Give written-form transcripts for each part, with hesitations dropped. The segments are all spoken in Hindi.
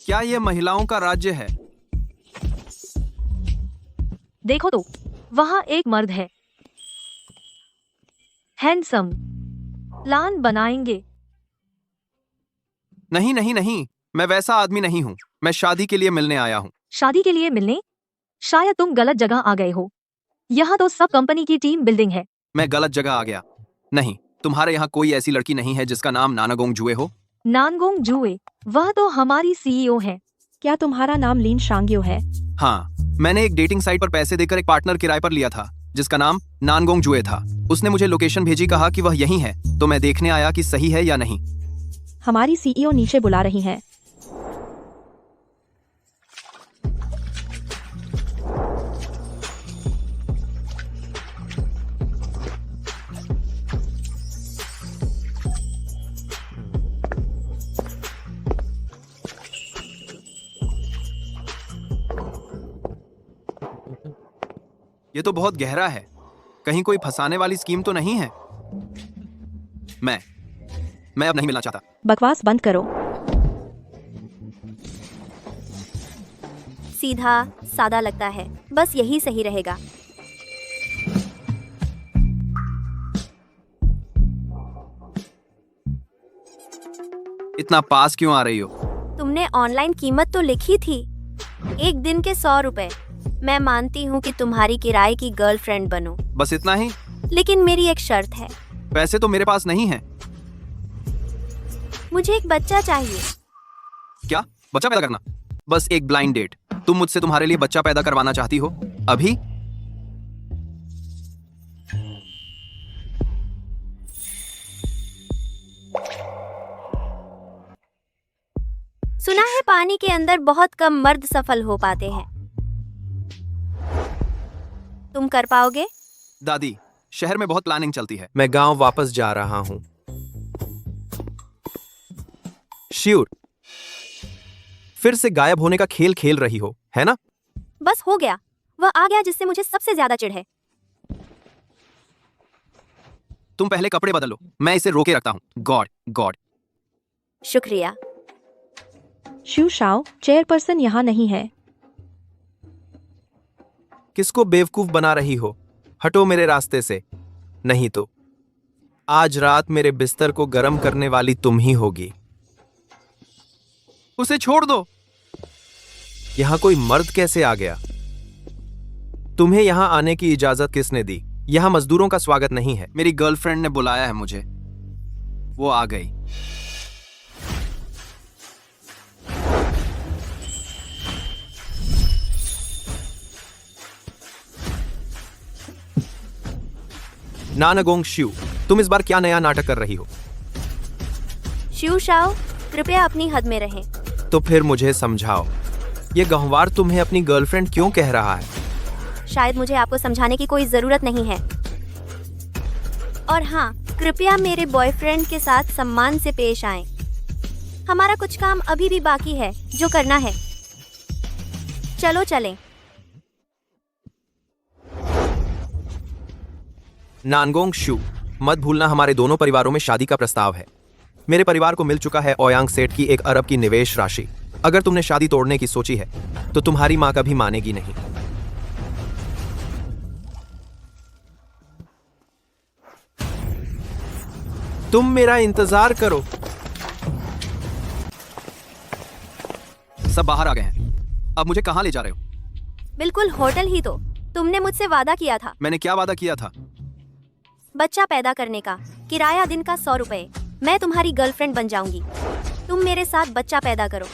क्या ये महिलाओं का राज्य है? देखो तो, वहाँ एक मर्द है, हैंडसम। प्लान बनाएंगे। नहीं नहीं नहीं, मैं वैसा आदमी नहीं हूँ। मैं शादी के लिए मिलने आया हूँ। शादी के लिए मिलने? शायद तुम गलत जगह आ गए हो। यहाँ तो सब कंपनी की टीम बिल्डिंग है। मैं गलत जगह आ गया। नहीं, तुम्हारे यहाँ कोई ऐसी लड़की नहीं है जिसका नाम नानागोंग जुए हो? नानगोंग जुए, वह तो हमारी सीईओ है। क्या तुम्हारा नाम लिन शांग्यो है? हाँ, मैंने एक डेटिंग साइट पर पैसे देकर एक पार्टनर किराए पर लिया था जिसका नाम नानगोंग जुए था। उसने मुझे लोकेशन भेजी, कहा कि वह यहीं है, तो मैं देखने आया कि सही है या नहीं। हमारी सीईओ नीचे बुला रही हैं। ये तो बहुत गहरा है। कहीं कोई फंसाने वाली स्कीम तो नहीं है? मैं अब नहीं मिलना चाहता। बकवास बंद करो। सीधा सादा लगता है, बस यही सही रहेगा। इतना पास क्यों आ रही हो? तुमने ऑनलाइन कीमत तो लिखी थी, एक दिन के 100 रुपए। मैं मानती हूँ कि तुम्हारी किराए की गर्लफ्रेंड बनूं, बस इतना ही? लेकिन मेरी एक शर्त है। पैसे तो मेरे पास नहीं है। मुझे एक बच्चा चाहिए। क्या? बच्चा पैदा करना? बस एक ब्लाइंड डेट? तुम मुझसे तुम्हारे लिए बच्चा पैदा करवाना चाहती हो? अभी? सुना है पानी के अंदर बहुत कम मर्द सफल हो पाते हैं। तुम कर पाओगे? दादी, शहर में बहुत प्लानिंग चलती है। मैं गांव वापस जा रहा हूं। श्योर, फिर से गायब होने का खेल खेल रही हो, है ना? बस हो गया, वह आ गया जिससे मुझे सबसे ज्यादा चिढ़ है। तुम पहले कपड़े बदलो, मैं इसे रोके रखता हूँ। God God. शुक्रिया। शू शाओ, चेयरपर्सन यहाँ नहीं है। किसको बेवकूफ बना रही हो? हटो मेरे रास्ते से, नहीं तो आज रात मेरे बिस्तर को गर्म करने वाली तुम ही होगी। उसे छोड़ दो। यहां कोई मर्द कैसे आ गया? तुम्हें यहां आने की इजाजत किसने दी? यहां मजदूरों का स्वागत नहीं है। मेरी गर्लफ्रेंड ने बुलाया है मुझे, वो आ गई। नानागोंग श्यू, तुम इस बार क्या नया नाटक कर रही हो? शिव शाओ, कृपया अपनी हद में रहें। तो फिर मुझे समझाओ, ये गंवार तुम्हें अपनी गर्लफ्रेंड क्यों कह रहा है? शायद मुझे आपको समझाने की कोई जरूरत नहीं है। और हाँ, कृपया मेरे बॉयफ्रेंड के साथ सम्मान से पेश आएं। हमारा कुछ काम अभी भी बाकी है जो करना है। चलो चलें। नानगोंग शू, मत भूलना हमारे दोनों परिवारों में शादी का प्रस्ताव है। मेरे परिवार को मिल चुका है ओयांग सेठ की 1 अरब की निवेश राशि। अगर तुमने शादी तोड़ने की सोची है तो तुम्हारी मां कभी मानेगी नहीं। तुम मेरा इंतजार करो। सब बाहर आ गए हैं, अब मुझे कहाँ ले जा रहे हो? बिल्कुल होटल ही तो। तुमने मुझसे वादा किया था। मैंने क्या वादा किया था? बच्चा पैदा करने का। किराया दिन का 100 रुपए। मैं तुम्हारी गर्लफ्रेंड बन जाऊंगी। तुम मेरे साथ बच्चा पैदा करो।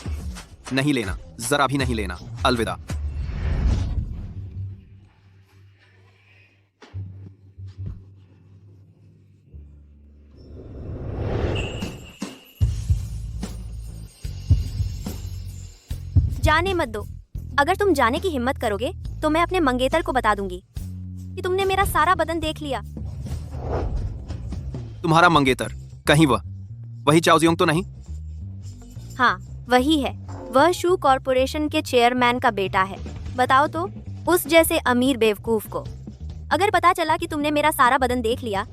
नहीं लेना, जरा भी नहीं लेना। अलविदा। जाने मत दो। अगर तुम जाने की हिम्मत करोगे तो मैं अपने मंगेतर को बता दूंगी कि तुमने मेरा सारा बदन देख लिया। तुम्हारा मंगेतर? कहीं वही चाओजियोंग तो नहीं? हाँ, वही है। वह शू कॉरपोरेशन के चेयरमैन का बेटा है। बताओ तो, उस जैसे अमीर बेवकूफ को अगर पता चला कि तुमने मेरा सारा बदन देख लिया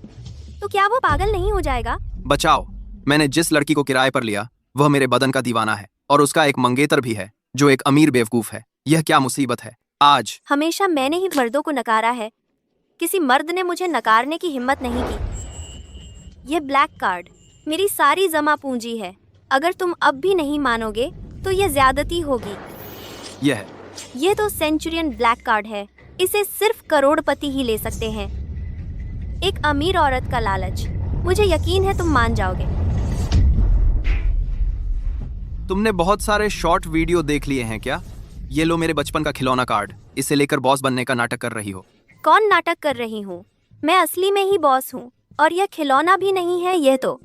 तो क्या वो पागल नहीं हो जाएगा? बचाओ, मैंने जिस लड़की को किराए पर लिया वह मेरे बदन का दीवाना है और उसका एक मंगेतर भी है जो एक अमीर बेवकूफ है। यह क्या मुसीबत है आज। हमेशा मैंने ही मर्दों को नकारा है, किसी मर्द ने मुझे नकारने की हिम्मत नहीं की। ये ब्लैक कार्ड मेरी सारी जमा पूंजी है। अगर तुम अब भी नहीं मानोगे तो ये ज्यादती होगी। ये तो सेंचुरियन ब्लैक कार्ड है। इसे सिर्फ करोड़पति ही ले सकते हैं। एक अमीर औरत का लालच। मुझे यकीन है तुम मान जाओगे। तुमने बहुत सारे शॉर्ट वीडियो देख लिए हैं क्या? ये लो मेरे बचपन का खिलौना कार्ड। इसे लेकर बॉस बनने का नाटक कर रही हो। कौन नाटक कर रही हूँ? मैं असली में ही बॉस हूँ और यह खिलौना भी नहीं है। यह तो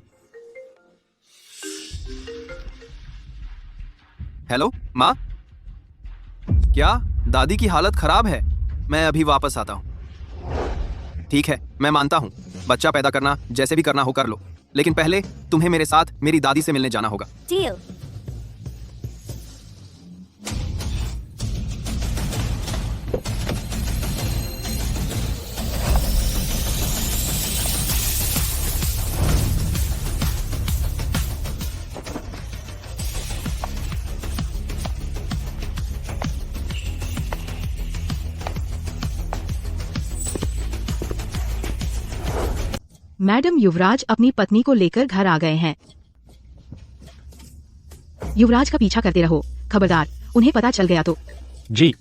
हेलो माँ, क्या दादी की हालत खराब है? मैं अभी वापस आता हूँ। ठीक है, मैं मानता हूँ, बच्चा पैदा करना जैसे भी करना हो कर लो, लेकिन पहले तुम्हें मेरे साथ मेरी दादी से मिलने जाना होगा। डील। मैडम युवराज अपनी पत्नी को लेकर घर आ गए हैं। युवराज का पीछा करते रहो, खबरदार उन्हें पता चल गया तो। जी।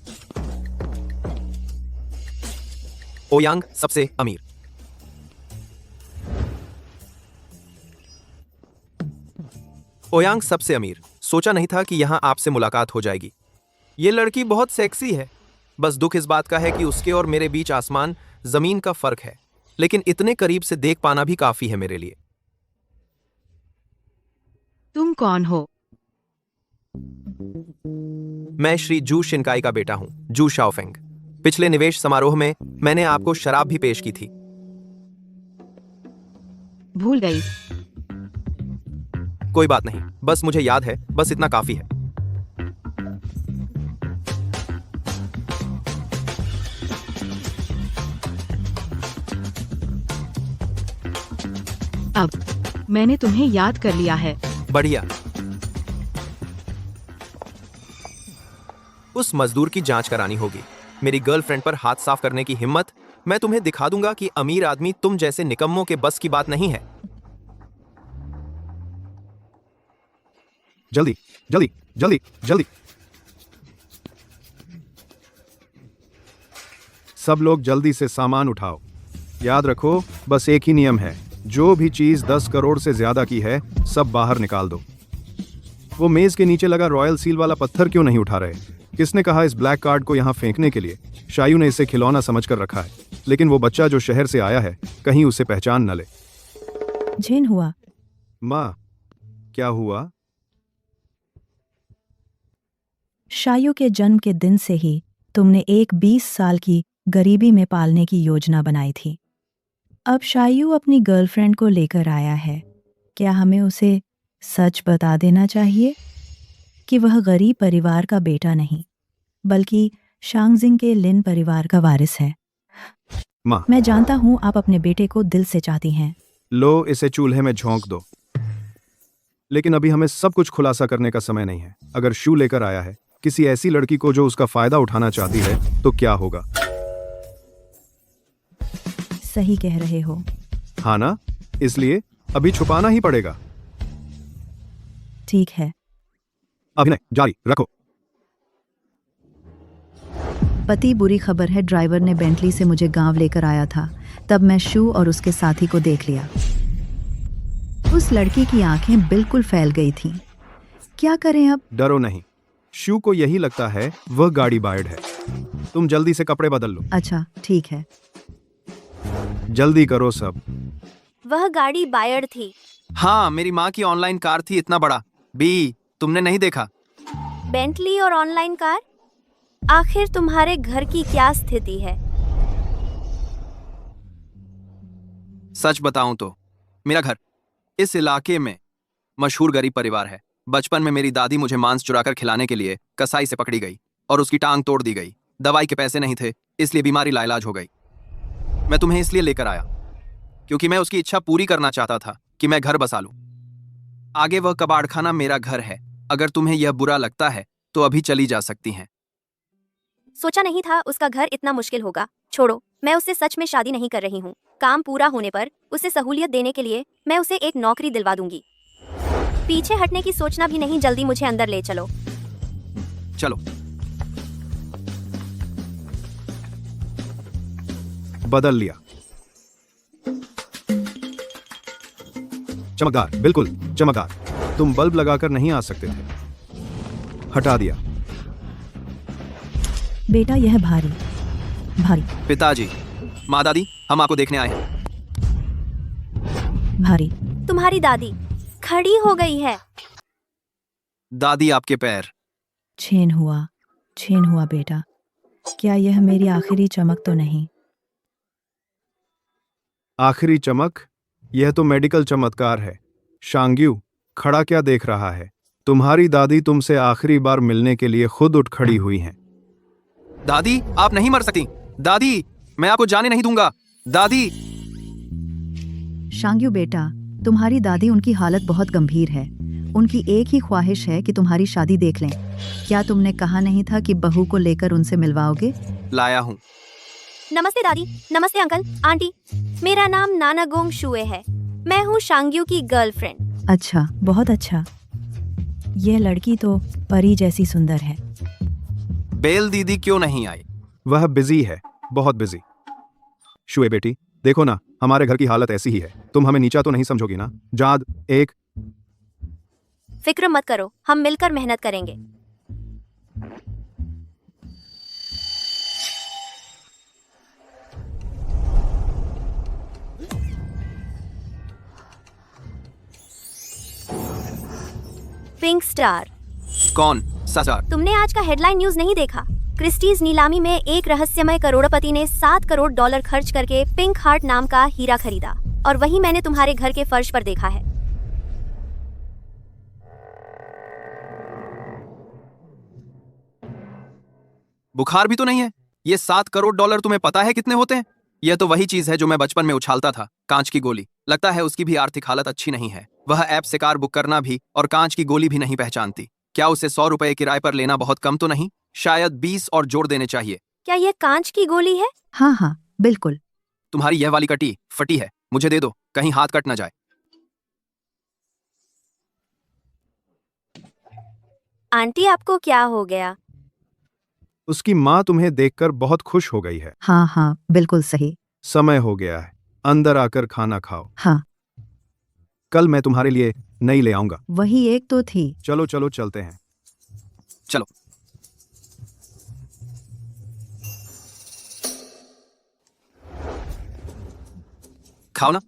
ओयांग सबसे अमीर। ओयांग सबसे अमीर। सोचा नहीं था कि यहाँ आपसे मुलाकात हो जाएगी। ये लड़की बहुत सेक्सी है। बस दुख इस बात का है कि उसके और मेरे बीच आसमान जमीन का फर्क है, लेकिन इतने करीब से देख पाना भी काफी है मेरे लिए। तुम कौन हो? मैं श्री जू शिनकाई का बेटा हूं, जू शाओफेंग। पिछले निवेश समारोह में मैंने आपको शराब भी पेश की थी। भूल गई। कोई बात नहीं, बस मुझे याद है, बस इतना काफी है। अब मैंने तुम्हें याद कर लिया है। बढ़िया। उस मजदूर की जांच करानी होगी। मेरी गर्लफ्रेंड पर हाथ साफ करने की हिम्मत। मैं तुम्हें दिखा दूंगा कि अमीर आदमी तुम जैसे निकम्मों के बस की बात नहीं है। जल्दी जल्दी जल्दी जल्दी। सब लोग जल्दी से सामान उठाओ। याद रखो, बस एक ही नियम है, जो भी चीज 10 करोड़ से ज्यादा की है सब बाहर निकाल दो। वो मेज के नीचे लगा रॉयल सील वाला पत्थर क्यों नहीं उठा रहे? किसने कहा इस ब्लैक कार्ड को यहाँ फेंकने के लिए? शायू ने इसे खिलौना समझकर रखा है, लेकिन वो बच्चा जो शहर से आया है कहीं उसे पहचान न ले। जिन हुआ। माँ, क्या हुआ? शायू के जन्म के दिन से ही तुमने एक 20 साल की गरीबी में पालने की योजना बनाई थी। अब शायू अपनी गर्लफ्रेंड को लेकर आया है। क्या हमें उसे सच बता देना चाहिए कि वह गरीब परिवार का बेटा नहीं, बल्कि शांगजिंग के लिन परिवार का वारिस है? माँ, मैं जानता हूँ आप अपने बेटे को दिल से चाहती हैं। लो इसे चूल्हे में झोंक दो, लेकिन अभी हमें सब कुछ खुलासा करने का समय नहीं है। अगर शू लेकर आया है किसी ऐसी लड़की को जो उसका फायदा उठाना चाहती है तो क्या होगा? सही कह रहे हो। हाँ ना? इसलिए अभी छुपाना ही पड़ेगा। ठीक है। अभिनय जारी रखो। पति बुरी खबर है, ड्राइवर ने बेंटली से मुझे गांव लेकर आया था। तब मैं शू और उसके साथी को देख लिया। उस लड़की की आंखें बिल्कुल फैल गई थीं। क्या करें अब? डरो नहीं, शू को यही लगता है वह गाड़ी बायर्ड है। तुम जल्दी से कपड़े बदल लो। अच्छा ठीक है। जल्दी करो सब। वह गाड़ी बायर्ड थी। हाँ, मेरी माँ की ऑनलाइन कार थी इतना बड़ा। बी, तुमने नहीं देखा? बेंटली और ऑनलाइन कार। आखिर तुम्हारे घर की क्या स्थिति है? सच बताऊं तो मेरा घर इस इलाके में मशहूर गरीब परिवार है। बचपन में मेरी दादी मुझे मांस चुराकर खिलाने के लिए कसाई से पकड़ी गई और उसकी टांग तोड़ दी गई। दवाई के पैसे नहीं थे, इसलिए बीमारी लाइलाज हो गई। मैं तुम्हें इसलिए लेकर आया क्योंकि मैं उसकी इच्छा पूरी करना चाहता था कि मैं घर बसा लूं। आगे वह कबाड़खाना मेरा घर है। अगर तुम्हें यह बुरा लगता है तो अभी चली जा सकती हैं। सोचा नहीं था उसका घर इतना मुश्किल होगा। छोड़ो, मैं उससे सच में शादी नहीं कर रही हूँ। काम पूरा होने पर उसे सहूलियत देने के लिए मैं उसे एक नौकरी दिलवा दूंगी। पीछे हटने की सोचना भी नहीं। जल्दी मुझे अंदर ले चलो। चलो। बदल लिया। चमकदार, बिल्कुल चमकदार। तुम बल्ब लगाकर नहीं आ सकते थे। हटा दिया। बेटा यह भारी भारी पिताजी, माँ, दादी, हम आपको देखने आए हैं। भारी। तुम्हारी दादी खड़ी हो गई है। दादी, आपके पैर। छेन हुआ बेटा। क्या यह मेरी आखिरी चमक तो नहीं? आखिरी चमक? यह तो मेडिकल चमत्कार है। शांग्यू, खड़ा क्या देख रहा है? तुम्हारी दादी तुमसे आखिरी बार मिलने के लिए खुद उठ खड़ी हुई हैं। दादी, आप नहीं मर सकती। दादी, मैं आपको जाने नहीं दूंगा। दादी। शांग्यू बेटा, तुम्हारी दादी, उनकी हालत बहुत गंभीर है। उनकी एक ही ख्वाहिश है कि तुम्हारी शादी देख लें। क्या तुमने कहा नहीं था कि बहू को लेकर उनसे मिलवाओगे? लाया हूँ। नमस्ते दादी। नमस्ते अंकल, आंटी। मेरा नाम नानागोंग शुए है। मैं हूँ शांग्यू की गर्लफ्रेंड। अच्छा, बहुत अच्छा। यह लड़की तो परी जैसी सुंदर है। बेल दीदी क्यों नहीं आई? वह बिजी है, बहुत बिजी। शुए बेटी, देखो ना, हमारे घर की हालत ऐसी ही है। तुम हमें नीचा तो नहीं समझोगी ना? जाद, एक। फिक्र मत करो, हम मिलकर मेहनत करेंगे। Pink star. कौन? सचार। तुमने आज का हेडलाइन न्यूज नहीं देखा? क्रिस्टीज नीलामी में एक रहस्यमय करोड़पति ने $7 करोड़ खर्च करके पिंक हार्ट नाम का हीरा खरीदा, और वही मैंने तुम्हारे घर के फर्श पर देखा है। बुखार भी तो नहीं है। ये $7 करोड़ तुम्हें पता है कितने होते हैं? यह तो वही चीज है जो मैं बचपन में उछालता था, कांच की गोली। लगता है उसकी भी आर्थिक हालत अच्छी नहीं है। वह ऐप से कार बुक करना भी और कांच की गोली भी नहीं पहचानती। क्या उसे ₹100 किराए पर लेना बहुत कम तो नहीं? शायद 20 और जोड़ देने चाहिए। क्या ये कांच की गोली है? हाँ हाँ, बिल्कुल। तुम्हारी यह वाली कटी फटी है, मुझे दे दो, कहीं हाथ कट ना जाए। आंटी, आपको क्या हो गया? उसकी माँ तुम्हें देखकर बहुत खुश हो गई है। हाँ हाँ, बिल्कुल सही। समय हो गया है, अंदर आकर खाना खाओ। हाँ, कल मैं तुम्हारे लिए नई ले आऊंगा। वही एक तो थी। चलो चलो चलते हैं। चलो। खाओ ना।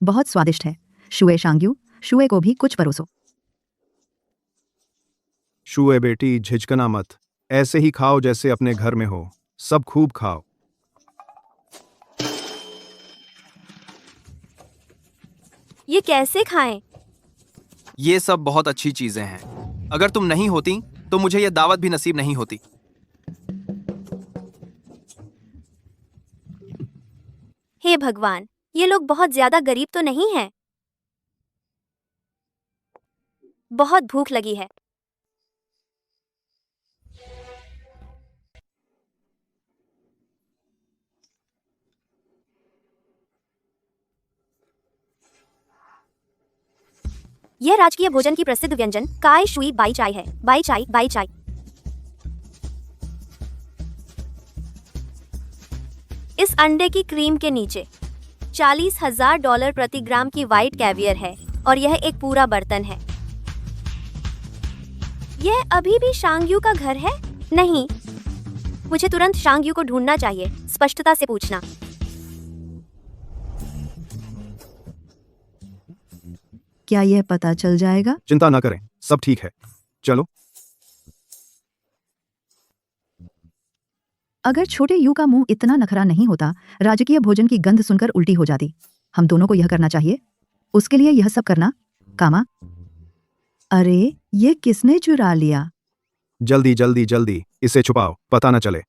बहुत स्वादिष्ट है। शुए शांग्यू, शुए को भी कुछ परोसो। शुए बेटी, झिझकना मत। ऐसे ही खाओ जैसे अपने घर में हो। सब खूब खाओ। ये कैसे खाएं? ये सब बहुत अच्छी चीजें हैं। अगर तुम नहीं होती तो मुझे यह दावत भी नसीब नहीं होती। हे भगवान, ये लोग बहुत ज्यादा गरीब तो नहीं हैं? बहुत भूख लगी है। यह राजकीय भोजन की प्रसिद्ध व्यंजन काय शुई बाई चाय है। बाई चाय, बाई चाय। इस अंडे की क्रीम के नीचे $40,000 प्रति ग्राम की व्हाइट कैवियर है, और यह एक पूरा बर्तन है। यह अभी भी शांग्यू का घर है? नहीं, मुझे तुरंत शांग्यू को ढूंढना चाहिए। स्पष्टता से पूछना। क्या यह पता चल जाएगा? चिंता ना करें, सब ठीक है। चलो। अगर छोटे यू का मुंह इतना नखरा नहीं होता, राजकीय भोजन की गंध सुनकर उल्टी हो जाती। हम दोनों को यह करना चाहिए। उसके लिए यह सब करना। कामा, अरे ये किसने चुरा लिया? जल्दी जल्दी जल्दी इसे छुपाओ, पता न चले।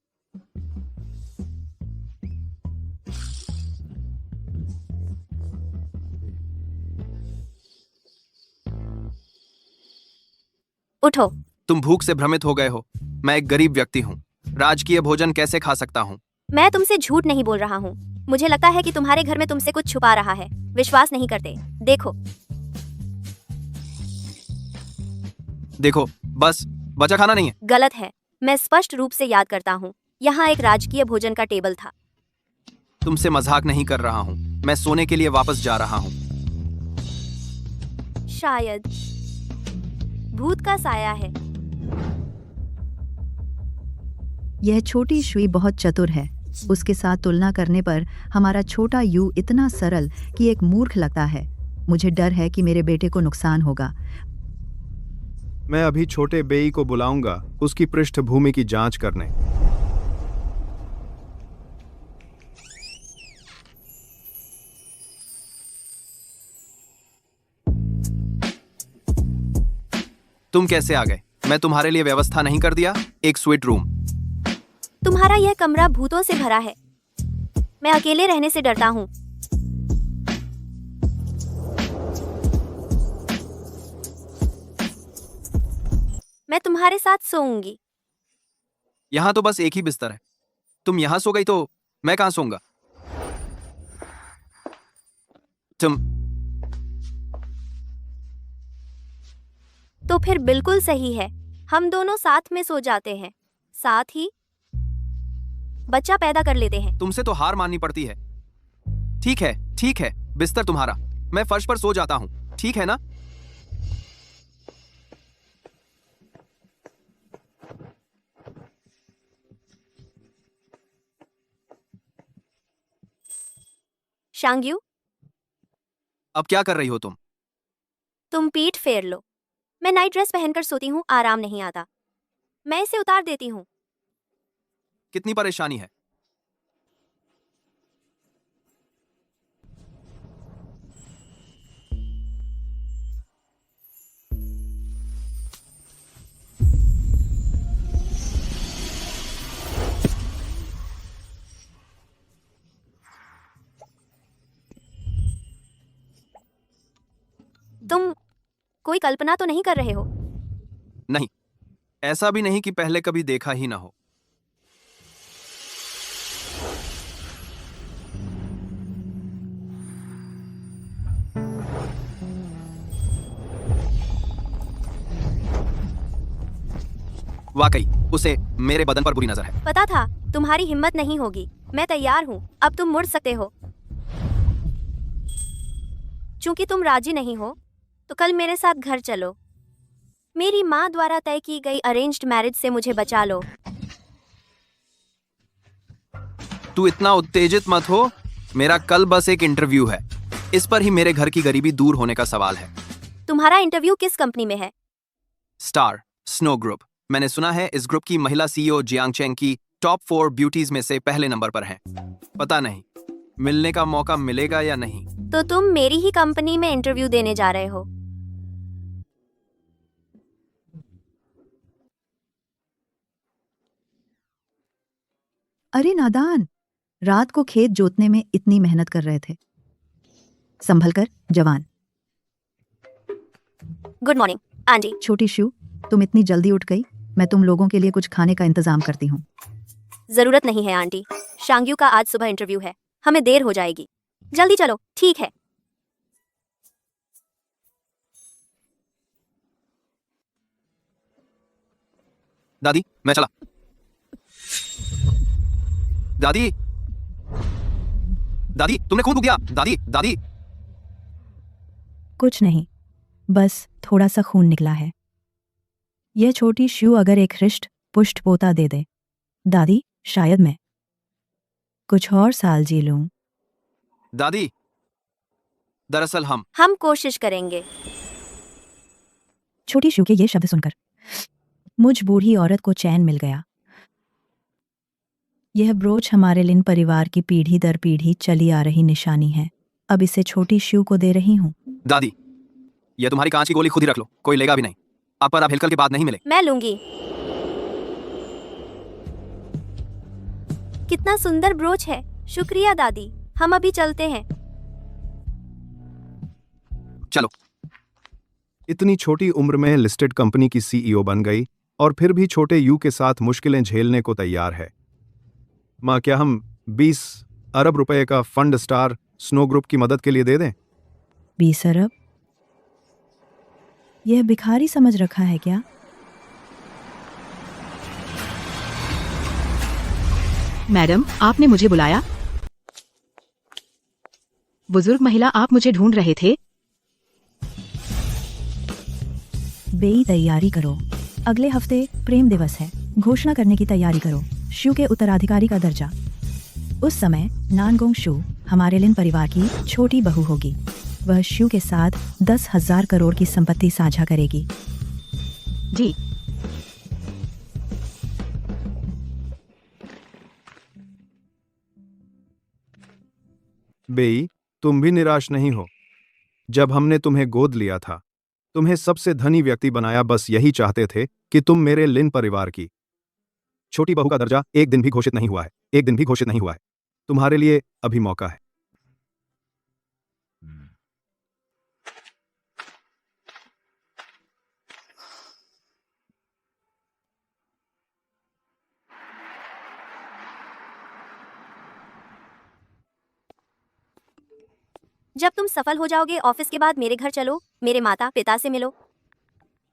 उठो। तुम भूख से भ्रमित हो गए हो। मैं एक गरीब व्यक्ति हूँ। राजकीय भोजन कैसे खा सकता हूँ? मैं तुमसे झूठ नहीं बोल रहा हूँ। मुझे लगता है कि तुम्हारे घर में तुमसे कुछ छुपा रहा है। विश्वास नहीं करते? देखो। देखो, बस बचा खाना नहीं है। गलत है। मैं स्पष्ट रूप से याद करता हूँ, यहाँ एक राजकीय भोजन का टेबल था। तुमसे मजाक नहीं कर रहा हूँ। मैं सोने के लिए वापस जा रहा हूँ। शायद भूत का साया है। यह छोटी शुई बहुत चतुर है। उसके साथ तुलना करने पर हमारा छोटा यू इतना सरल कि एक मूर्ख लगता है। मुझे डर है कि मेरे बेटे को नुकसान होगा। मैं अभी छोटे बेई को बुलाऊंगा उसकी पृष्ठभूमि की जांच करने। तुम कैसे आ गए? मैं तुम्हारे लिए व्यवस्था नहीं कर दिया? एक स्वीट रूम। तुम्हारा यह कमरा भूतों से भरा है। मैं अकेले रहने से डरता हूँ। मैं तुम्हारे साथ सोऊंगी। यहाँ तो बस एक ही बिस्तर है। तुम यहाँ सो गई तो मैं कहाँ सोऊंगा? तुम तो फिर बिल्कुल सही है। हम दोनों साथ में सो जाते हैं, साथ ही बच्चा पैदा कर लेते हैं। तुमसे तो हार माननी पड़ती है। ठीक है, ठीक है, बिस्तर तुम्हारा। मैं फर्श पर सो जाता हूँ, ठीक है ना? शांग्यू, अब क्या कर रही हो तुम? तुम पीठ फेर लो। मैं नाइट ड्रेस पहनकर सोती हूँ, आराम नहीं आता। मैं इसे उतार देती हूँ। कितनी परेशानी है? तुम कोई कल्पना तो नहीं कर रहे हो? नहीं, ऐसा भी नहीं कि पहले कभी देखा ही ना हो। वाकई उसे मेरे बदन पर बुरी नजर है। पता था तुम्हारी हिम्मत नहीं होगी। मैं तैयार हूँ, अब तुम मुड़ सकते हो। चूंकि तुम राजी नहीं हो, तो कल मेरे साथ घर चलो। मेरी माँ द्वारा तय की गई अरेंज्ड मैरिज से मुझे बचा लो। तू इतना उत्तेजित मत हो। मेरा कल बस एक इंटरव्यू है। इस पर ही मेरे घर की गरीबी दूर होने का सवाल है। तुम्हारा इंटरव्यू किस कंपनी में है? Star snow group. मैंने सुना है इस ग्रुप की महिला सीईओ जियांग चेंग की टॉप 4 ब्यूटीज में से पहले नंबर पर हैं। पता नहीं मिलने का मौका मिलेगा या नहीं। तो तुम मेरी ही कंपनी में इंटरव्यू देने जा रहे हो? अरे नादान, रात को खेत जोतने में इतनी मेहनत कर रहे थे। संभल कर जवान। Good morning aunty. छोटी शू, तुम इतनी जल्दी उठ गई। मैं तुम लोगों के लिए कुछ खाने का इंतजाम करती हूँ। जरूरत नहीं है आंटी। शांग्यू का आज सुबह इंटरव्यू है, हमें देर हो जाएगी। जल्दी चलो। ठीक है। दादी, मैं चला। दादी, दादी, तुमने खून थूक दिया। दादी, दादी। कुछ नहीं, बस थोड़ा सा खून निकला है। यह छोटी शू अगर एक हृष्ट पुष्ट पोता दे दे, दादी, शायद मैं कुछ और साल जी लूं। दादी, दरअसल हम कोशिश करेंगे। छोटी शू के ये शब्द सुनकर मुझ बूढ़ी औरत को चैन मिल गया। यह ब्रोच हमारे लिन परिवार की पीढ़ी दर पीढ़ी चली आ रही निशानी है। अब इसे छोटी शू को दे रही हूँ। दादी, ये तुम्हारी कांच की गोली खुद ही रख लो, कोई लेगा भी नहीं। आप पर अब हिलकल के बाद नहीं मिले। मैं लूंगी। कितना सुंदर ब्रोच है। शुक्रिया दादी, हम अभी चलते हैं। चलो। इतनी छोटी उम्र में लिस्टेड कंपनी की सीईओ बन गई और फिर भी छोटे यू के साथ मुश्किलें झेलने को तैयार है। माँ, क्या हम 20 अरब रुपए का फंड स्टार स्नो ग्रुप की मदद के लिए दे दें? 20 अरब? यह भिखारी समझ रखा है क्या? मैडम, आपने मुझे बुलाया? बुजुर्ग महिला, आप मुझे ढूंढ रहे थे? बेई, तैयारी करो। अगले हफ्ते प्रेम दिवस है। घोषणा करने की तैयारी करो। शू के उत्तराधिकारी का दर्जा। उस समय नानगोंग शू हमारे लिन परिवार की छोटी बहू होगी। वह शू के साथ 10,000 करोड़ की संपत्ति साझा करेगी। जी। बेई, तुम भी निराश नहीं हो। जब हमने तुम्हें गोद लिया था, तुम्हें सबसे धनी व्यक्ति बनाया, बस यही चाहते थे कि तुम मेरे लिन परिवार की छोटी बहू का दर्जा एक दिन भी घोषित नहीं हुआ है। एक दिन भी घोषित नहीं हुआ है। तुम्हारे लिए अभी मौका है। जब तुम सफल हो जाओगे ऑफिस के बाद मेरे घर चलो, मेरे माता पिता से मिलो।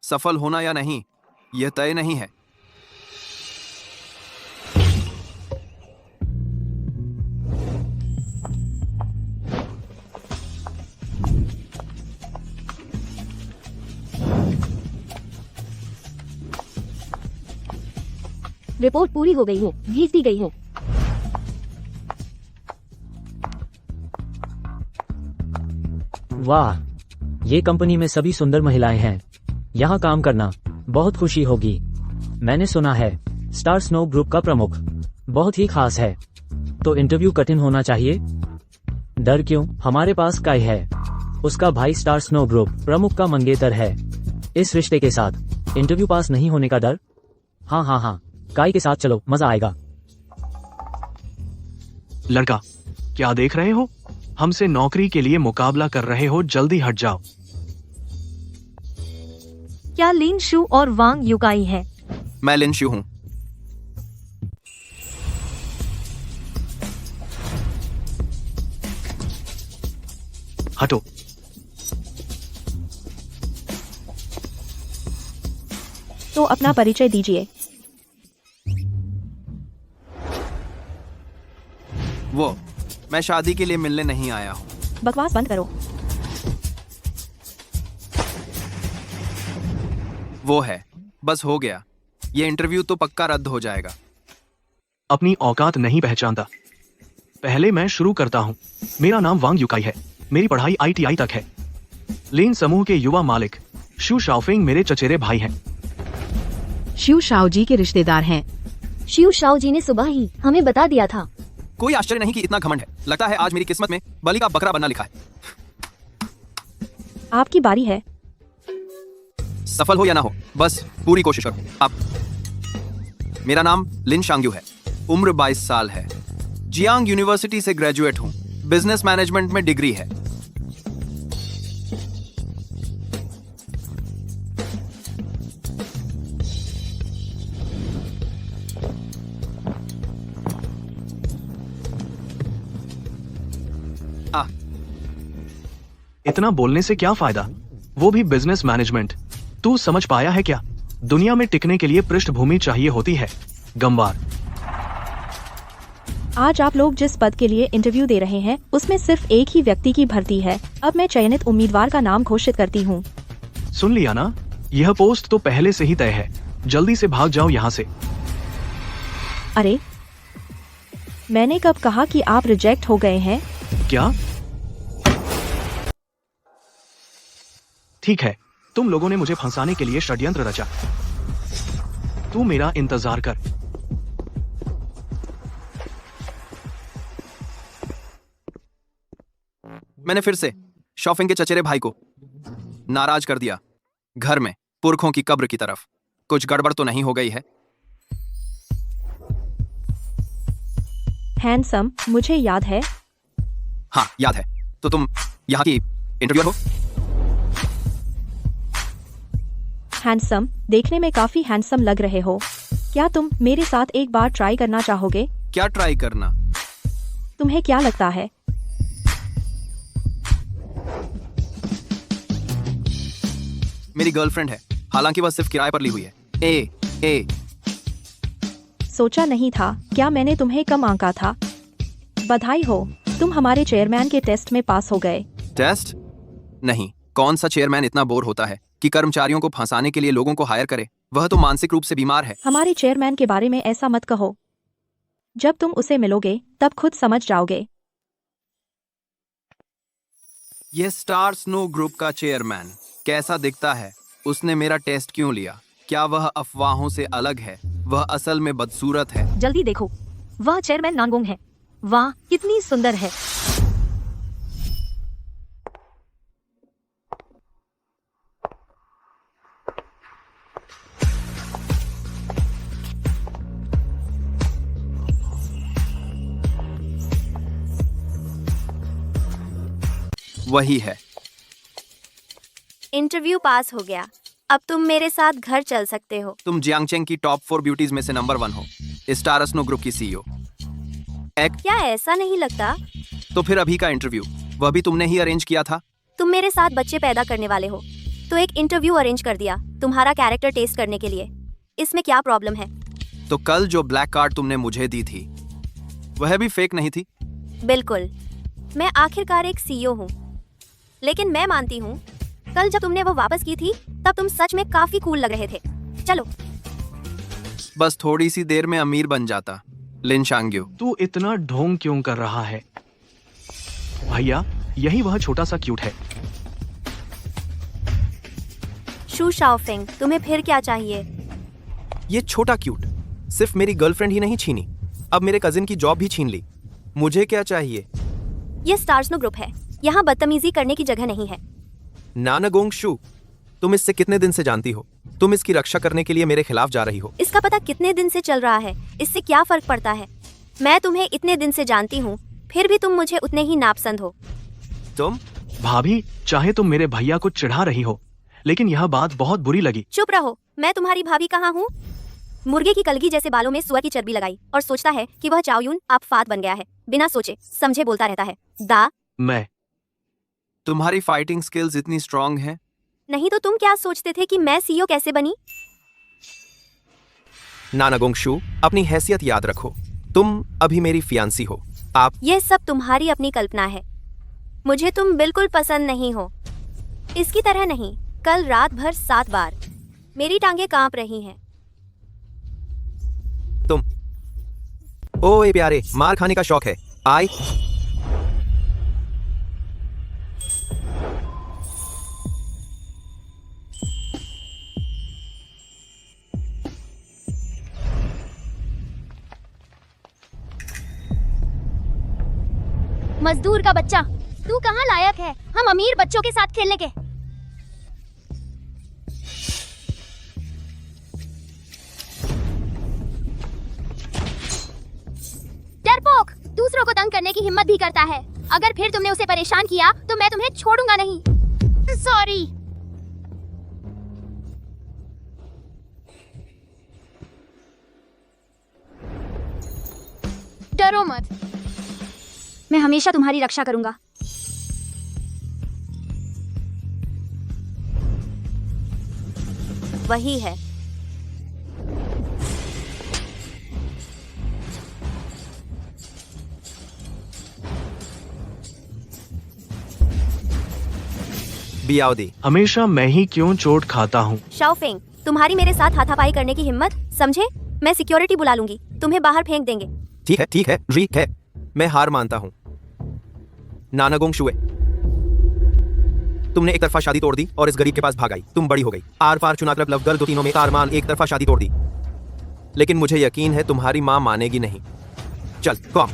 सफल होना या नहीं, यह तय नहीं है। रिपोर्ट पूरी हो गई है, भेज दी गई है। वाह, ये कंपनी में सभी सुंदर महिलाएं हैं। यहाँ काम करना बहुत खुशी होगी। मैंने सुना है स्टार स्नो ग्रुप का प्रमुख बहुत ही खास है, तो इंटरव्यू कठिन होना चाहिए। डर क्यों, हमारे पास काई है। उसका भाई स्टार स्नो ग्रुप प्रमुख का मंगेतर है। इस रिश्ते के साथ इंटरव्यू पास नहीं होने का डर? हाँ, काई के साथ चलो, मजा आएगा। लड़का, क्या देख रहे हो? हमसे नौकरी के लिए मुकाबला कर रहे हो, जल्दी हट जाओ। क्या लिन शू और वांग युकाई है? मैं लिन शू हूं। हटो। तो अपना परिचय दीजिए। मैं शादी के लिए मिलने नहीं आया हूं। बकवास बंद करो। वो है, बस हो गया। ये इंटरव्यू तो पक्का रद्द हो जाएगा। अपनी औकात नहीं पहचानता। पहले मैं शुरू करता हूँ। मेरा नाम वांग युकाई है। मेरी पढ़ाई ITI तक है। लेन समूह के युवा मालिक शू शाओफिंग मेरे चचेरे भाई हैं। शिव शाओ जी के रिश्तेदार हैं। शिव शाओ जी ने सुबह ही हमें बता दिया था। कोई आश्चर्य नहीं कि इतना घमंड है। लगता है आज मेरी किस्मत में बलि का बकरा बनना लिखा है। आपकी बारी है। सफल हो या ना हो, बस पूरी कोशिश करो। आप। मेरा नाम लिन शांग्यू है। उम्र 22 साल है। जियांग यूनिवर्सिटी से ग्रेजुएट हूं। बिजनेस मैनेजमेंट में डिग्री है। इतना बोलने से क्या फायदा, वो भी बिजनेस मैनेजमेंट। तू समझ पाया है क्या? दुनिया में टिकने के लिए पृष्ठभूमि चाहिए होती है, गंवार। आज आप लोग जिस पद के लिए इंटरव्यू दे रहे हैं उसमें सिर्फ एक ही व्यक्ति की भर्ती है। अब मैं चयनित उम्मीदवार का नाम घोषित करती हूँ। सुन लिया ना, यह पोस्ट तो पहले से ही तय है। जल्दी से भाग जाओ यहाँ से। अरे, मैंने कब कहा कि आप रिजेक्ट हो गए हैं? क्या? ठीक है, तुम लोगों ने मुझे फंसाने के लिए षड्यंत्र रचा। तू मेरा इंतजार कर। मैंने फिर से शॉपिंग के चचेरे भाई को नाराज कर दिया। घर में पुरखों की कब्र की तरफ। कुछ गड़बड़ तो नहीं हो गई है? हैंडसम, मुझे याद है। हाँ, याद है। तो तुम यहाँ की इंटरव्यूअर हो? हैंडसम, देखने में काफी हैंडसम लग रहे हो। क्या तुम मेरे साथ एक बार ट्राई करना चाहोगे? क्या ट्राई करना? तुम्हें क्या लगता है? मेरी गर्लफ्रेंड है, हालांकि वह सिर्फ किराए पर ली हुई है। ए सोचा नहीं था, क्या मैंने तुम्हें कम आंका था? बधाई हो, तुम हमारे चेयरमैन के टेस्ट में पास हो गए। टेस्ट? नहीं, कौन सा चेयरमैन इतना बोर होता है कि कर्मचारियों को फंसाने के लिए लोगों को हायर करे? वह तो मानसिक रूप से बीमार है। हमारे चेयरमैन के बारे में ऐसा मत कहो। जब तुम उसे मिलोगे तब खुद समझ जाओगे। यह स्टार स्नो ग्रुप का चेयरमैन कैसा दिखता है? उसने मेरा टेस्ट क्यों लिया? क्या वह अफवाहों से अलग है? वह असल में बदसूरत है। जल्दी देखो, वह चेयरमैन नानगोंग है। वाह, कितनी सुंदर है। वही है। इंटरव्यू पास हो गया। अब तुम मेरे साथ घर चल सकते हो। तुम जियांगचेंग की टॉप 4 ब्यूटीज में से नंबर 1 हो, स्टार स्नो ग्रुप की सीईओ। क्या ऐसा नहीं लगता? तो फिर अभी का इंटरव्यू, वह भी तुमने ही अरेंज किया था? तुम मेरे साथ बच्चे पैदा करने वाले हो, तो एक इंटरव्यू अरेंज कर दिया तुम्हारा कैरेक्टर टेस्ट करने के लिए। इसमें क्या प्रॉब्लम है? तो कल जो ब्लैक कार्ड तुमने मुझे दी थी, वह भी फेक नहीं थी? बिल्कुल, मैं आखिरकार एक सीईओ हूँ। लेकिन मैं मानती हूँ, कल जब तुमने वो वापस की थी तब तुम सच में काफी कूल लग रहे थे। चलो। बस थोड़ी सी देर में अमीर बन जाता। लिन शांग्यू, तू इतना ढोंग क्यों कर रहा है? भैया, यही वह छोटा सा क्यूट है। शू शाओफेंग, तुम्हें फिर क्या चाहिए? ये छोटा क्यूट सिर्फ मेरी गर्लफ्रेंड ही नहीं छीनी, अब मेरे कजिन की जॉब भी छीन ली। मुझे क्या चाहिए? ये स्टार स्नो ग्रुप है, यहाँ बदतमीजी करने की जगह नहीं है। नानागोंग शू, तुम इससे कितने दिन से जानती हो? तुम इसकी रक्षा करने के लिए मेरे खिलाफ जा रही हो। इसका पता कितने दिन से चल रहा है, इससे क्या फर्क पड़ता है? मैं तुम्हें इतने दिन से जानती हूँ, फिर भी तुम मुझे उतने ही नापसंद हो। तुम? भाभी, चाहे तुम मेरे भैया को चिढ़ा रही हो, लेकिन यह बात बहुत बुरी लगी। चुप रहो, मैं तुम्हारी भाभी कहाँ हूँ? मुर्गे की कलगी जैसे बालों में सुअर की चर्बी लगाई और सोचता है कि वह चाओयून आप फात बन गया है। बिना सोचे समझे बोलता रहता है। दा, मैं तुम्हारी फाइटिंग स्किल्स इतनी स्ट्रांग हैं? नहीं तो तुम क्या सोचते थे कि मैं सीईओ कैसे बनी? नानागोंग शू, अपनी हैसियत याद रखो। तुम अभी मेरी फियांसी हो। आप यह सब तुम्हारी अपनी कल्पना है। मुझे तुम बिल्कुल पसंद नहीं हो। इसकी तरह नहीं, कल रात भर 7 बार मेरी टांगे कांप रही हैं। तुम ओए प्यारे, मार खाने का शौक है? आए मजदूर का बच्चा, तू कहाँ लायक है हम अमीर बच्चों के साथ खेलने के? डरपोक, दूसरों को तंग करने की हिम्मत भी करता है। अगर फिर तुमने उसे परेशान किया तो मैं तुम्हें छोड़ूंगा नहीं। सॉरी। डरो मत, मैं हमेशा तुम्हारी रक्षा करूंगा। वही है। बियाओदी, हमेशा मैं ही क्यों चोट खाता हूँ? शाओफेंग, तुम्हारी मेरे साथ हाथापाई करने की हिम्मत, समझे? मैं सिक्योरिटी बुला लूंगी, तुम्हें बाहर फेंक देंगे। ठीक है, ठीक है, मैं हार मानता हूँ। नानागोंग शुए, तुमने एक तरफा शादी तोड़ दी और इस गरीब के पास भाग आई। तुम बड़ी हो गई। आर पार चुना क्लब लव गर्ल दो तीनों में कारमान एक तरफा शादी तोड़ दी। लेकिन मुझे यकीन है तुम्हारी माँ मानेगी नहीं। चल कॉम।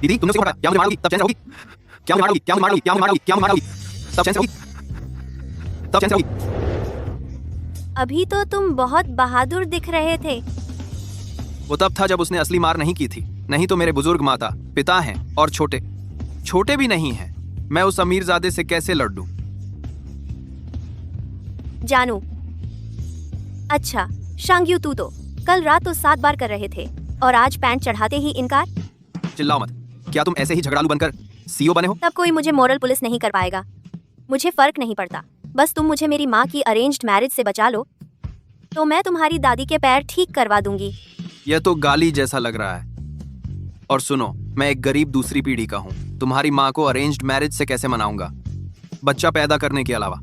दीदी, तुमने उसको क्या मुझे मारोगी? तब चैन से होगी? क्या मुझे मारोगी? क्या मुझे मारोगी? क्या मुझे मारोगी? क्या मुझे मारोगी? तब चैन से होगी? तब चैन से होगी? अभी तो तुम बहुत बहादुर दिख रहे थे। वो तब था जब उसने असली मार नहीं की थी। नहीं तो मेरे बुजुर्ग माता पिता हैं और छोटे भी नहीं हैं। मैं उस अमीरजादे से कैसे लड़ लूं? जानू। अच्छा शांग्यू, तू तो कल रात तो 7 बार कर रहे थे और आज पैंट चढ़ाते ही इनकार। चिल्लाओ मत। क्या तुम ऐसे ही झगड़ालू बनकर सीईओ बने हो? तब कोई मुझे मोरल पुलिस नहीं कर पाएगा। मुझे फर्क नहीं पड़ता, बस तुम मुझे मेरी माँ की अरेंज्ड मैरिज से बचा लो तो मैं तुम्हारी दादी के पैर ठीक करवा दूंगी। यह तो गाली जैसा लग रहा है। और सुनो, मैं एक गरीब दूसरी पीढ़ी का हूँ। तुम्हारी माँ को अरेंज्ड मैरिज से कैसे मनाऊंगा, बच्चा पैदा करने के अलावा?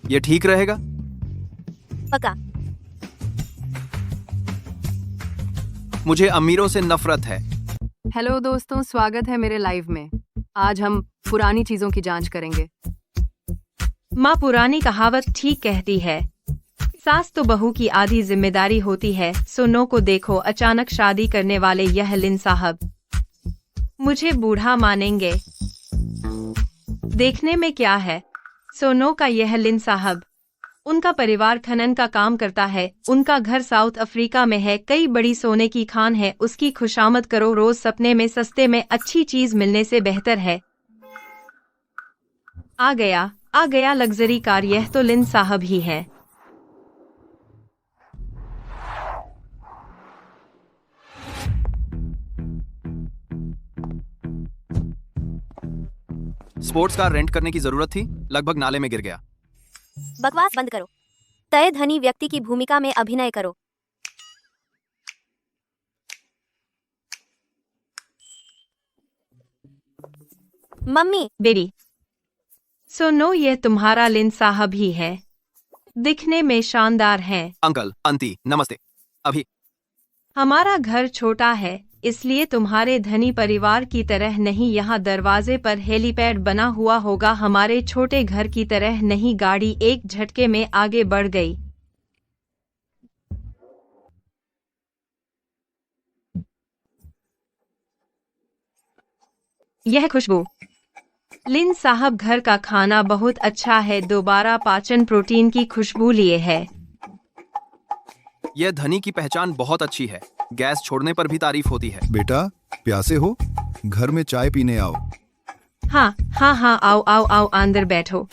ये ठीक रहेगा? पक्का। मुझे अमीरों से नफरत है। हेलो दोस्तों, स्वागत है मेरे लाइव में। आज हम पुरानी चीजों की जांच करेंगे। माँ पुरानी कहावत ठीक कहती है, सास तो बहू की आधी जिम्मेदारी होती है। सुनो को देखो, अचानक शादी करने वाले यह लिन साहब मुझे बूढ़ा मानेंगे। देखने में क्या है? सोनो का यह लिन साहब, उनका परिवार खनन का काम करता है। उनका घर साउथ अफ्रीका में है। कई बड़ी सोने की खान है। उसकी खुशामद करो। रोज सपने में सस्ते में अच्छी चीज मिलने से बेहतर है। आ गया लग्जरी कार। यह तो लिन साहब ही है। स्पोर्ट्स कार रेंट करने की जरूरत थी, लगभग नाले में गिर गया। बकवास बंद करो। तय धनी व्यक्ति की भूमिका में अभिनय करो। मम्मी। बेरी, सुनो, ये तुम्हारा लिन साहब ही है। दिखने में शानदार है। अंकल, आंटी, नमस्ते। अभी हमारा घर छोटा है, इसलिए तुम्हारे धनी परिवार की तरह नहीं। यहाँ दरवाजे पर हेलीपैड बना हुआ होगा। हमारे छोटे घर की तरह नहीं। गाड़ी एक झटके में आगे बढ़ गई। यह खुशबू। लिन साहब, घर का खाना बहुत अच्छा है। दोबारा पाचन प्रोटीन की खुशबू लिए है। यह धनी की पहचान बहुत अच्छी है। गैस छोड़ने पर भी तारीफ होती है। बेटा, प्यासे हो? घर में चाय पीने आओ। हाँ, आओ अंदर बैठो।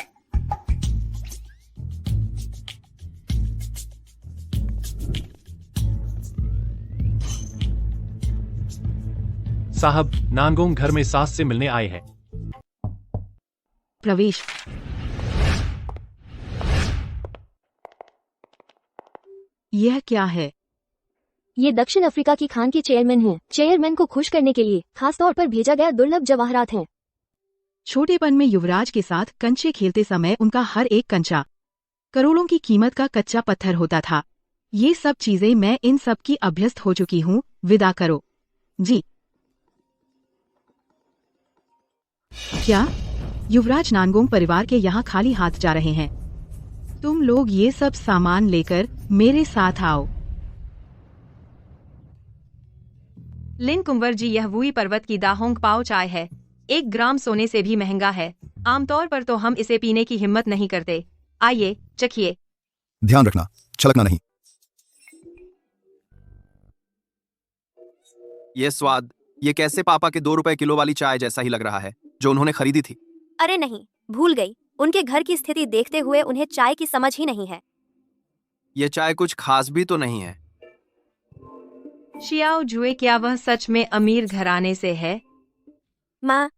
साहब, नानगोंग घर में सास से मिलने आए हैं। प्रवेश। यह क्या है? ये दक्षिण अफ्रीका की खान के चेयरमैन हैं। चेयरमैन को खुश करने के लिए खास तौर पर भेजा गया दुर्लभ जवाहरात हैं। छोटेपन में युवराज के साथ कंचे खेलते समय उनका हर एक कंचा करोड़ों की कीमत का कच्चा पत्थर होता था। ये सब चीजें मैं इन सब की अभ्यस्त हो चुकी हूँ। विदा करो जी। क्या युवराज नानगोंग परिवार के यहाँ खाली हाथ जा रहे हैं? तुम लोग ये सब सामान लेकर मेरे साथ आओ। लिन कुंवर जी, यह वुई पर्वत की दाहोंग पाओ चाय है। 1 ग्राम सोने से भी महंगा है। आमतौर पर तो हम इसे पीने की हिम्मत नहीं करते। आइए, चखिए। ध्यान रखना, छलकना नहीं। यह स्वाद, ये कैसे पापा के 2 रुपए किलो वाली चाय जैसा ही लग रहा है जो उन्होंने खरीदी थी। अरे नहीं, भूल गई। उनके घर की स्थिति देखते हुए उन्हें चाय की समझ ही नहीं है। यह चाय कुछ खास भी तो नहीं है। शियाओ जुए, क्या वह सच में अमीर घराने से है? माँ,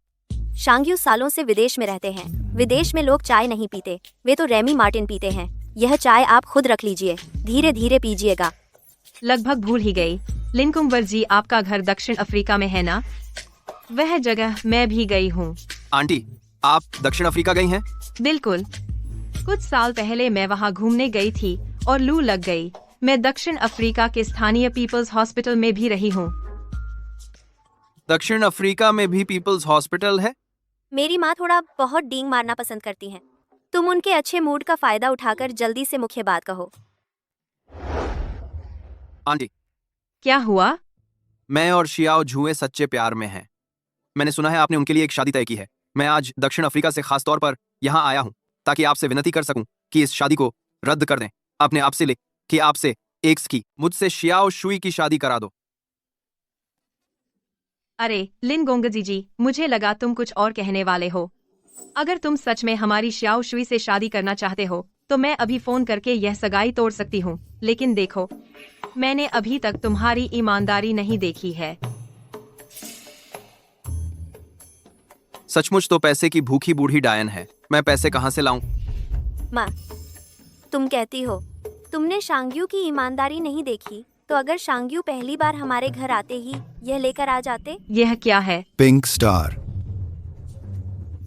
शांग्यू सालों से विदेश में रहते हैं। विदेश में लोग चाय नहीं पीते, वे तो रेमी मार्टिन पीते हैं। यह चाय आप खुद रख लीजिए, धीरे धीरे पीजिएगा। लगभग भूल ही गई। लिन कुंवर जी, आपका घर दक्षिण अफ्रीका में है ना? वह जगह मैं भी गई हूँ। आंटी, आप दक्षिण अफ्रीका गई हैं? बिल्कुल। कुछ साल पहले मैं वहाँ घूमने गई थी और लू लग गई। मैं दक्षिण अफ्रीका के स्थानीय पीपल्स हॉस्पिटल में भी रही हूँ। दक्षिण अफ्रीका में भी पीपल्स हॉस्पिटल है? मेरी माँ थोड़ा बहुत डींग मारना पसंद करती हैं। तुम उनके अच्छे मूड का फायदा उठाकर जल्दी से मुख्य बात कहो। आंटी, क्या हुआ? मैं और शियाओ झुए सच्चे प्यार में हैं। मैंने सुना है आपने उनके लिए एक शादी तय की है। मैं आज दक्षिण अफ्रीका से खास तौर पर यहाँ आया हूँ ताकि आपसे विनती कर सकूं कि इस शादी को रद्द कर दें। अपने आप से ले कि आपसे एक्स की मुझसे शियाओ शुई की शादी करा दो। अरे लिन गोंगजी जी, मुझे लगा तुम कुछ और कहने वाले हो। अगर तुम सच में हमारी श्याओ शुई से शादी करना चाहते हो तो मैं अभी फोन करके यह सगाई तोड़ सकती हूँ, लेकिन देखो, मैंने अभी तक तुम्हारी ईमानदारी नहीं देखी है। सचमुच तो पैसे की भूखी बूढ़ी डायन है, मैं पैसे कहाँ से लाऊं? माँ, तुम कहती हो तुमने शांग्यू की ईमानदारी नहीं देखी, तो अगर शांग्यू पहली बार हमारे घर आते ही यह लेकर आ जाते? यह क्या है? Pink star.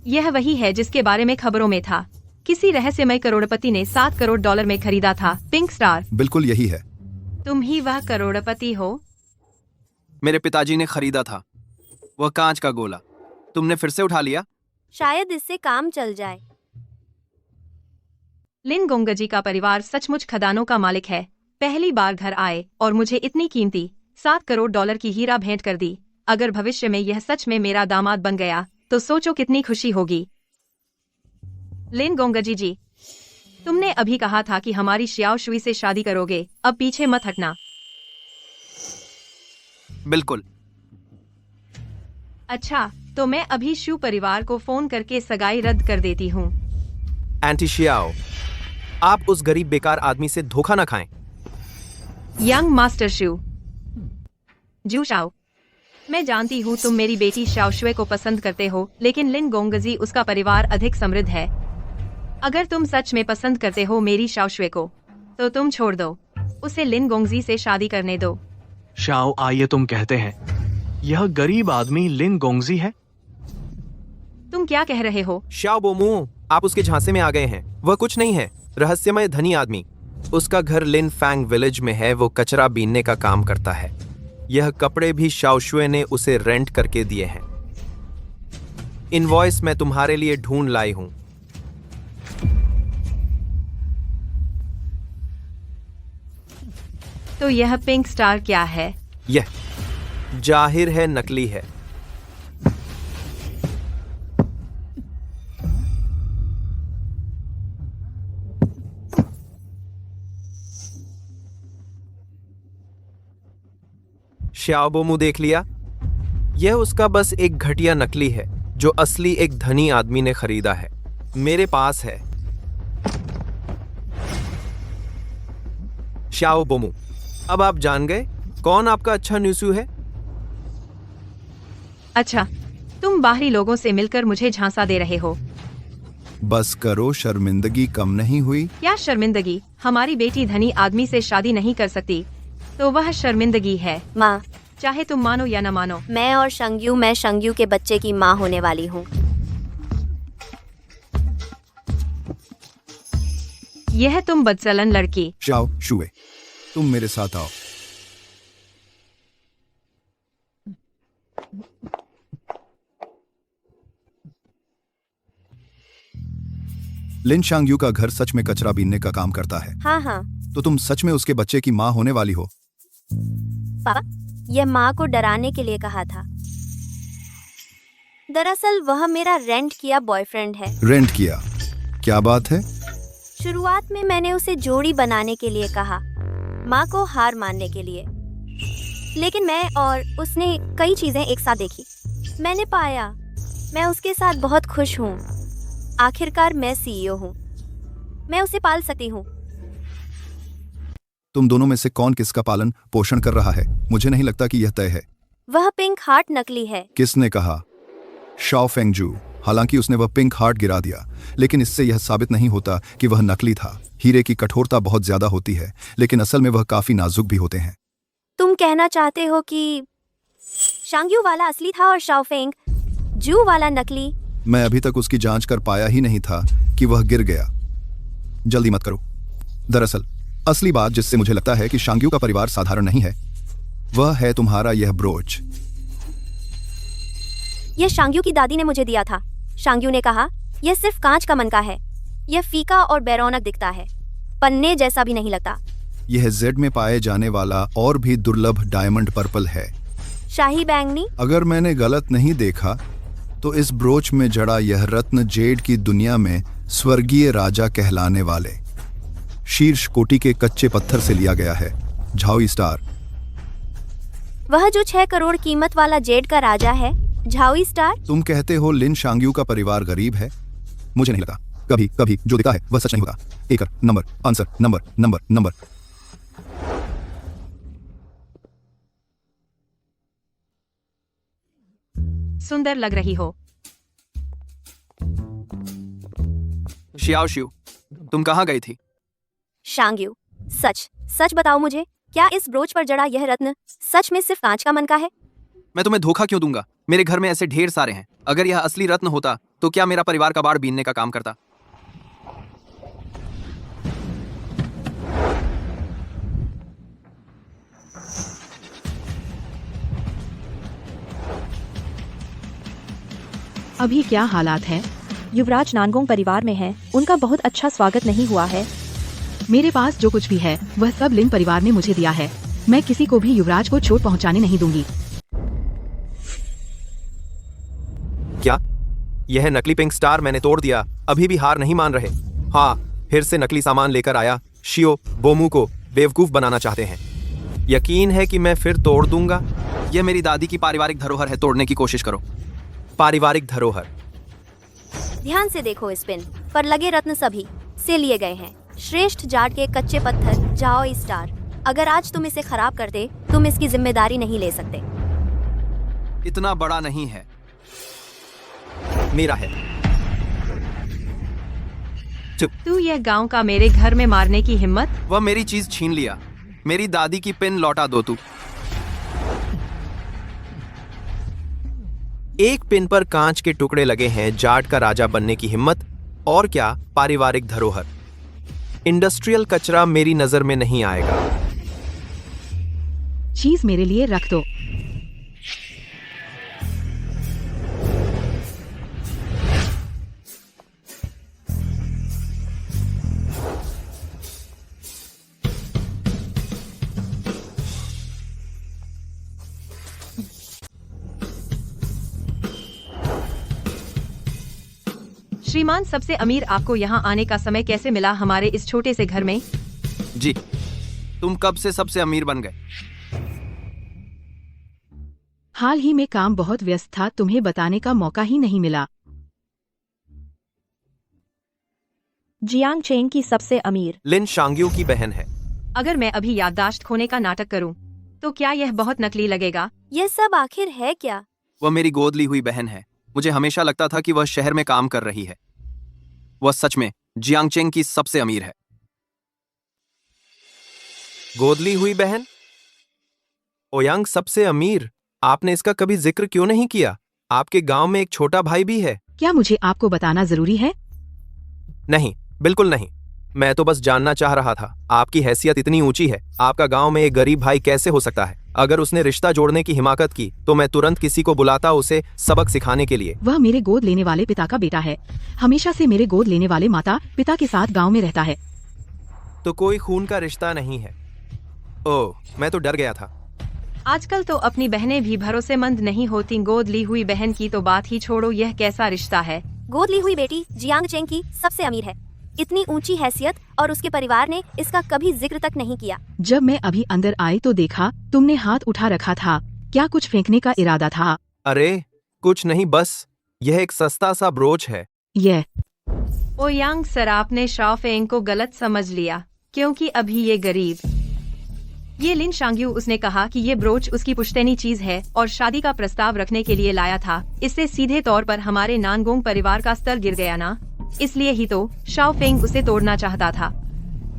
यह वही है जिसके बारे में खबरों में था। किसी रहस्यमय करोड़पति ने $7 करोड़ में खरीदा था पिंक स्टार। बिल्कुल यही है। तुम ही वह करोड़पति हो? मेरे पिताजी ने खरीदा था, वह कांच का गोला। तुमने फिर से उठा लिया? शायद इससे काम चल जाए। लिन गोंगजी का परिवार सचमुच खदानों का मालिक है। पहली बार घर आए और मुझे इतनी कीमती $7 करोड़ की हीरा भेंट कर दी। अगर भविष्य में यह सच में मेरा दामाद बन गया तो सोचो कितनी खुशी होगी। लिन गोंगजी जी, तुमने अभी कहा था कि हमारी श्याओ शुई से शादी करोगे, अब पीछे मत हटना। बिल्कुल। अच्छा, तो मैं अभी शू परिवार को फोन करके सगाई रद्द कर देती हूँ। एंटी शियाओ, आप उस गरीब बेकार आदमी से धोखा न खाएं। यंग मास्टर शू जू शाओ, मैं जानती हूँ तुम मेरी बेटी शाओ शुई को पसंद करते हो, लेकिन लिन गोंगजी उसका परिवार अधिक समृद्ध है। अगर तुम सच में पसंद करते हो मेरी शाओ शुई को, तो तुम छोड़ दो, उसे लिन गोंगजी से शादी करने दो। शाओ, आइए, तुम कहते हैं यह गरीब आदमी लिन गोंगजी है? तुम क्या कह रहे हो? शाओ बोमू, आप उसके झांसे में आ गए हैं। वह कुछ नहीं है, रहस्यमय धनी आदमी। उसका घर लिन फैंग विलेज में है। वो कचरा बीनने का काम करता है। यह कपड़े भी शाओ शुई ने उसे रेंट करके दिए हैं। इनवॉइस मैं तुम्हारे लिए ढूंढ लाई हूं। तो यह पिंक स्टार क्या है? यह जाहिर है नकली है। श्याओ बोमू, देख लिया? यह उसका बस एक घटिया नकली है जो असली एक धनी आदमी ने खरीदा है। मेरे पास है। श्याओ बोमू, अब आप जान गए कौन आपका अच्छा न्यूसू है? अच्छा, तुम बाहरी लोगों से मिलकर मुझे झांसा दे रहे हो। बस करो, शर्मिंदगी कम नहीं हुई? क्या शर्मिंदगी? हमारी बेटी धनी आदमी से शादी नहीं कर सकती, तो वह शर्मिंदगी है। माँ, चाहे तुम मानो या न मानो। मैं शंग्यू के बच्चे की माँ होने वाली हूँ। यह तुम बदचलन लड़की। शाओ शुई, तुम मेरे साथ आओ। लिन शांग्यू का घर सच में कचरा बीनने का काम करता है? हाँ हाँ। तो तुम सच में उसके बच्चे की माँ होने वाली हो? पापा, यह माँ को डराने के लिए कहा था। दरअसल वह मेरा रेंट किया बॉयफ्रेंड है। रेंट किया? क्या बात है? शुरुआत में मैंने उसे जोड़ी बनाने के लिए कहा, माँ को हार मानने के लिए, लेकिन मैं और उसने कई चीजें एक साथ देखी। मैंने पाया मैं उसके साथ बहुत खुश हूँ। आखिरकार मैं सीईओ हूँ, मैं उसे पाल सकती हूँ। तुम दोनों में से कौन किसका पालन पोषण कर रहा है? मुझे नहीं लगता कि यह तय है। वह पिंक हार्ट नकली है। किसने कहा? शाओ फेंगजू। हालांकि उसने वह पिंक हार्ट गिरा दिया, लेकिन इससे यह साबित नहीं होता कि वह नकली था। हीरे की कठोरता बहुत ज्यादा होती है, लेकिन असल में वह काफी नाजुक भी होते हैं। तुम कहना चाहते हो कि शांग्यू वाला असली था और शाओ फेंग जू वाला नकली? मैं अभी तक उसकी जांच कर पाया ही नहीं था कि वह गिर गया। जल्दी मत करो। दरअसल असली बात जिससे मुझे लगता है कि शांग्यू का परिवार साधारण नहीं है, वह है तुम्हारा यह ब्रोच। यह शांग्यू की दादी ने मुझे दिया था। शांग्यू ने कहा यह सिर्फ कांच का मनका है। यह फीका और बैरौनक दिखता है, पन्ने जैसा भी नहीं लगता। यह जेड में पाए जाने वाला और भी दुर्लभ डायमंड पर्पल है। शाही बैंगनी? अगर मैंने गलत नहीं देखा तो इस ब्रोच में जड़ा यह रत्न जेड की दुनिया में स्वर्गीय राजा कहलाने वाले शीर्ष कोटि के कच्चे पत्थर से लिया गया है। झाओई स्टार। वह जो 6 करोड़ कीमत वाला जेड का राजा है, झाओई स्टार। तुम कहते हो लिन शांग्यू का परिवार गरीब है? मुझे नहीं लगा। कभी कभी जो दिखता है वह सच नहीं होता। एकड़, number, answer, number, number, number. सुंदर लग रही हो। शियाओ शिव, तुम कहाँ गई थी? शांग्यू, सच सच बताओ मुझे, क्या इस ब्रोच पर जड़ा यह रत्न सच में सिर्फ कांच का मन का है? मैं तुम्हें धोखा क्यों दूंगा? मेरे घर में ऐसे ढेर सारे हैं। अगर यह असली रत्न होता तो क्या मेरा परिवार का बाढ़ बीनने का काम करता? अभी क्या हालात है? युवराज नानगोंग परिवार में है, उनका बहुत अच्छा स्वागत नहीं हुआ है। मेरे पास जो कुछ भी है वह सब लिन परिवार ने मुझे दिया है। मैं किसी को भी युवराज को चोट पहुंचाने नहीं दूंगी। क्या यह नकली पिंक स्टार मैंने तोड़ दिया? अभी भी हार नहीं मान रहे? हाँ, फिर से नकली सामान लेकर आया। शियो बोमू को बेवकूफ बनाना चाहते हैं। यकीन है कि मैं फिर तोड़ दूंगा। यह मेरी दादी की पारिवारिक धरोहर है, तोड़ने की कोशिश करो। पारिवारिक धरोहर? ध्यान से देखो, इस पिन पर लगे रत्न सभी से लिए गए हैं। श्रेष्ठ जाट के कच्चे पत्थर झाओई स्टार। अगर आज तुम इसे खराब करते, तुम इसकी जिम्मेदारी नहीं ले सकते। इतना बड़ा नहीं है। मेरा है। तू यह गांव का मेरे घर में मारने की हिम्मत? वह मेरी चीज छीन लिया। मेरी दादी की पिन लौटा दो तू। एक पिन पर कांच के टुकड़े लगे हैं। जाट का राजा बनने की हिम्मत? और क्या पारिवारिक धरोहर? इंडस्ट्रियल कचरा मेरी नजर में नहीं आएगा। चीज मेरे लिए रख दो। श्रीमान सबसे अमीर, आपको यहाँ आने का समय कैसे मिला हमारे इस छोटे से घर में? जी, तुम कब से सबसे अमीर बन गए? हाल ही में काम बहुत व्यस्त था, तुम्हें बताने का मौका ही नहीं मिला। जियांग चेंग की सबसे अमीर। लिन शांग्यू की बहन है। अगर मैं अभी याददाश्त खोने का नाटक करूं, तो क्या यह बहुत नकली लगेगा? यह सब आखिर है क्या? वह मेरी गोद ली हुई बहन है। मुझे हमेशा लगता था कि वह शहर में काम कर रही है। वह सच में जियांग चेंग की सबसे अमीर है। गोद ली हुई बहन? ओयांग सबसे अमीर? आपने इसका कभी जिक्र क्यों नहीं किया? आपके गांव में एक छोटा भाई भी है। क्या मुझे आपको बताना जरूरी है? नहीं, बिल्कुल नहीं। मैं तो बस जानना चाह रहा था। आपकी हैसियत इतनी ऊंची है, आपका गांव में एक गरीब भाई कैसे हो सकता है? अगर उसने रिश्ता जोड़ने की हिमाकत की तो मैं तुरंत किसी को बुलाता उसे सबक सिखाने के लिए। वह मेरे गोद लेने वाले पिता का बेटा है। हमेशा से मेरे गोद लेने वाले माता पिता के साथ गांव में रहता है। तो कोई खून का रिश्ता नहीं है? ओह, मैं तो डर गया था। आजकल तो अपनी बहनें भी भरोसेमंद नहीं होती। गोद ली हुई बहन की तो बात ही छोड़ो, यह कैसा रिश्ता है? गोद ली हुई बेटी जियांग चेंग की सबसे अमीर है। इतनी ऊंची हैसियत और उसके परिवार ने इसका कभी जिक्र तक नहीं किया। जब मैं अभी अंदर आई तो देखा तुमने हाथ उठा रखा था। क्या कुछ फेंकने का इरादा था? अरे कुछ नहीं, बस यह एक सस्ता सा ब्रोच है। यह ओयांग सर, आपने शाओफेंग को गलत समझ लिया, क्योंकि अभी ये गरीब। ये लिन शांग्यू, उसने कहा कि ये ब्रोच उसकी पुश्तैनी चीज है और शादी का प्रस्ताव रखने के लिए लाया था। इससे सीधे तौर पर हमारे नानगोंग परिवार का स्तर गिर गया ना, इसलिए ही तो शाओफेंग उसे तोड़ना चाहता था।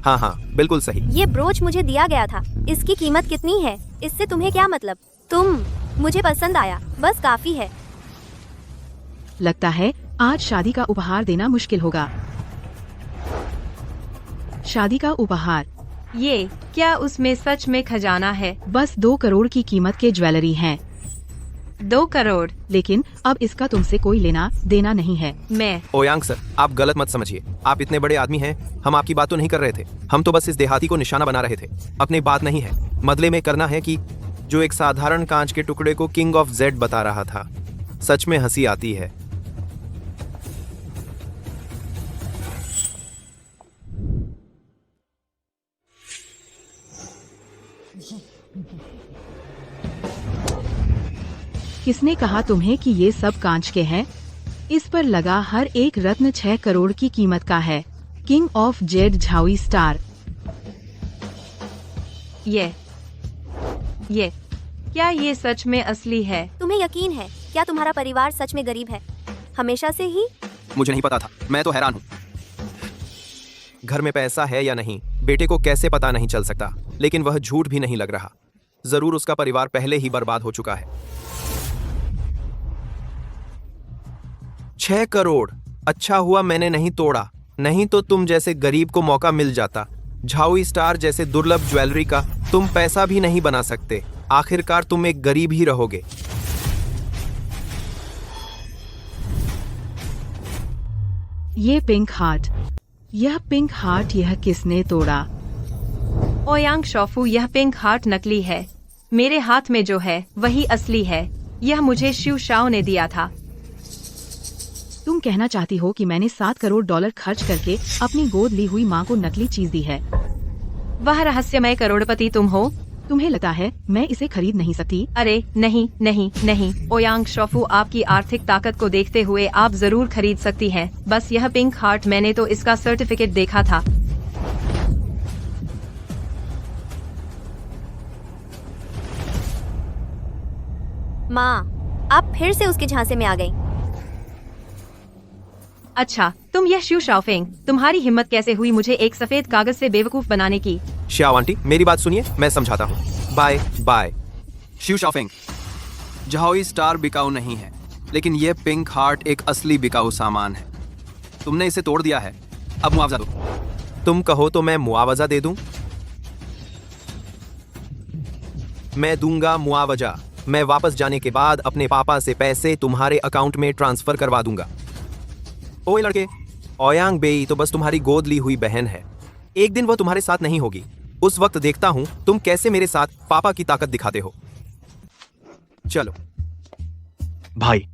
हाँ हाँ, बिल्कुल सही। ये ब्रोच मुझे दिया गया था। इसकी कीमत कितनी है, इससे तुम्हें क्या मतलब? तुम मुझे पसंद आया, बस काफी है। लगता है आज शादी का उपहार देना मुश्किल होगा। शादी का उपहार? ये क्या उसमें सच में खजाना है? बस 2 करोड़ की कीमत के ज्वेलरी हैं। 2 करोड़? लेकिन अब इसका तुमसे कोई लेना देना नहीं है। मैं ओयांग सर, आप गलत मत समझिए। आप इतने बड़े आदमी हैं, हम आपकी बात तो नहीं कर रहे थे। हम तो बस इस देहाती को निशाना बना रहे थे। अपनी बात नहीं है, बदले में करना है कि जो एक साधारण कांच के टुकड़े को किंग ऑफ जेड बता रहा था। सच में हंसी आती है। किसने कहा तुम्हें कि ये सब कांच के हैं? इस पर लगा हर एक रत्न 6 करोड़ की कीमत का है। किंग ऑफ जेड झावी स्टार। ये क्या ये सच में असली है? तुम्हें यकीन है क्या तुम्हारा परिवार सच में गरीब है? हमेशा से ही? मुझे नहीं पता था, मैं तो हैरान हूँ। घर में पैसा है या नहीं बेटे को कैसे पता नहीं चल सकता, लेकिन वह झूठ भी नहीं लग रहा। जरूर उसका परिवार पहले ही बर्बाद हो चुका है। 6 करोड़, अच्छा हुआ मैंने नहीं तोड़ा, नहीं तो तुम जैसे गरीब को मौका मिल जाता। झावी स्टार जैसे दुर्लभ ज्वेलरी का तुम पैसा भी नहीं बना सकते। आखिरकार तुम एक गरीब ही रहोगे। ये पिंक हार्ट, यह पिंक हार्ट, यह किसने तोड़ा? ओयांग शॉफू, यह पिंक हार्ट नकली है। मेरे हाथ में जो है वही असली है। यह मुझे शिव शाओ ने दिया था। तुम कहना चाहती हो कि मैंने $7 करोड़ खर्च करके अपनी गोद ली हुई माँ को नकली चीज दी है? वह रहस्यमय करोड़पति तुम हो। तुम्हें लगता है मैं इसे खरीद नहीं सकती? अरे नहीं नहीं नहीं ओयांग शॉफू, आपकी आर्थिक ताकत को देखते हुए आप जरूर खरीद सकती हैं। बस यह पिंक हार्ट, मैंने तो इसका सर्टिफिकेट देखा था। माँ, आप फिर से उसके झांसे में आ गई। अच्छा, तुम यह शिव शाओफेंग, तुम्हारी हिम्मत कैसे हुई मुझे एक सफेद कागज से बेवकूफ बनाने की? श्याओ आंटी, मेरी बात सुनिए, मैं समझाता हूँ। Bye bye. शिव शाओफेंग, झावी स्टार बिकाऊ नहीं है, लेकिन यह पिंक हार्ट एक असली बिकाऊ सामान है। तुमने इसे तोड़ दिया है, अब मुआवजा दो। तुम कहो तो मैं मुआवजा दे दूं? मैं दूंगा मुआवजा। मैं वापस जाने के बाद अपने पापा से पैसे तुम्हारे अकाउंट में ट्रांसफर करवा दूंगा। ओए लड़के, ओयांग बेई तो बस तुम्हारी गोद ली हुई बहन है। एक दिन वह तुम्हारे साथ नहीं होगी। उस वक्त देखता हूं तुम कैसे मेरे साथ पापा की ताकत दिखाते हो। चलो भाई,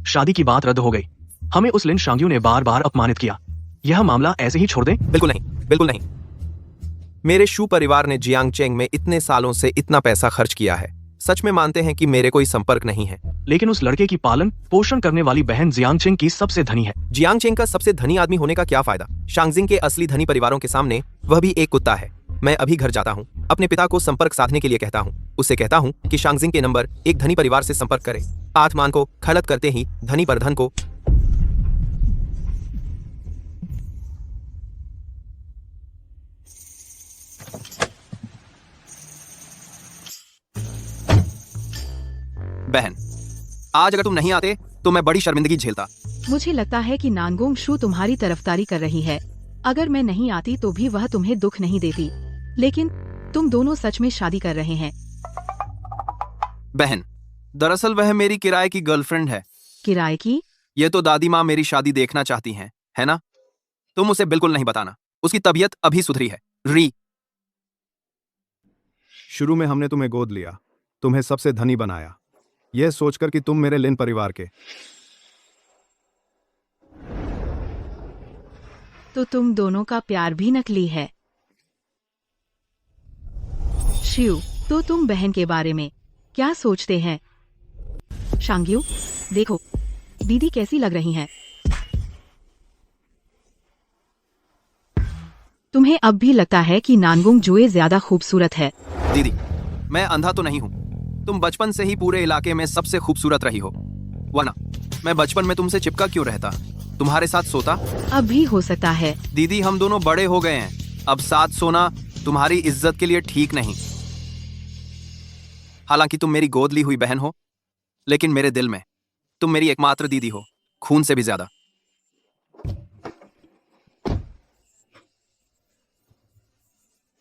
शादी की बात रद्द हो गई। हमें उस लिन शांग्यू ने बार बार अपमानित किया। यह मामला ऐसे ही छोड़ दें? बिल्कुल नहीं, बिल्कुल नहीं। मेरे शू परिवार ने जियांग चेंग में इतने सालों से इतना पैसा खर्च किया है। सच में मानते हैं कि मेरे कोई संपर्क नहीं है। लेकिन उस लड़के की पालन पोषण करने वाली बहन जियांग चेंग की सबसे धनी है। जियांग चेंग का सबसे धनी आदमी होने का क्या फायदा? शांगजिंग के असली धनी परिवारों के सामने वह भी एक कुत्ता है। मैं अभी घर जाता हूँ, अपने पिता को संपर्क साधने के लिए कहता हूँ। उससे कहता हूँ कि शांगजिंग के नंबर एक धनी परिवार से संपर्क करे। आत्मान को खलत करते ही धनी पर धन को। बहन, आज अगर तुम नहीं आते तो मैं बड़ी शर्मिंदगी झेलता। मुझे लगता है कि नानगोंग शू तुम्हारी तरफदारी कर रही है। अगर मैं नहीं आती तो भी वह तुम्हें दुख नहीं देती, लेकिन तुम दोनों सच में शादी कर रहे हैं। बहन, दरअसल वह मेरी किराए की गर्लफ्रेंड है। किराए की? ये तो दादी माँ मेरी शादी देखना चाहती हैं, है ना? तुम उसे बिल्कुल नहीं बताना। उसकी तबीयत अभी सुधरी है। री, शुरू में हमने तुम्हें गोद लिया, तुम्हें सबसे धनी बनाया, यह सोचकर कि तुम मेरे लिन परिवार के। तो तुम दोनों का प्यार भी नकली है। शिव, तो तुम बहन के बारे में क्या सोचते हैं? शांग्यू, देखो दीदी कैसी लग रही हैं। तुम्हें अब भी लगता है कि नानगुंग जुए ज्यादा खूबसूरत है? दीदी, मैं अंधा तो नहीं हूँ। तुम बचपन से ही पूरे इलाके में सबसे खूबसूरत रही हो, वरना मैं बचपन में तुमसे चिपका क्यों रहता? तुम्हारे साथ सोता? अब भी हो सकता है। दीदी, हम दोनों बड़े हो गए हैं, अब साथ सोना तुम्हारी इज्जत के लिए ठीक नहीं। हालांकि तुम मेरी गोद ली हुई बहन हो, लेकिन मेरे दिल में तुम मेरी एकमात्र दीदी हो, खून से भी ज्यादा।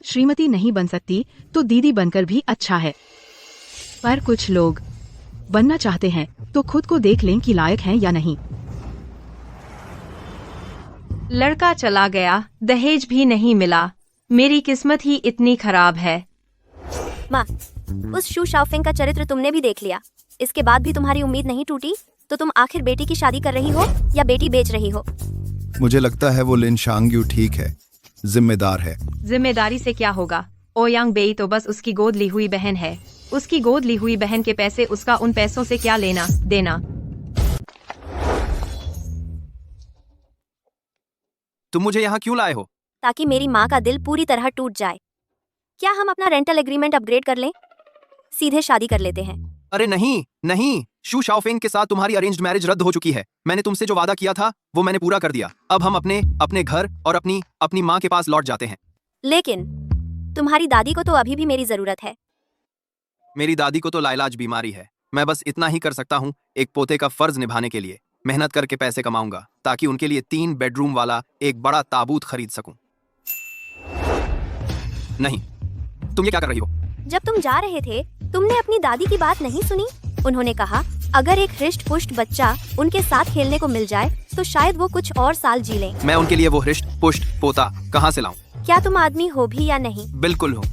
श्रीमती नहीं बन सकती तो दीदी बनकर भी अच्छा है, पर कुछ लोग बनना चाहते हैं तो खुद को देख लें कि लायक हैं या नहीं। लड़का चला गया, दहेज भी नहीं मिला। मेरी किस्मत ही इतनी खराब है। माँ, उस शू शाओफेंग का चरित्र तुमने भी देख लिया। इसके बाद भी तुम्हारी उम्मीद नहीं टूटी, तो तुम आखिर बेटी की शादी कर रही हो या बेटी बेच रही हो? मुझे लगता है वो लिन शांग्यू ठीक है, जिम्मेदार है। जिम्मेदारी से क्या होगा? ओयांग बेई तो बस उसकी गोद ली हुई बहन है। उसकी गोद ली हुई बहन के पैसे, उसका उन पैसों से क्या लेना देना। तुम मुझे यहाँ क्यों लाए हो? ताकि मेरी माँ का दिल पूरी तरह टूट जाए। क्या हम अपना रेंटल एग्रीमेंट अपग्रेड कर लें? सीधे शादी कर लेते हैं। अरे नहीं नहीं, शू शाओफेंग के साथ तुम्हारी अरेंज्ड मैरिज रद्द हो चुकी है। मैंने तुमसे जो वादा किया था वो मैंने पूरा कर दिया। अब हम अपने घर और अपनी माँ के पास लौट जाते हैं। लेकिन तुम्हारी दादी को तो अभी भी मेरी जरूरत है। मेरी दादी को तो लाइलाज बीमारी है। मैं बस इतना ही कर सकता हूँ, एक पोते का फर्ज निभाने के लिए मेहनत करके पैसे कमाऊंगा ताकि उनके लिए 3 बेडरूम वाला एक बड़ा ताबूत खरीद सकूं। नहीं, तुम ये क्या कर रही हो? जब तुम जा रहे थे तुमने अपनी दादी की बात नहीं सुनी? उन्होंने कहा अगर एक हृष्ट पुष्ट बच्चा उनके साथ खेलने को मिल जाए तो शायद वो कुछ और साल जी लें। मैं उनके लिए वो हृष्ट पुष्ट पोता कहाँ से लाऊं? क्या तुम आदमी हो भी या नहीं? बिल्कुल हूँ।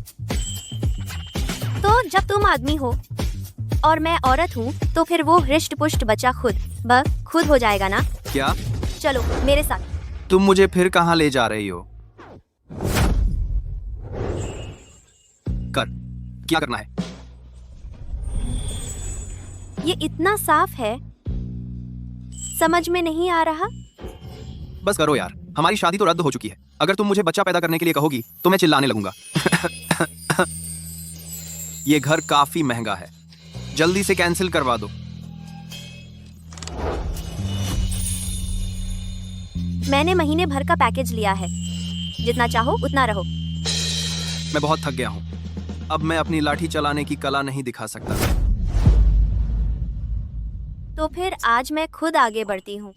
तो जब तुम आदमी हो और मैं औरत हूँ तो फिर वो हृष्ट पुष्ट बच्चा खुद हो जाएगा ना? क्या? चलो मेरे साथ। तुम मुझे फिर कहाँ ले जा रही हो? क्या करना है? ये इतना साफ है, समझ में नहीं आ रहा। बस करो यार, हमारी शादी तो रद्द हो चुकी है। अगर तुम मुझे बच्चा पैदा करने के लिए कहोगी तो मैं चिल्लाने लगूंगा। ये घर काफी महंगा है, जल्दी से कैंसिल करवा दो। मैंने महीने भर का पैकेज लिया है, जितना चाहो उतना रहो। मैं बहुत थक गया हूँ, अब मैं अपनी लाठी चलाने की कला नहीं दिखा सकता। तो फिर आज मैं खुद आगे बढ़ती हूँ।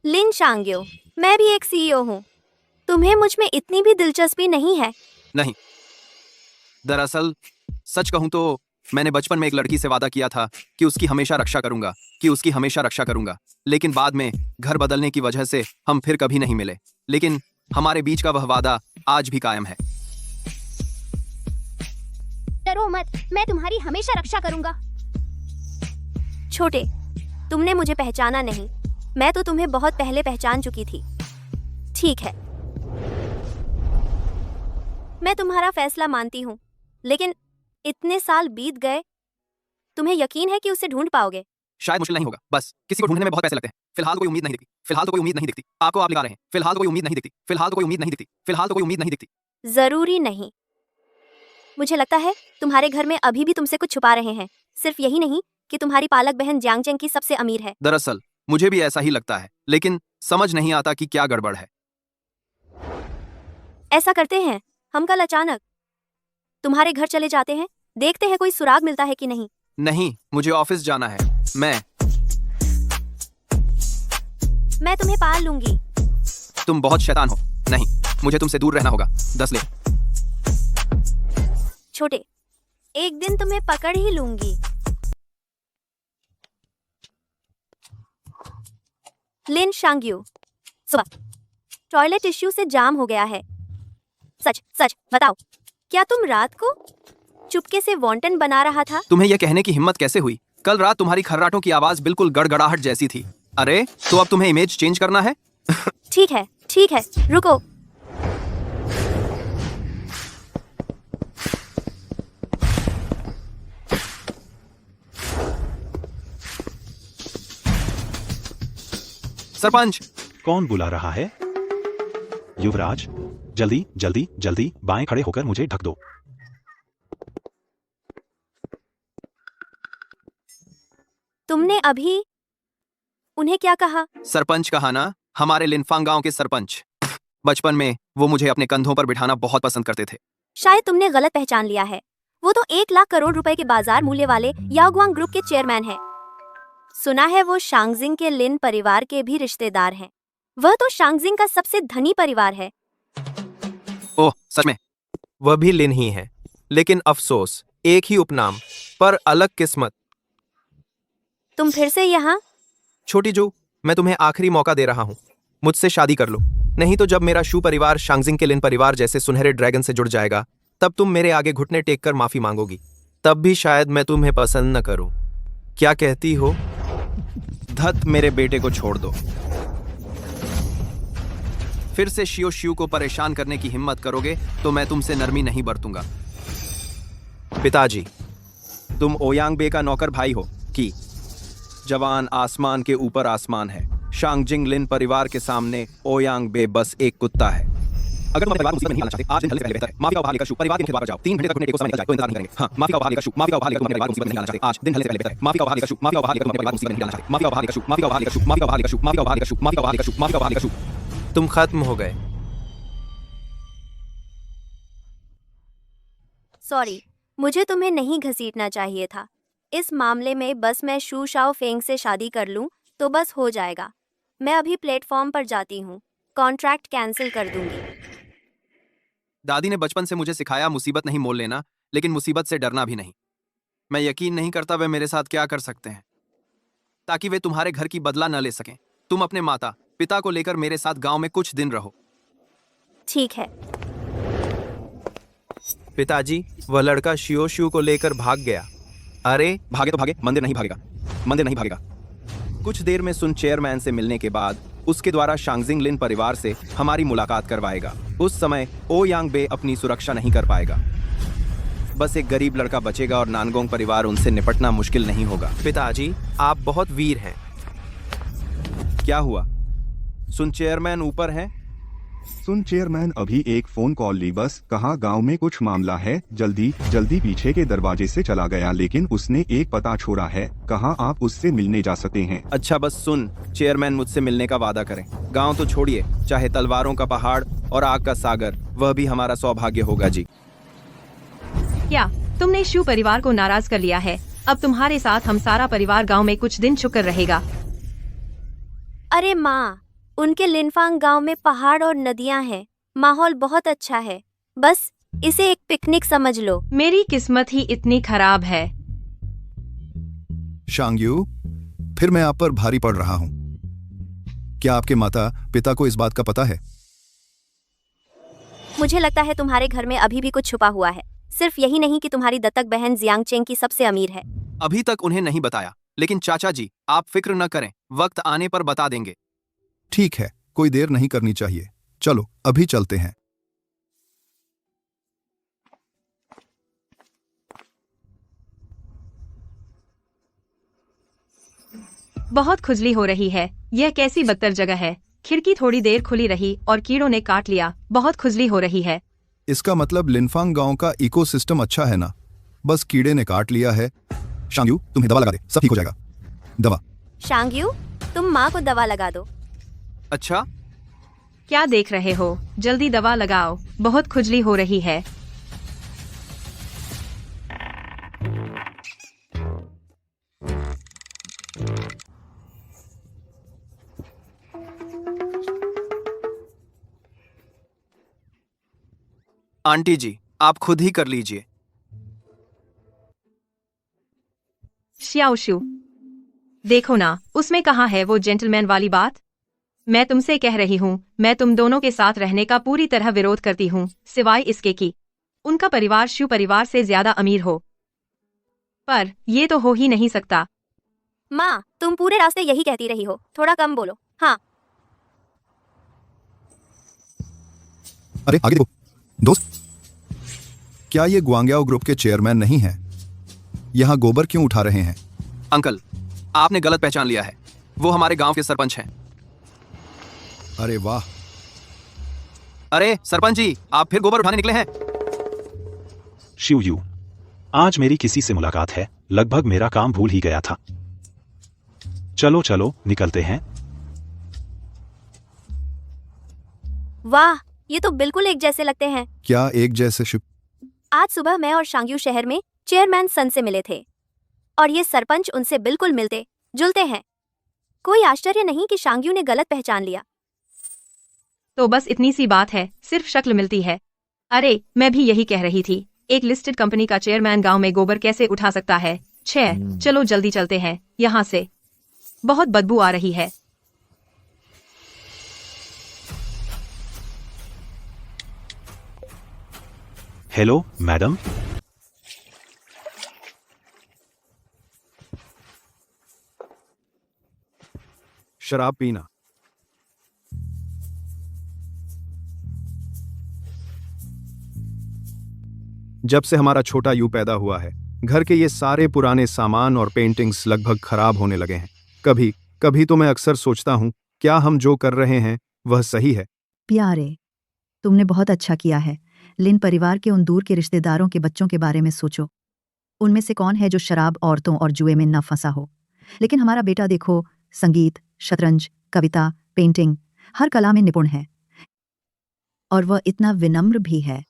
लिन शांग्यो, मैं भी एक सीईओ हूँ। तुम्हें मुझ में इतनी भी दिलचस्पी नहीं है? नहीं, दरअसल सच कहूँ तो मैंने बचपन में एक लड़की से वादा किया था कि उसकी हमेशा रक्षा करूंगा, लेकिन बाद में घर बदलने की वजह से हम फिर कभी नहीं मिले। लेकिन हमारे बीच का वह वादा आज भी कायम है। डरो मत, मैं तुम्हारी हमेशा रक्षा करूंगा। छोटे, तुमने मुझे पहचाना नहीं, मैं तो तुम्हें बहुत पहले पहचान चुकी थी। ठीक है, मैं तुम्हारा फैसला मानती हूँ, लेकिन इतने साल बीत गए, तुम्हें यकीन है कि उसे ढूंढ पाओगे? शायद मुश्किल नहीं होगा, बस किसी को ढूंढने में बहुत पैसे लगते हैं। फिलहाल तो कोई उम्मीद नहीं दिखती। आपको आप लगा रहे हैं। फिलहाल तो कोई उम्मीद नहीं दिखती। जरूरी नहीं। मुझे लगता है तुम्हारे घर में अभी भी तुमसे कुछ छुपा रहे हैं। सिर्फ यही नहीं कि तुम्हारी पालक बहन जियांगचेंग की सबसे अमीर है। दरअसल मुझे भी ऐसा ही लगता है, लेकिन समझ नहीं आता कि क्या गड़बड़ है। ऐसा करते हैं, हम कल अचानक तुम्हारे घर चले जाते हैं, देखते हैं कोई सुराग मिलता है कि नहीं। नहीं, मुझे ऑफिस जाना है। मैं तुम्हें पाल लूंगी। तुम बहुत शैतान हो। नहीं, मुझे तुमसे दूर रहना होगा। 10 ले। छोटे, एक दिन तुम्हें पकड़ ही लूंगी। लिन शांग्यू, सुबह टॉयलेट टिश्यू से जाम हो गया है। सच बताओ, क्या तुम रात को चुपके से वॉन्टन बना रहा था? तुम्हें यह कहने की हिम्मत कैसे हुई? कल रात तुम्हारी खर्राटों की आवाज बिल्कुल गड़गड़ाहट जैसी थी। अरे, तो अब तुम्हें इमेज चेंज करना है? ठीक है, रुको। सरपंच, कौन बुला रहा है? युवराज, जल्दी बाएं खड़े होकर मुझे ढक दो। तुमने अभी उन्हें क्या कहा? सरपंच कहा ना, हमारे लिनफांग गांव के सरपंच। बचपन में वो मुझे अपने कंधों पर बिठाना बहुत पसंद करते थे। शायद तुमने गलत पहचान लिया है। वो तो 1 लाख करोड़ रुपए के बाजार मूल्य वाले याओगुआंग ग्रुप के चेयरमैन हैं। सुना है वो शांगजिंग के लिन परिवार के भी रिश्तेदार हैं। वह तो शांगजिंग का सबसे धनी परिवार है। ओह, सच में? वह भी लिन ही है, लेकिन अफसोस एक ही उपनाम पर अलग किस्मत। तुम फिर से यहाँ? छोटी जू, मैं तुम्हें आखिरी मौका दे रहा हूँ, मुझसे शादी कर लो। नहीं तो जब मेरा शू परिवार शांगजिंग के लिन परिवार जैसे सुनहरे ड्रैगन से जुड़ जाएगा, तब तुम मेरे आगे घुटने टेक कर माफी मांगोगी। तब भी शायद मैं तुम्हें पसंद न करूं। क्या कहती हो? धत, मेरे बेटे को छोड़ दो। फिर से शियो शियू को परेशान करने की हिम्मत करोगे तो मैं तुमसे नरमी नहीं बरतूंगा। पिताजी, तुम ओयांग बे का नौकर भाई हो कि? जवान आसमान के ऊपर आसमान है। शांगजिंग लिन परिवार के सामने ओयांग बे बस एक कुत्ता है। अगर तुम अपने परिवार को मुसीबत में नहीं डालना चाहते, आज दिन ढलने से पहले बेहतर है माफी का उपहार लेकर शू परिवार के मुख्य द्वार पर जाओ। 3 घंटे तक रुकने के समय निकल जाए तो इंतजार नहीं करेंगे। हाँ, माफी का उपहार लेकर शू, माफी का उपहार लेकर तुम अपने परिवार को मुसीबत में नहीं डालना चाहते, आज दिन ढलने से पहले बेहतर है माफी का उपहार लेकर शू, माफी का उपहार लेकर तुम अपने परिवार को मुसीबत में नहीं डालना चाहते, माफी का उपहार लेकर शू, माफी का उपहार लेकर शू, माफी का उपहार लेकर शू, माफी का उपहार लेकर शू, माफी का उपहार लेकर शू, माफी का उपहार लेकर शू। तुम खत्म हो गए। सॉरी, मुझे तुम्हें नहीं घसीटना चाहिए था। इस मामले में बस मैं शू शाओ फेंग से शादी कर लूं तो बस हो जाएगा। मैं अभी प्लेटफॉर्म पर जाती हूँ, कॉन्ट्रैक्ट कैंसिल कर दूंगी। दादी ने बचपन से मुझे सिखाया मुसीबत नहीं मोल लेना, लेकिन मुसीबत से डरना भी नहीं। मैं यकीन नहीं करता वे मेरे साथ क्या कर सकते हैं ताकि वे तुम्हारे घर की बदला न ले सकें। तुम अपने माता पिता को लेकर मेरे साथ गांव में कुछ दिन रहो। ठीक है। पिताजी, वह लड़का शियो शियू को लेकर भाग गया। अरे भागे तो भागे, मंदिर नहीं भागेगा, मंदिर नहीं भागेगा। कुछ देर में सुन चेयरमैन से मिलने के बाद उसके द्वारा शांगजिंग लिन परिवार से हमारी मुलाकात करवाएगा। उस समय ओयांग बे अपनी सुरक्षा नहीं कर पाएगा। बस एक गरीब लड़का बचेगा और नानगोंग परिवार उनसे निपटना मुश्किल नहीं होगा। पिताजी, आप बहुत वीर हैं। क्या हुआ? सुन चेयरमैन ऊपर है। सुन चेयरमैन अभी एक फोन कॉल ली, बस कहा गांव में कुछ मामला है, जल्दी जल्दी पीछे के दरवाजे से चला गया, लेकिन उसने एक पता छोड़ा है, कहा आप उससे मिलने जा सकते हैं। अच्छा बस सुन, चेयरमैन मुझसे मिलने का वादा करें। गांव तो छोड़िए, चाहे तलवारों का पहाड़ और आग का सागर, वह भी हमारा सौभाग्य होगा जी। क्या तुमने शू परिवार को नाराज कर लिया है? अब तुम्हारे साथ हम सारा परिवार गांव में कुछ दिन छुपकर रहेगा। अरे माँ, उनके लिनफांग गांव में पहाड़ और नदियां हैं, माहौल बहुत अच्छा है, बस इसे एक पिकनिक समझ लो। मेरी किस्मत ही इतनी खराब है। शांगयू, फिर मैं आप पर भारी पड़ रहा हूं। क्या आपके माता पिता को इस बात का पता है? मुझे लगता है तुम्हारे घर में अभी भी कुछ छुपा हुआ है। सिर्फ यही नहीं कि तुम्हारी दत्तक बहन जियांग चेंग की सबसे अमीर है। अभी तक उन्हें नहीं बताया, लेकिन चाचा जी आप फिक्र न करें, वक्त आने पर बता देंगे। ठीक है, कोई देर नहीं करनी चाहिए। चलो अभी चलते हैं। बहुत खुजली हो रही है। यह कैसी बदतर जगह है। खिड़की थोड़ी देर खुली रही और कीड़ों ने काट लिया। बहुत खुजली हो रही है। इसका मतलब लिनफांग गांव का इकोसिस्टम अच्छा है ना? बस कीड़े ने काट लिया है। शांगयू, तुम्हें दवा लगा दे, सब ठीक हो जाएगा। दवा। शांगयू, तुम माँ को दवा लगा दो। अच्छा, क्या देख रहे हो? जल्दी दवा लगाओ, बहुत खुजली हो रही है। आंटी जी आप खुद ही कर लीजिए। श्याओशु, देखो ना, उसमें कहाँ है वो जेंटलमैन वाली बात? मैं तुमसे कह रही हूँ, मैं तुम दोनों के साथ रहने का पूरी तरह विरोध करती हूँ, सिवाय इसके कि उनका परिवार शू परिवार से ज्यादा अमीर हो। पर ये तो हो ही नहीं सकता। माँ, तुम पूरे रास्ते यही कहती रही हो, थोड़ा कम बोलो। हाँ। अरे आगे देखो दोस्त, क्या ये ग्वांग्याओ ग्रुप के चेयरमैन नहीं हैं? यहाँ गोबर क्यों उठा रहे हैं? अंकल, आपने गलत पहचान लिया है, वो हमारे गांव के सरपंच हैं। अरे वाह। अरे सरपंच जी, आप फिर गोबर उठाने निकले हैं? शिवयू, आज मेरी किसी से मुलाकात है, लगभग मेरा काम भूल ही गया था। चलो चलो निकलते हैं। वाह, ये तो बिल्कुल एक जैसे लगते हैं। क्या एक जैसे? शिव, आज सुबह मैं और शांगयू शहर में चेयरमैन सन से मिले थे और ये सरपंच उनसे बिल्कुल मिलते जुलते हैं। कोई आश्चर्य नहीं कि शांगयू ने गलत पहचान लिया। तो बस इतनी सी बात है, सिर्फ शक्ल मिलती है। अरे मैं भी यही कह रही थी, एक लिस्टेड कंपनी का चेयरमैन गांव में गोबर कैसे उठा सकता है? चलो जल्दी चलते हैं यहाँ से, बहुत बदबू आ रही है। Hello madam. शराब पीना। जब से हमारा छोटा यू पैदा हुआ है, घर के ये सारे पुराने सामान और पेंटिंग्स लगभग खराब होने लगे हैं। कभी कभी तो मैं अक्सर सोचता हूँ, क्या हम जो कर रहे हैं वह सही है? प्यारे, तुमने बहुत अच्छा किया है। लिन परिवार के उन दूर के रिश्तेदारों के बच्चों के बारे में सोचो। उनमें से कौन है जो शराब, औरतों और जुए में न फंसा हो? लेकिन हमारा बेटा देखो, संगीत, शतरंज, कविता, पेंटिंग, हर कला में निपुण है। और वह इतना विनम्र भी है।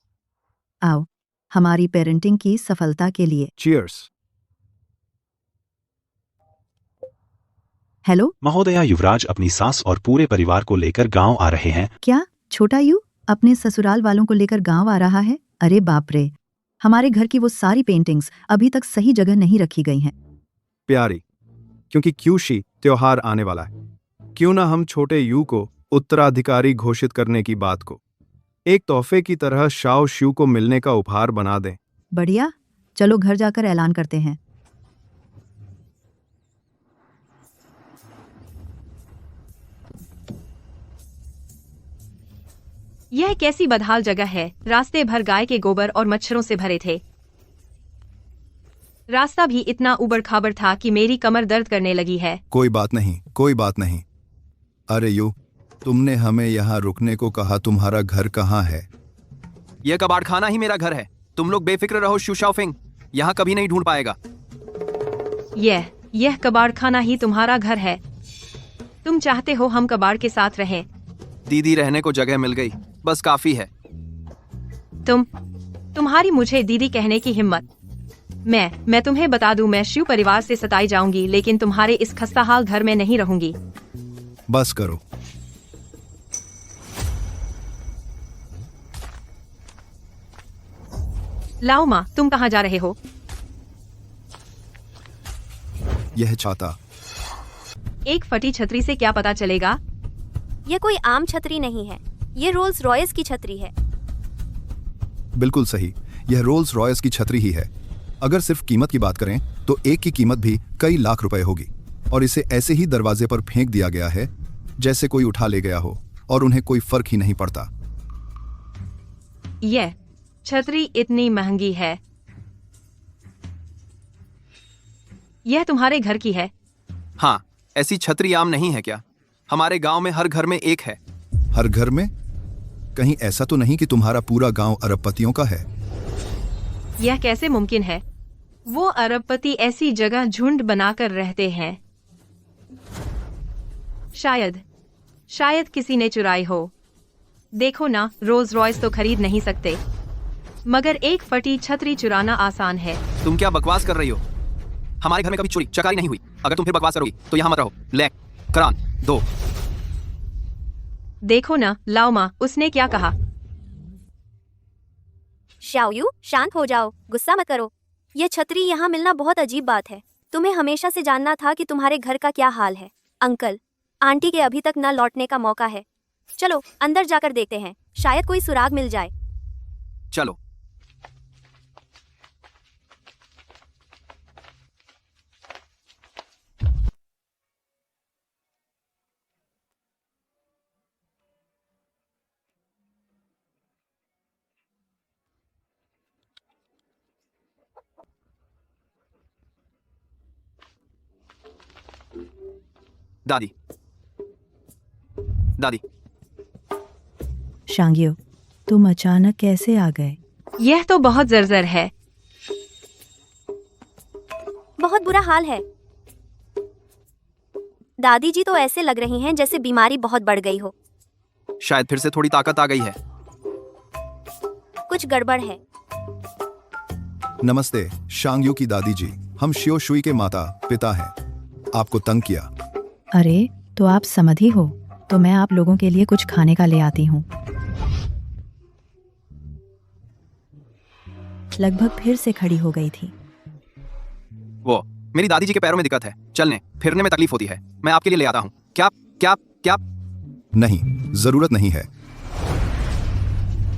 आओ, हमारी पेरेंटिंग की सफलता के लिए चीयर्स। हेलो महोदया, युवराज अपनी सास और पूरे परिवार को लेकर गांव आ रहे हैं। क्या छोटा यू अपने ससुराल वालों को लेकर गांव आ रहा है? अरे बाप रे, हमारे घर की वो सारी पेंटिंग्स अभी तक सही जगह नहीं रखी गई हैं। प्यारी, क्योंकि क्यूशी त्योहार आने वाला है, क्यों ना हम छोटे यू को उत्तराधिकारी घोषित करने की बात को एक तोहफे की तरह शाओ श्यू को मिलने का उपहार बना दें। बढ़िया, चलो घर जाकर ऐलान करते हैं। यह कैसी बदहाल जगह है। रास्ते भर गाय के गोबर और मच्छरों से भरे थे। रास्ता भी इतना उबड़ खाबड़ था कि मेरी कमर दर्द करने लगी है। कोई बात नहीं, कोई बात नहीं। अरे यू, तुमने हमें यहाँ रुकने को कहा, तुम्हारा घर कहाँ है? यह कबाड़ खाना ही मेरा घर है। तुम लोग बेफिक्र रहो शू शाओफिंग, यहाँ कभी नहीं ढूंढ पाएगा। यह कबाड़ खाना ही तुम्हारा घर है। तुम चाहते हो हम कबाड़ के साथ रहें? दीदी रहने को जगह मिल गई, बस काफी है। तुम्हारी मुझे दीदी कहने की हिम्मत। मैं तुम्हें बता दूं, मैं शिव परिवार से सताई जाऊंगी, लेकिन तुम्हारे इस खस्ताहाल घर में नहीं रहूंगी। बस करो। लाओ माँ, तुम कहाँ जा रहे हो? यह छाता। एक फटी छतरी से क्या पता चलेगा? यह कोई आम छतरी नहीं है, ये रोल्स रॉयस की छतरी है। बिल्कुल सही, यह रोल्स रॉयस की छतरी ही है। अगर सिर्फ कीमत की बात करें तो एक की कीमत भी कई लाख रुपए होगी, और इसे ऐसे ही दरवाजे पर फेंक दिया गया है जैसे कोई उठा ले गया हो, और उन्हें कोई फर्क ही नहीं पड़ता। यह छतरी इतनी महंगी है। यह तुम्हारे घर की है? हाँ, ऐसी छतरी आम नहीं है क्या? हमारे गांव में हर घर में एक है। हर घर में? कहीं ऐसा तो नहीं कि तुम्हारा पूरा गांव अरबपतियों का है? यह कैसे मुमकिन है? वो अरबपति ऐसी जगह झुंड बनाकर रहते हैं। शायद किसी ने चुराई हो। देखो ना, रोल्स रॉयस तो खरीद नहीं सकते, मगर एक फटी छतरी चुराना आसान है। तुम क्या बकवास कर रही हो? हमारे घर में कभी चोरी चकारी नहीं हुई। अगर तुम फिर बकवास करोगी तो यहाँ मत रहो। ले, करान दो। देखो ना, लाओ माँ, उसने क्या कहा? शाओयू, शांत हो जाओ, गुस्सा मत करो। यह छतरी यहाँ मिलना बहुत अजीब बात है। तुम्हें हमेशा से जानना था कि तुम्हारे घर का क्या हाल है। अंकल आंटी के अभी तक न लौटने का मौका है। चलो अंदर जाकर देखते हैं, शायद कोई सुराग मिल जाए। चलो। दादी, शांग्यो, तुम अचानक कैसे आ गए? यह तो बहुत जर्जर है। बहुत बुरा हाल है। दादी जी तो ऐसे लग रही हैं जैसे बीमारी बहुत बढ़ गई हो। शायद फिर से थोड़ी ताकत आ गई है। कुछ गड़बड़ है। नमस्ते शांग्यू की दादी जी, हम शियो शुई के माता पिता हैं। आपको तंग किया? अरे, तो आप समझी हो, तो मैं आप लोगों के लिए कुछ खाने का ले आती हूँ। लगभग फिर से खड़ी हो गई थी। वो मेरी दादी जी के पैरों में दिक्कत है, चलने फिरने में तकलीफ होती है। मैं आपके लिए ले आता हूँ। क्या क्या क्या? नहीं, जरूरत नहीं है।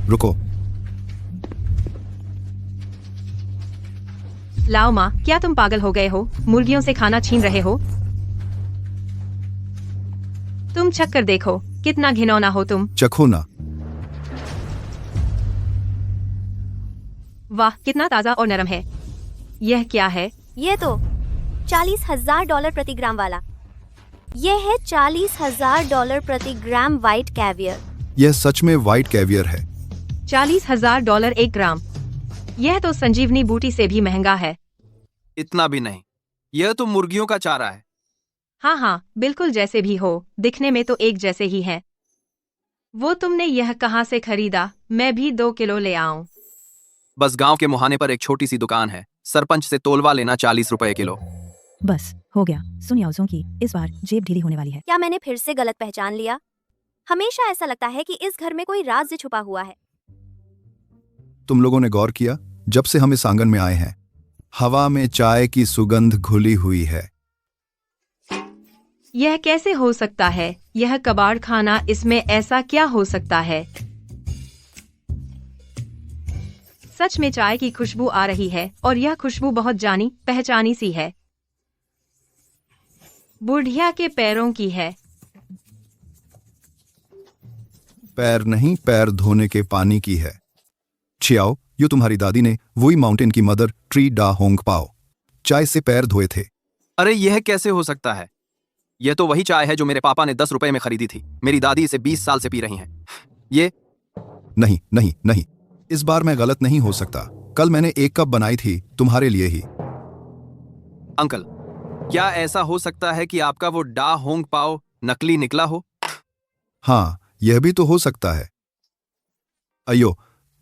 रुको। लाओ माँ, क्या तुम पागल हो गए हो? मुर्गियों से खाना छीन रहे हो? तुम चख कर देखो, कितना घिनौना हो तुम। चखो ना। वाह, कितना ताजा और नरम है। यह क्या है? ये तो $40,000 प्रति ग्राम वाला। यह है $40,000 प्रति ग्राम व्हाइट कैवियर। यह सच में व्हाइट कैवियर है। $40,000 1 ग्राम। यह तो संजीवनी बूटी से भी महंगा है। इतना भी नहीं, यह तो मुर्गियों का चारा है। हाँ हाँ, बिल्कुल जैसे भी हो, दिखने में तो एक जैसे ही है। वो तुमने यह कहाँ से खरीदा? मैं भी 2 किलो ले आऊं। बस गांव के मुहाने पर एक छोटी सी दुकान है, सरपंच से तोलवा लेना 40 रुपए किलो। बस हो गया। सुन याओजोंग की, इस बार जेब ढीली होने वाली है। क्या मैंने फिर से गलत पहचान लिया? हमेशा ऐसा लगता है कि इस घर में कोई राज छुपा हुआ है। तुम लोगों ने गौर किया, जब से हम इस आंगन में आए हैं हवा में चाय की सुगंध घुली हुई है। यह कैसे हो सकता है? यह कबाड़ खाना, इसमें ऐसा क्या हो सकता है? सच में चाय की खुशबू आ रही है, और यह खुशबू बहुत जानी पहचानी सी है। बुढ़िया के पैरों की है। पैर नहीं, पैर धोने के पानी की है। छियाओ, यो तुम्हारी दादी ने वुई माउंटेन की मदर ट्री डा होंग पाओ चाय से पैर धोए थे। अरे यह कैसे हो सकता है? यह तो वही चाय है जो मेरे पापा ने 10 रुपए में खरीदी थी। मेरी दादी इसे 20 साल से पी रही हैं। ये नहीं नहीं नहीं, इस बार मैं गलत नहीं हो सकता। कल मैंने 1 कप बनाई थी तुम्हारे लिए ही। अंकल, क्या ऐसा हो सकता है कि आपका वो डा होंग पाओ नकली निकला हो? हाँ, यह भी तो हो सकता है। अयो,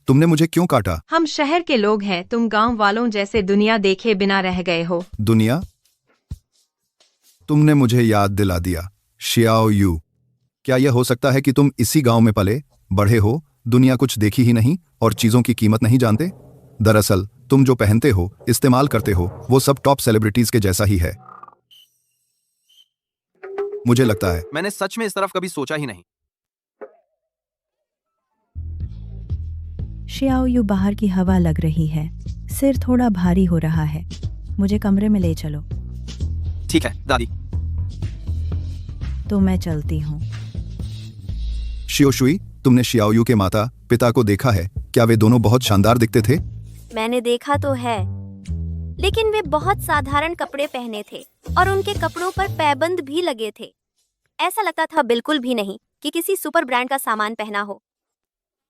तुमने मुझे क्यों काटा? हम शहर के लोग हैं, तुम गांव वालों जैसे दुनिया देखे बिना रह गए हो। दुनिया? तुमने मुझे याद दिला दिया। शियाओ यू, क्या यह हो सकता है कि तुम इसी गांव में पले बढ़े हो, दुनिया कुछ देखी ही नहीं और चीजों की कीमत नहीं जानते? दरअसल तुम जो पहनते हो, इस्तेमाल करते हो, वो सब टॉप सेलिब्रिटीज के जैसा ही है, मुझे लगता है। मैंने सच में इस तरफ कभी सोचा ही नहीं। शियाओ यू, बाहर की हवा लग रही है, सिर थोड़ा भारी हो रहा है, मुझे कमरे में ले चलो। ठीक है दादी। तो मैं चलती हूँ। शियोशुई, तुमने शियाओयू के माता पिता को देखा है? क्या वे दोनों बहुत शानदार दिखते थे? मैंने देखा तो है, लेकिन वे बहुत साधारण कपड़े पहने थे और उनके कपड़ों पर पैबंद भी लगे थे। ऐसा लगता था बिल्कुल भी नहीं कि किसी सुपर ब्रांड का सामान पहना हो।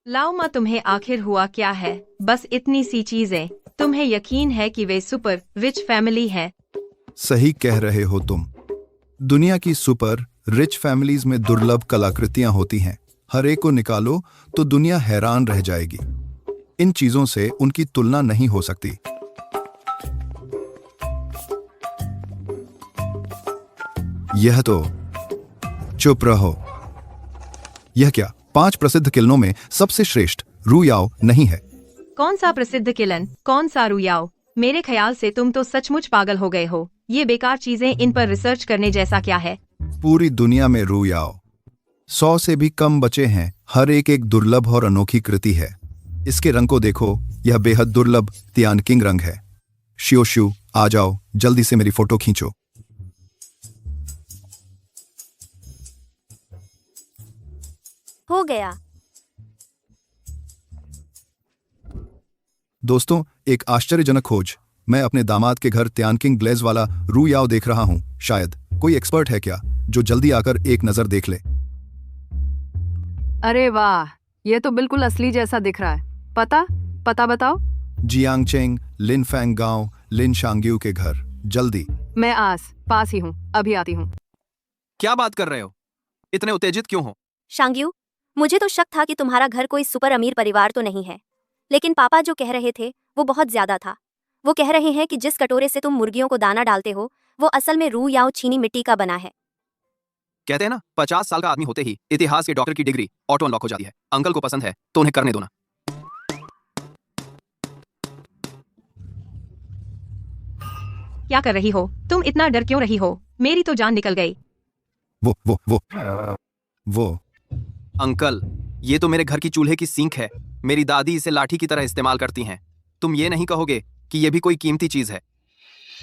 लाओ माँ, तुम्हें आखिर हुआ क्या है? बस इतनी सी चीजें। तुम्हें यकीन है कि वे सुपर रिच फैमिली है? सही कह रहे हो तुम। दुनिया की सुपर रिच फैमिलीज में दुर्लभ कलाकृतियां होती हैं। हर एक को निकालो तो दुनिया हैरान रह जाएगी। इन चीजों से उनकी तुलना नहीं हो सकती। यह तो, चुप रहो। यह क्या 5 प्रसिद्ध किलनों में सबसे श्रेष्ठ रूयाओ नहीं है? कौन सा प्रसिद्ध किलन? कौन सा रूयाओ? मेरे ख्याल से तुम तो सचमुच पागल हो गए हो। ये बेकार चीजें, इन पर रिसर्च करने जैसा क्या है? पूरी दुनिया में रूयाओ 100 से भी कम बचे हैं। हर एक एक दुर्लभ और अनोखी कृति है। इसके रंग को देखो, यह बेहद दुर्लभ तियानकिंग रंग है। शियोशु, आ जाओ, जल्दी से मेरी फोटो खींचो। हो गया। दोस्तों, एक आश्चर्यजनक खोज। मैं अपने दामाद के घर त्यानकिंग ग्लेज वाला रूयाओ देख रहा हूं। शायद कोई एक्सपर्ट है क्या जो जल्दी आकर एक नजर देख ले? अरे वाह, ये तो बिल्कुल असली जैसा दिख रहा है। पता बताओ। जियांगचेंग लिनफैंग गांव, लिनशांग्यू के घर। जल्दी। मैं पास ही हूँ, अभी आती हूँ। क्या बात कर रहे हो? इतने उत्तेजित क्यों हो? शांग्यू, मुझे तो शक था कि तुम्हारा घर कोई सुपर अमीर परिवार तो नहीं है, लेकिन पापा जो कह रहे थे वो बहुत ज्यादा था। वो कह रहे हैं कि जिस कटोरे से तुम मुर्गियों को दाना डालते हो वो असल में रूयाओ चीनी मिट्टी का बना है। कहते हैं ना, 50 साल का आदमी होते ही इतिहास के डॉक्टर की डिग्री ऑटो अनलॉक हो जाती है। अंकल को पसंद है तो उन्हें करने दो ना। क्या कर रही हो तुम? इतना डर क्यों रही हो? मेरी तो जान निकल गई। वो अंकल, ये तो मेरे घर की चूल्हे की सींक है। मेरी दादी इसे लाठी की तरह इस्तेमाल करती हैं। तुम ये नहीं कहोगे कि ये भी कोई कीमती चीज है?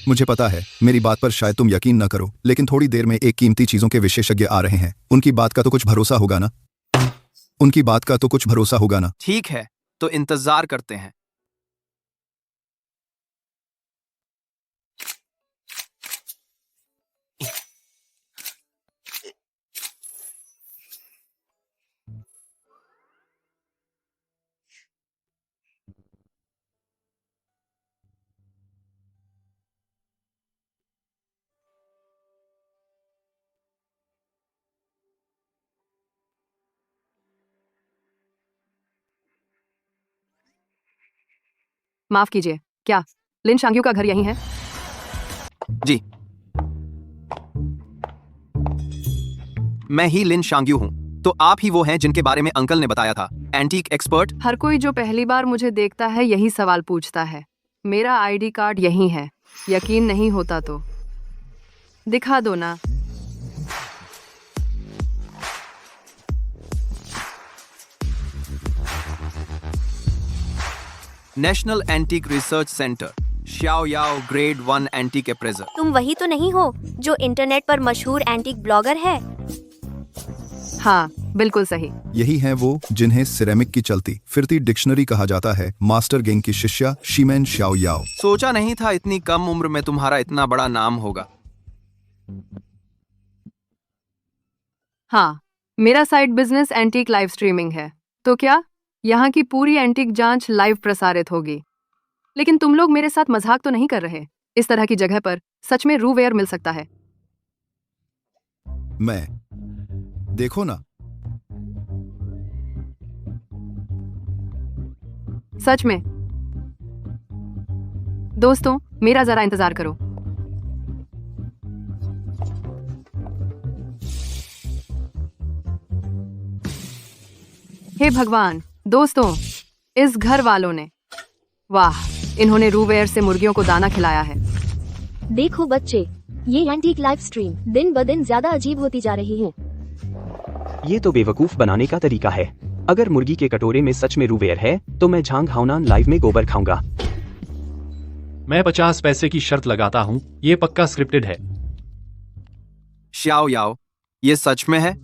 मुझे पता है मेरी बात पर शायद तुम यकीन न करो, लेकिन थोड़ी देर में एक कीमती चीजों के विशेषज्ञ आ रहे हैं। उनकी बात का तो कुछ भरोसा होगा ना? उनकी बात का तो कुछ भरोसा होगा ना? ठीक है, तो इंतजार करते हैं। माफ कीजिए, क्या लिन शांग्यू का घर यहीं है? जी, मैं ही लिन शांग्यू हूँ। तो आप ही वो हैं जिनके बारे में अंकल ने बताया था, एंटीक एक्सपर्ट? हर कोई जो पहली बार मुझे देखता है यही सवाल पूछता है। मेरा आईडी कार्ड यहीं है। यकीन नहीं होता तो दिखा दो ना। National antique research centre, Xiao Yao grade 1 antique appraisal. तुम वही तो नहीं हो जो इंटरनेट पर मशहूर एंटीक ब्लॉगर है? हाँ, बिल्कुल सही। यही हैं वो जिन्हें सिरेमिक की चलती फिरती डिक्शनरी कहा जाता है। मास्टर गेंग की शिष्या शीमेन श्याओ याओ। सोचा नहीं था इतनी कम उम्र में तुम्हारा इतना बड़ा नाम होगा। हाँ, मेरा side business antique live streaming है। तो क्या यहाँ की पूरी एंटीक जांच लाइव प्रसारित होगी? लेकिन तुम लोग मेरे साथ मजाक तो नहीं कर रहे? इस तरह की जगह पर सच में रूवेयर मिल सकता है? मैं देखो ना। सच में? दोस्तों, मेरा जरा इंतजार करो। हे भगवान, दोस्तों, इस घर वालों ने, वाह, इन्होंने रूवेयर से मुर्गियों को दाना खिलाया है। देखो बच्चे, ये एंटीक लाइव स्ट्रीम दिन ब दिन ज्यादा अजीब होती जा रही है। ये तो बेवकूफ बनाने का तरीका है। अगर मुर्गी के कटोरे में सच में रूवेयर है तो मैं झांग हाउनान लाइव में गोबर खाऊंगा। मैं 50 पैसे की शर्त लगाता हूँ, ये पक्का स्क्रिप्टेड है। श्याओ याओ, ये सच में है?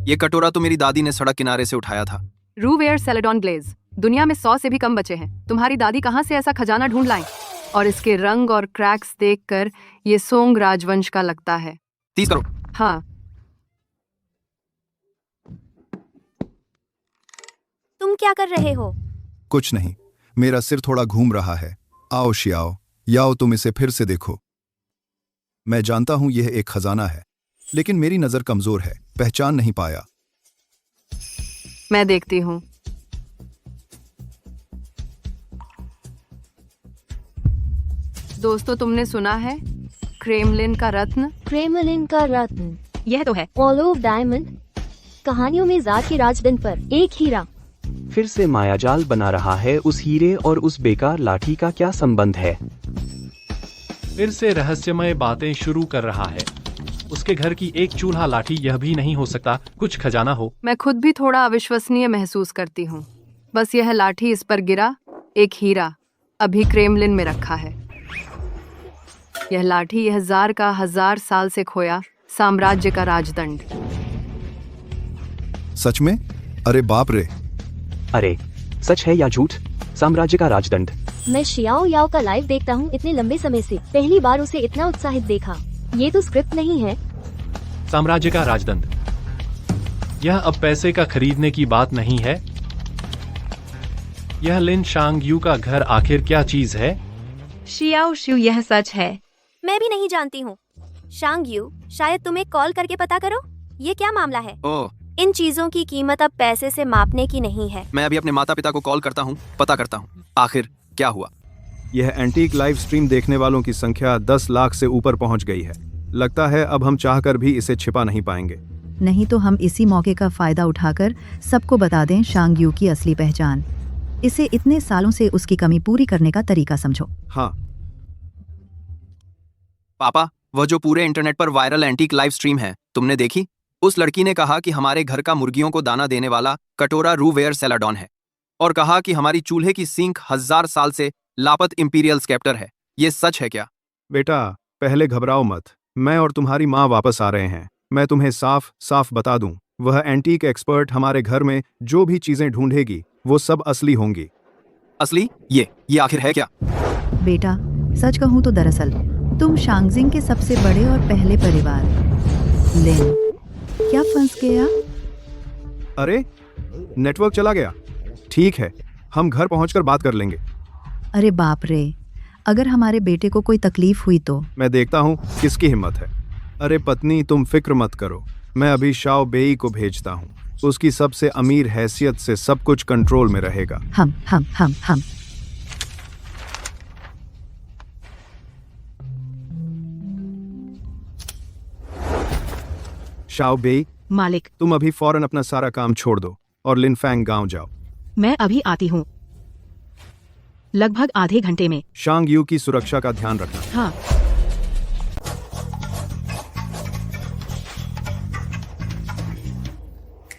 ये कटोरा तो मेरी दादी ने सड़क किनारे से उठाया था। रूवेयर सेलेडॉन ग्लेज, दुनिया में 100 से भी कम बचे हैं। तुम्हारी दादी कहाँ से ऐसा खजाना ढूंढ लाई? और इसके रंग और क्रैक्स देखकर ये सोंग राजवंश का लगता है। 30 करोड़। हाँ। तुम क्या कर रहे हो? कुछ नहीं, मेरा सिर थोड़ा घूम रहा है। आओ श्याओ याओ, तुम इसे फिर से देखो। मैं जानता हूं यह एक खजाना है, लेकिन मेरी नजर कमजोर है, पहचान नहीं पाया। मैं देखती हूँ। दोस्तों, तुमने सुना है क्रेमलिन का रत्न? क्रेमलिन का रत्न, यह तो है ऑल ऑफ डायमंड। कहानियों में जार के राजदंड पर एक हीरा। फिर से मायाजाल बना रहा है। उस हीरे और उस बेकार लाठी का क्या संबंध है? फिर से रहस्यमय बातें शुरू कर रहा है। उसके घर की एक चूल्हा लाठी, यह भी नहीं हो सकता कुछ खजाना हो। मैं खुद भी थोड़ा अविश्वसनीय महसूस करती हूँ। बस यह लाठी इस पर गिरा, एक हीरा अभी क्रेमलिन में रखा है। यह लाठी, यह जार का 1000 साल से खोया साम्राज्य का राजदंड। सच में? अरे बाप रे! अरे, सच है या झूठ? साम्राज्य का राजदंड। मैं शियाओ याओ का लाइव देखता हूँ इतने लंबे समय से। पहली बार उसे इतना उत्साहित देखा। ये तो स्क्रिप्ट नहीं है। साम्राज्य का राजदंड, यह अब पैसे का खरीदने की बात नहीं है। यह लिन शांग्यू का घर आखिर क्या चीज है? शियाओ शू, यह सच है। मैं भी नहीं जानती हूँ। शांग्यू, शायद तुम्हें कॉल करके पता करो, ये क्या मामला है? ओह, इन चीजों की कीमत अब पैसे से मापने की नहीं है। मैं अभी अपने माता पिता को कॉल करता हूँ, पता करता हूँ आखिर क्या हुआ। यह एंटीक लाइव स्ट्रीम देखने वालों की संख्या 10 लाख से ऊपर पहुंच गई है। लगता है अब हम चाहकर भी इसे छिपा नहीं पाएंगे। नहीं तो हम इसी मौके का फायदा उठाकर सबको बता दें शांग्यू की असली पहचान। इसे इतने सालों से उसकी कमी पूरी करने का तरीका समझो। हाँ पापा, वह जो पूरे इंटरनेट पर वायरल एंटीक लाइव स्ट्रीम है, तुमने देखी? उस लड़की ने कहा कि हमारे घर का मुर्गियों को दाना देने वाला कटोरा रूवेयर सेलाडॉन है, और कहा कि हमारी चूल्हे की सिंक 1000 साल से लापत इंपीरियल स्केप्टर है। ये सच है क्या? बेटा, पहले घबराओ मत। मैं और तुम्हारी माँ वापस आ रहे हैं। मैं तुम्हें साफ साफ बता दूं, वह एंटीक एक्सपर्ट हमारे घर में जो भी चीजें ढूंढेगी वो सब असली होंगी। असली? ये आखिर है क्या? बेटा, सच कहूँ तो दरअसल तुम शांगजिंग के सबसे बड़े और पहले परिवार लिन क्या फंस गया? अरे, नेटवर्क चला गया। ठीक है, हम घर पहुंचकर बात कर लेंगे। अरे बाप रे, अगर हमारे बेटे को कोई तकलीफ हुई तो? मैं देखता हूँ किसकी हिम्मत है। अरे पत्नी, तुम फिक्र मत करो, मैं अभी शाओ बेई को भेजता हूँ। उसकी सबसे अमीर हैसियत से सब कुछ कंट्रोल में रहेगा। हम शाओ बेई, मालिक, तुम अभी फौरन अपना सारा काम छोड़ दो और लिनफैंग गांव जाओ। मैं अभी आती हूँ, लगभग आधे घंटे में। शांग यू की सुरक्षा का ध्यान रखना। हाँ।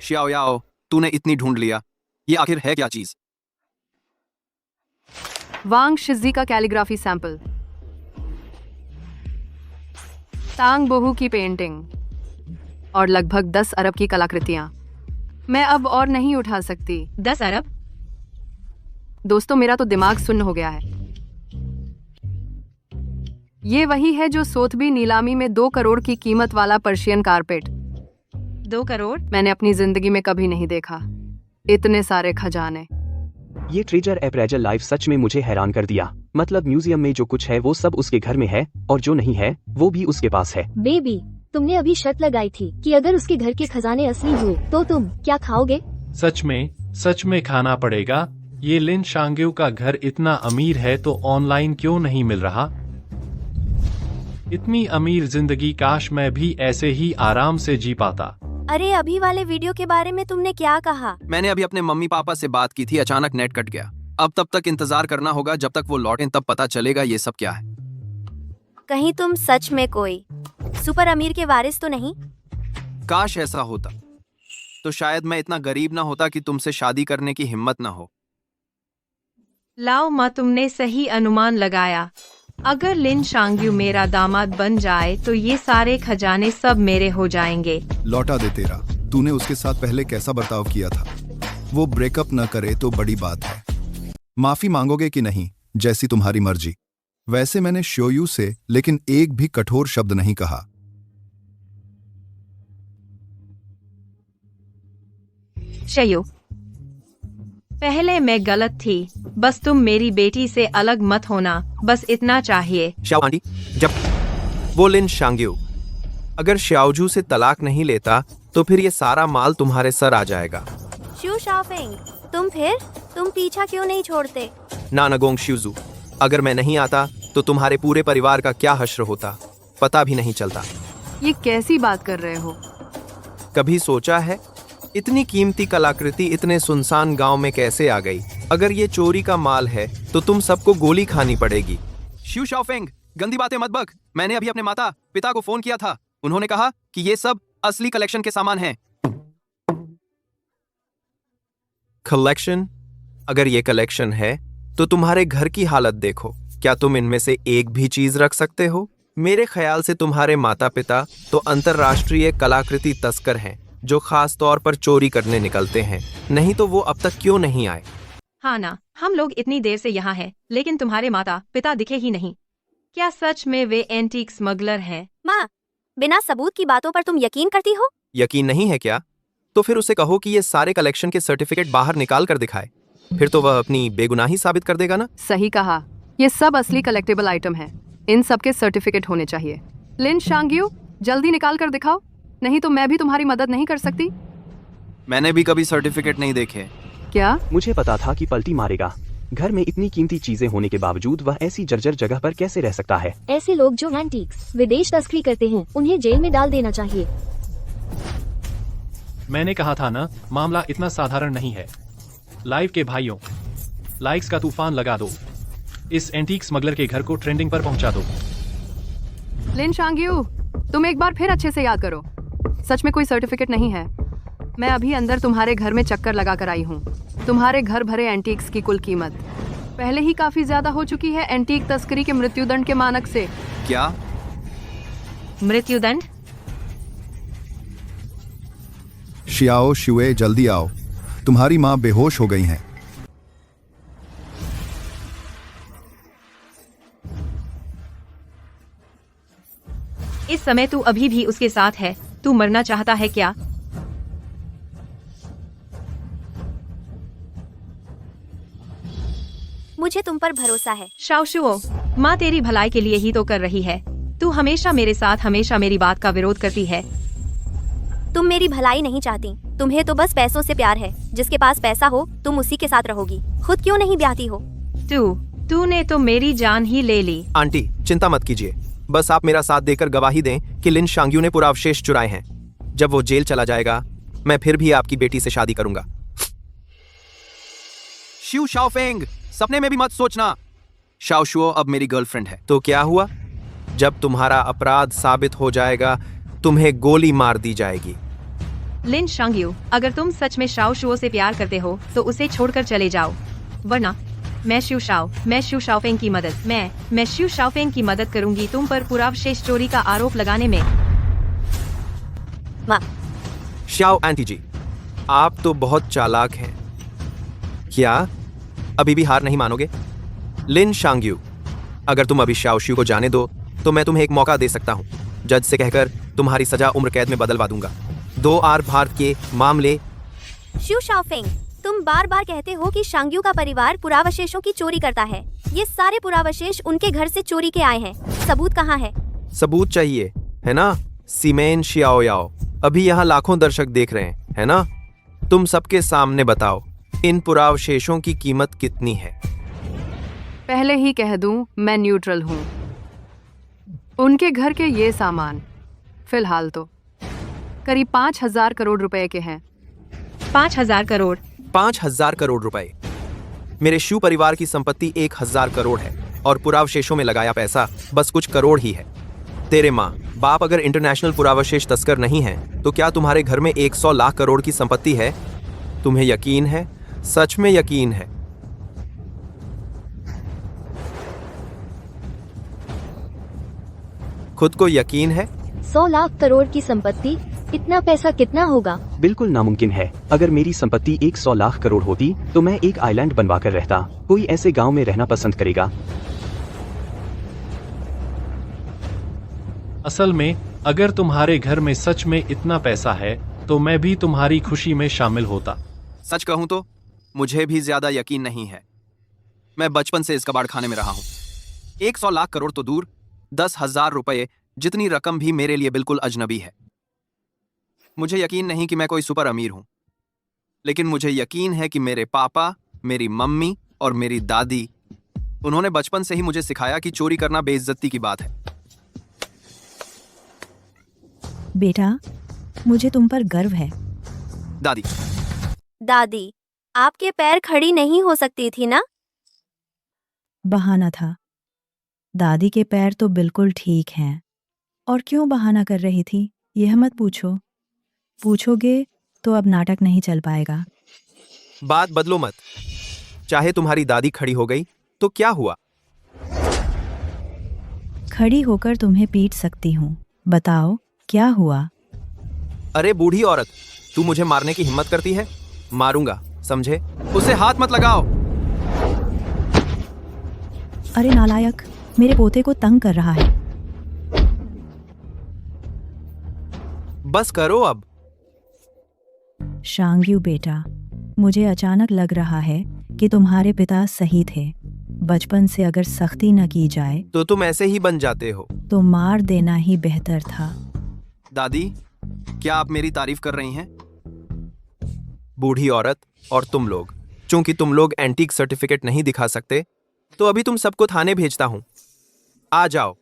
श्याओ याओ, तूने इतनी ढूंढ लिया, ये आखिर है क्या चीज? वांग शिजी का कैलीग्राफी सैंपल, तांग बोहू की पेंटिंग और लगभग 10 अरब की कलाकृतियां। मैं अब और नहीं उठा सकती। 10 अरब? दोस्तों, मेरा तो दिमाग सुन्न हो गया है। ये वही है जो सोथबी नीलामी में 2 करोड़ की कीमत वाला पर्शियन कारपेट। 2 करोड़? मैंने अपनी जिंदगी में कभी नहीं देखा इतने सारे खजाने। ये ट्रेजर अप्रेजल लाइव सच में मुझे हैरान कर दिया। मतलब म्यूजियम में जो कुछ है वो सब उसके घर में है और जो नहीं है वो भी उसके पास है। बेबी, तुमने अभी शर्त लगाई थी कि अगर उसके घर के खजाने असली हुए तो तुम क्या खाओगे? सच में खाना पड़ेगा। ये लिन शांग्यू का घर इतना अमीर है तो ऑनलाइन क्यों नहीं मिल रहा? इतनी अमीर जिंदगी, काश मैं भी ऐसे ही आराम से जी पाता। अरे, अभी वाले वीडियो के बारे में तुमने क्या कहा? मैंने अभी अपने मम्मी पापा से बात की थी, अचानक नेट कट गया। अब तब तक इंतजार करना होगा जब तक वो लौटें, तब पता चलेगा ये सब क्या है। कहीं तुम सच में कोई सुपर अमीर के वारिस तो नहीं? काश ऐसा होता, तो शायद मैं इतना गरीब ना होता कि तुमसे शादी करने की हिम्मत ना हो। लाओ माँ, तुमने सही अनुमान लगाया। अगर लिन शांग्यू मेरा दामाद बन जाए तो ये सारे खजाने सब मेरे हो जाएंगे। लौटा दे तेरा। तूने उसके साथ पहले कैसा बर्ताव किया था? वो ब्रेकअप न करे तो बड़ी बात है। माफी मांगोगे कि नहीं, जैसी तुम्हारी मर्जी। वैसे मैंने शोयू से लेकिन एक भी कठोर शब्द नहीं कहा। शयू, पहले मैं गलत थी, बस तुम मेरी बेटी से अलग मत होना, बस इतना चाहिए। श्याओ आंटी, जब वो लिन शांग्यू अगर श्याओजू से तलाक नहीं लेता तो फिर ये सारा माल तुम्हारे सर आ जाएगा। शू शाओफेंग, तुम पीछा क्यों नहीं छोड़ते? नानागोंग श्यूजू, अगर मैं नहीं आता तो तुम्हारे पूरे परिवार का क्या हश्र होता, पता भी नहीं चलता। ये कैसी बात कर रहे हो? कभी सोचा है इतनी कीमती कलाकृति इतने सुनसान गांव में कैसे आ गई? अगर ये चोरी का माल है तो तुम सबको गोली खानी पड़ेगी। श्यू शाओफेंग, गंदी बातें मत बक। मैंने अभी अपने माता पिता को फोन किया था, उन्होंने कहा कि ये सब असली कलेक्शन के सामान हैं। कलेक्शन? अगर ये कलेक्शन है तो तुम्हारे घर की हालत देखो। क्या तुम इनमें से एक भी चीज रख सकते हो? मेरे ख्याल से तुम्हारे माता पिता तो अंतरराष्ट्रीय कलाकृति तस्कर हैं जो खास तौर पर चोरी करने निकलते हैं, नहीं तो वो अब तक क्यों नहीं आए? हाँ ना, हम लोग इतनी देर से यहाँ हैं, लेकिन तुम्हारे माता पिता दिखे ही नहीं। क्या सच में वे एंटीक स्मगलर हैं? माँ, बिना सबूत की बातों पर तुम यकीन करती हो? यकीन नहीं है क्या? तो फिर उसे कहो कि ये सारे कलेक्शन के सर्टिफिकेट बाहर निकाल कर दिखाए, फिर तो वह अपनी बेगुनाही साबित कर देगा ना। सही कहा, ये सब असली कलेक्टेबल आइटम है, इन सब के सर्टिफिकेट होने चाहिए। लिन शांग्यू, जल्दी निकाल कर दिखाओ, नहीं तो मैं भी तुम्हारी मदद नहीं कर सकती। मैंने भी कभी सर्टिफिकेट नहीं देखे। क्या? मुझे पता था कि पलटी मारेगा। घर में इतनी कीमती चीजें होने के बावजूद वह ऐसी जर्जर जगह पर कैसे रह सकता है? ऐसे लोग जो एंटीक्स विदेश तस्करी करते हैं, उन्हें जेल में डाल देना चाहिए। मैंने कहा था ना, मामला इतना साधारण नहीं है। लाइव के भाइयों, लाइक्स का तूफान लगा दो, इस एंटीक स्मगलर के घर को ट्रेंडिंग पर पहुंचा दो। लिन शांग्यू, तुम एक बार फिर अच्छे से याद करो, सच में कोई सर्टिफिकेट नहीं है। मैं अभी अंदर तुम्हारे घर में चक्कर लगा कर आई हूँ। तुम्हारे घर भरे एंटीक्स की कुल कीमत पहले ही काफी ज्यादा हो चुकी है एंटीक तस्करी के मृत्युदंड के मानक से। क्या? मृत्युदंड? शियाओ शुए जल्दी आओ, तुम्हारी माँ बेहोश हो गई हैं। इस समय तू अभी भी उसके साथ है। तू मरना चाहता है क्या? मुझे तुम पर भरोसा है। शाओशुओ, माँ तेरी भलाई के लिए ही तो कर रही है। तू हमेशा मेरे साथ हमेशा मेरी बात का विरोध करती है। तुम मेरी भलाई नहीं चाहती, तुम्हें तो बस पैसों से प्यार है। जिसके पास पैसा हो तुम उसी के साथ रहोगी, खुद क्यों नहीं ब्याहती हो? तूने तो मेरी जान ही ले ली। आंटी चिंता मत कीजिए, बस आप मेरा साथ देकर गवाही दें कि लिन शांग्यू ने पूरा अवशेष चुराए हैं। जब वो जेल चला जाएगा मैं फिर भी आपकी बेटी से शादी करूंगा। शिव शाओफेंग, सपने में भी मत सोचना। शाओशुओ अब मेरी गर्लफ्रेंड है। तो क्या हुआ? जब तुम्हारा अपराध साबित हो जाएगा तुम्हें गोली मार दी जाएगी। लिन शांग्यू, अगर तुम सच में शाओशुओ से प्यार करते हो तो उसे छोड़कर चले जाओ, वरना मैं शिव शाओफेंग की मदद करूंगी तुम पर पुरावशेष चोरी का आरोप लगाने में। शाओ आंटी जी, आप तो बहुत चालाक हैं। क्या अभी भी हार नहीं मानोगे? लिन शांग्यू, अगर तुम अभी शाओशुओ को जाने दो तो मैं तुम्हें एक मौका दे सकता हूँ। जज से कहकर तुम्हारी सजा उम्र कैद में बदलवा दूंगा। 2 आर भारत के मामले। शिव शाओफेंग, तुम बार बार कहते हो कि शांग्यू का परिवार पुरावशेषों की चोरी करता है। ये सारे पुरावशेष उनके घर से चोरी के आए हैं। सबूत कहाँ है? सबूत चाहिए है ना सीमेन शियाओयाओ? अभी यहाँ लाखों दर्शक देख रहे हैं, है ना? तुम सबके सामने बताओ इन पुरावशेषों की कीमत कितनी है? पहले ही कह दूं, मैं न्यूट्रल हूँ। उनके घर के ये सामान फिलहाल तो करीब 5,000 करोड़ रुपए के हैं। 5,000 करोड़? 5,000 करोड़ रुपए। मेरे शिव परिवार की संपत्ति 1,000 करोड़ है और पुरावशेषों में लगाया पैसा बस कुछ करोड़ ही है। तेरे माँ बाप अगर इंटरनेशनल पुरावशेष तस्कर नहीं है तो क्या तुम्हारे घर में 100 लाख करोड़ की संपत्ति है? तुम्हें यकीन है? सच में यकीन है? खुद को यकीन है? 100 लाख करोड़ की संपत्ति, इतना पैसा कितना होगा? बिल्कुल नामुमकिन है। अगर मेरी संपत्ति 100 लाख करोड़ होती तो मैं एक आइलैंड बनवा कर रहता। कोई ऐसे गांव में रहना पसंद करेगा? असल में अगर तुम्हारे घर में सच में इतना पैसा है तो मैं भी तुम्हारी खुशी में शामिल होता। सच कहूं तो मुझे भी ज्यादा यकीन नहीं है। मैं बचपन से इस कबाड़ खाने में रहा हूं। 100 लाख करोड़ तो दूर, 10,000 रुपए जितनी रकम भी मेरे लिए बिल्कुल अजनबी है। मुझे यकीन नहीं कि मैं कोई सुपर अमीर हूं, लेकिन मुझे यकीन है कि मेरे पापा, मेरी मम्मी और मेरी दादी, उन्होंने बचपन से ही मुझे सिखाया कि चोरी करना बेइज्जती की बात है। बेटा, मुझे तुम पर गर्व है। दादी, आपके पैर खड़ी नहीं हो सकती थी ना? बहाना था। दादी के पैर तो बिल्कुल ठीक हैं। और क्यों बहाना कर रही थी यह मत पूछो। पूछोगे तो अब नाटक नहीं चल पाएगा। बात बदलो मत। चाहे तुम्हारी दादी खड़ी हो गई तो क्या हुआ? खड़ी होकर तुम्हें पीट सकती हूँ। बताओ क्या हुआ? अरे बूढ़ी औरत, तू मुझे मारने की हिम्मत करती है? मारूंगा, समझे? उसे हाथ मत लगाओ। अरे नालायक, मेरे पोते को तंग कर रहा है। बस करो अब। शांग्यू बेटा, मुझे अचानक लग रहा है कि तुम्हारे पिता सही थे। बचपन से अगर सख्ती न की जाए तो तुम ऐसे ही बन जाते हो। तो मार देना ही बेहतर था। दादी, क्या आप मेरी तारीफ कर रही हैं? बूढ़ी औरत और तुम लोग, चूंकि तुम लोग एंटीक सर्टिफिकेट नहीं दिखा सकते तो अभी तुम सबको थाने भेजता हूं। आ जाओ।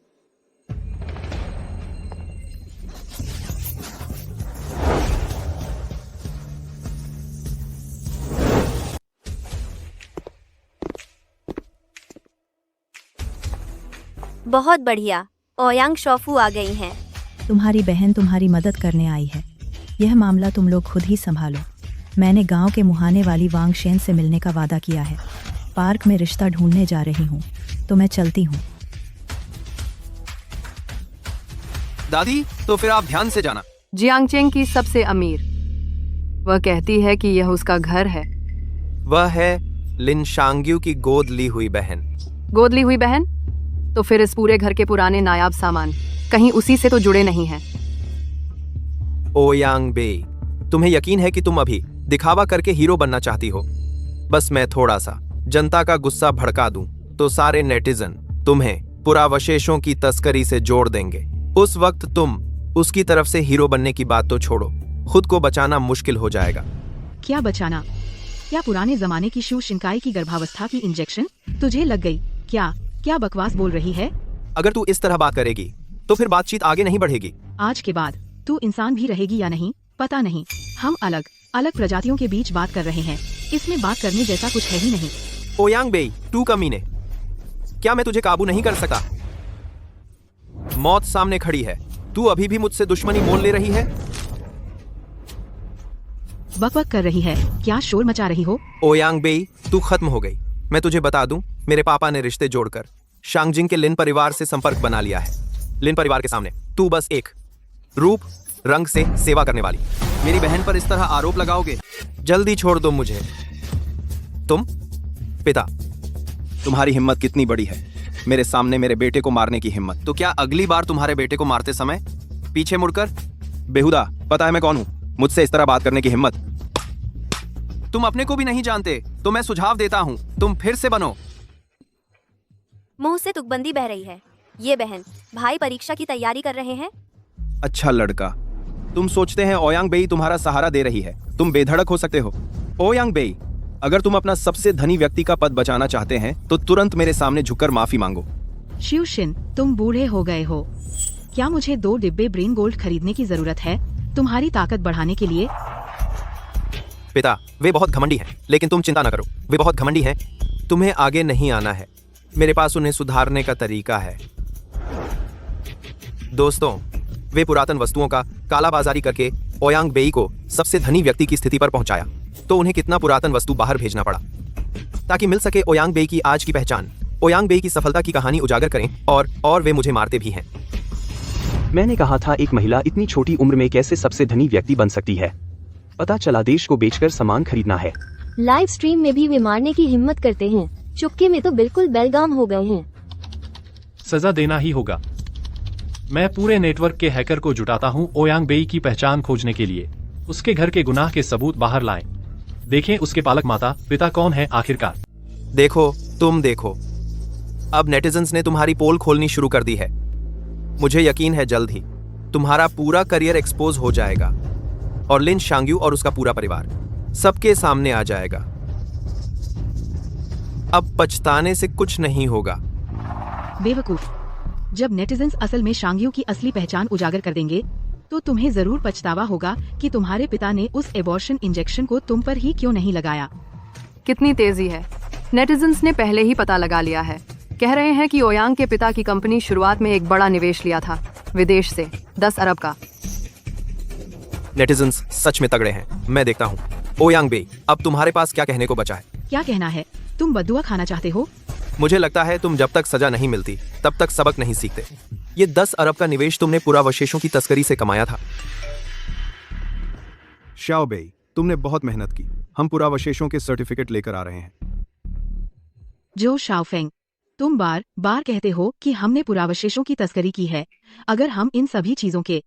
बहुत बढ़िया, ओयांग शॉफू आ गई हैं। तुम्हारी बहन तुम्हारी मदद करने आई है। यह मामला तुम लोग खुद ही संभालो। मैंने गांव के मुहाने वाली वांग शेन से मिलने का वादा किया है। पार्क में रिश्ता ढूंढने जा रही हूँ, तो मैं चलती हूँ। दादी, तो फिर आप ध्यान से जाना। जियांगचेंग की सबसे अमीर, वह कहती है कि यह उसका घर है। वह है लिन शांग्यू की गोद ली हुई बहन। गोद ली हुई बहन? तो फिर इस पूरे घर के पुराने नायाब सामान कहीं उसी से तो जुड़े नहीं हैं। ओयांग बेई, तुम्हें यकीन है कि तुम अभी दिखावा करके हीरो बनना चाहती हो? बस मैं थोड़ा सा जनता का गुस्सा भड़का दूं तो सारे नेटिजन तुम्हें पुरावशेषों की तस्करी से जोड़ देंगे। उस वक्त तुम उसकी तरफ से हीरो बनने की बात तो छोड़ो, खुद को बचाना मुश्किल हो जाएगा। क्या बचाना? क्या पुराने जमाने की शू शिंकाई की गर्भावस्था की इंजेक्शन तुझे लग गई? क्या क्या बकवास बोल रही है? अगर तू इस तरह बात करेगी तो फिर बातचीत आगे नहीं बढ़ेगी। आज के बाद तू इंसान भी रहेगी या नहीं पता नहीं। हम अलग अलग प्रजातियों के बीच बात कर रहे हैं, इसमें बात करने जैसा कुछ है ही नहीं। ओयांग बेई, तू कमीने, क्या मैं तुझे काबू नहीं कर सका? मौत सामने खड़ी है, तू अभी भी मुझसे दुश्मनी मोल ले रही है? बकबक कर रही है, क्या शोर मचा रही हो? ओयांग बेई, तू खत्म हो गई। मैं तुझे बता दूं, मेरे पापा ने रिश्ते जोड़कर शांगजिंग के लिन परिवार से संपर्क बना लिया है। लिन परिवार के सामने तू बस एक रूप रंग से सेवा करने वाली। मेरी बहन पर इस तरह आरोप लगाओगे? जल्दी छोड़ दो मुझे। तुम पिता, तुम्हारी हिम्मत कितनी बड़ी है, मेरे सामने मेरे बेटे को मारने की हिम्मत। तो क्या अगली बार तुम्हारे बेटे को मारते समय पीछे मुड़कर? बेहुदा, पता है मैं कौन हूँ? मुझसे इस तरह बात करने की हिम्मत? तुम अपने को भी नहीं जानते तो मैं सुझाव देता हूँ, तुम फिर से बनो। मुंह से तुकबंदी बह रही है। ये बहन भाई परीक्षा की तैयारी कर रहे हैं। अच्छा लड़का, तुम सोचते हैं ओयांग बेई तुम्हारा सहारा दे रही है, तुम बेधड़क हो सकते हो। ओयांग बेई, अगर तुम अपना सबसे धनी व्यक्ति का पद बचाना चाहते हैं तो तुरंत मेरे सामने झुककर माफी मांगो। शिवशिन, तुम बूढ़े हो गए हो। क्या मुझे 2 डिब्बे ब्रेन गोल्ड खरीदने की जरूरत है तुम्हारी ताकत बढ़ाने के लिए? पिता, वे बहुत घमंडी हैं, लेकिन तुम चिंता न करो, वे बहुत घमंडी हैं। तुम्हें आगे नहीं आना है, मेरे पास उन्हें सुधारने का तरीका है। दोस्तों, वे पुरातन वस्तुओं का कालाबाजारी करके ओयांग बेई को सबसे धनी व्यक्ति की स्थिति पर पहुंचाया, तो उन्हें कितना पुरातन वस्तु बाहर भेजना पड़ा ताकि मिल सके ओयांग बेई की आज की पहचान। ओयांग बेई की सफलता की कहानी उजागर करें और वे मुझे मारते भी हैं। मैंने कहा था एक महिला इतनी छोटी उम्र में कैसे सबसे धनी व्यक्ति बन सकती है। पता चला देश को बेचकर सामान खरीदना है। लाइव स्ट्रीम में भी वे मारने की हिम्मत करते हैं, चुपके में तो बिल्कुल बेलगाम हो गए हैं। सजा देना ही होगा। मैं पूरे नेटवर्क के हैकर को जुटाता हूँ ओयांग बेई की पहचान खोजने के लिए। उसके घर के गुनाह के सबूत बाहर लाएं। देखें उसके पालक माता पिता कौन है आखिरकार। देखो, तुम देखो, अब नेटिजन्स ने तुम्हारी पोल खोलनी शुरू कर दी है। मुझे यकीन है जल्द ही तुम्हारा पूरा करियर एक्सपोज हो जाएगा और लिन शांग्यू और उसका पूरा परिवार सबके सामने आ जाएगा। अब पछताने से कुछ नहीं होगा। बेवकूफ, जब नेटिजन्स असल में शांग्यू की असली पहचान उजागर कर देंगे तो तुम्हें जरूर पछतावा होगा कि तुम्हारे पिता ने उस एबॉर्शन इंजेक्शन को तुम पर ही क्यों नहीं लगाया। कितनी तेजी है, नेटिजन्स ने पहले ही पता लगा लिया है। कह रहे हैं कि ओयांग के पिता की कंपनी शुरुआत में एक बड़ा निवेश लिया था विदेश से, 10 अरब का। नेटिजन्स सच में तगड़े हैं, मैं देखता हूँ। ओयांग बेई, अब तुम्हारे पास क्या कहने को बचा है? क्या कहना है? तुम बद्दुआ खाना चाहते हो? मुझे लगता है तुम जब तक सजा नहीं मिलती तब तक सबक नहीं सीखते। ये 10 अरब का निवेश तुमने पुरावशेषों की तस्करी से कमाया था। शाओ बेई, तुमने बहुत मेहनत की, हम पुरावशेषों के सर्टिफिकेट लेकर आ रहे हैं। जो शाओफेंग, तुम बार बार कहते हो कि हमने पुरावशेषों की तस्करी की है। अगर हम इन सभी चीजों के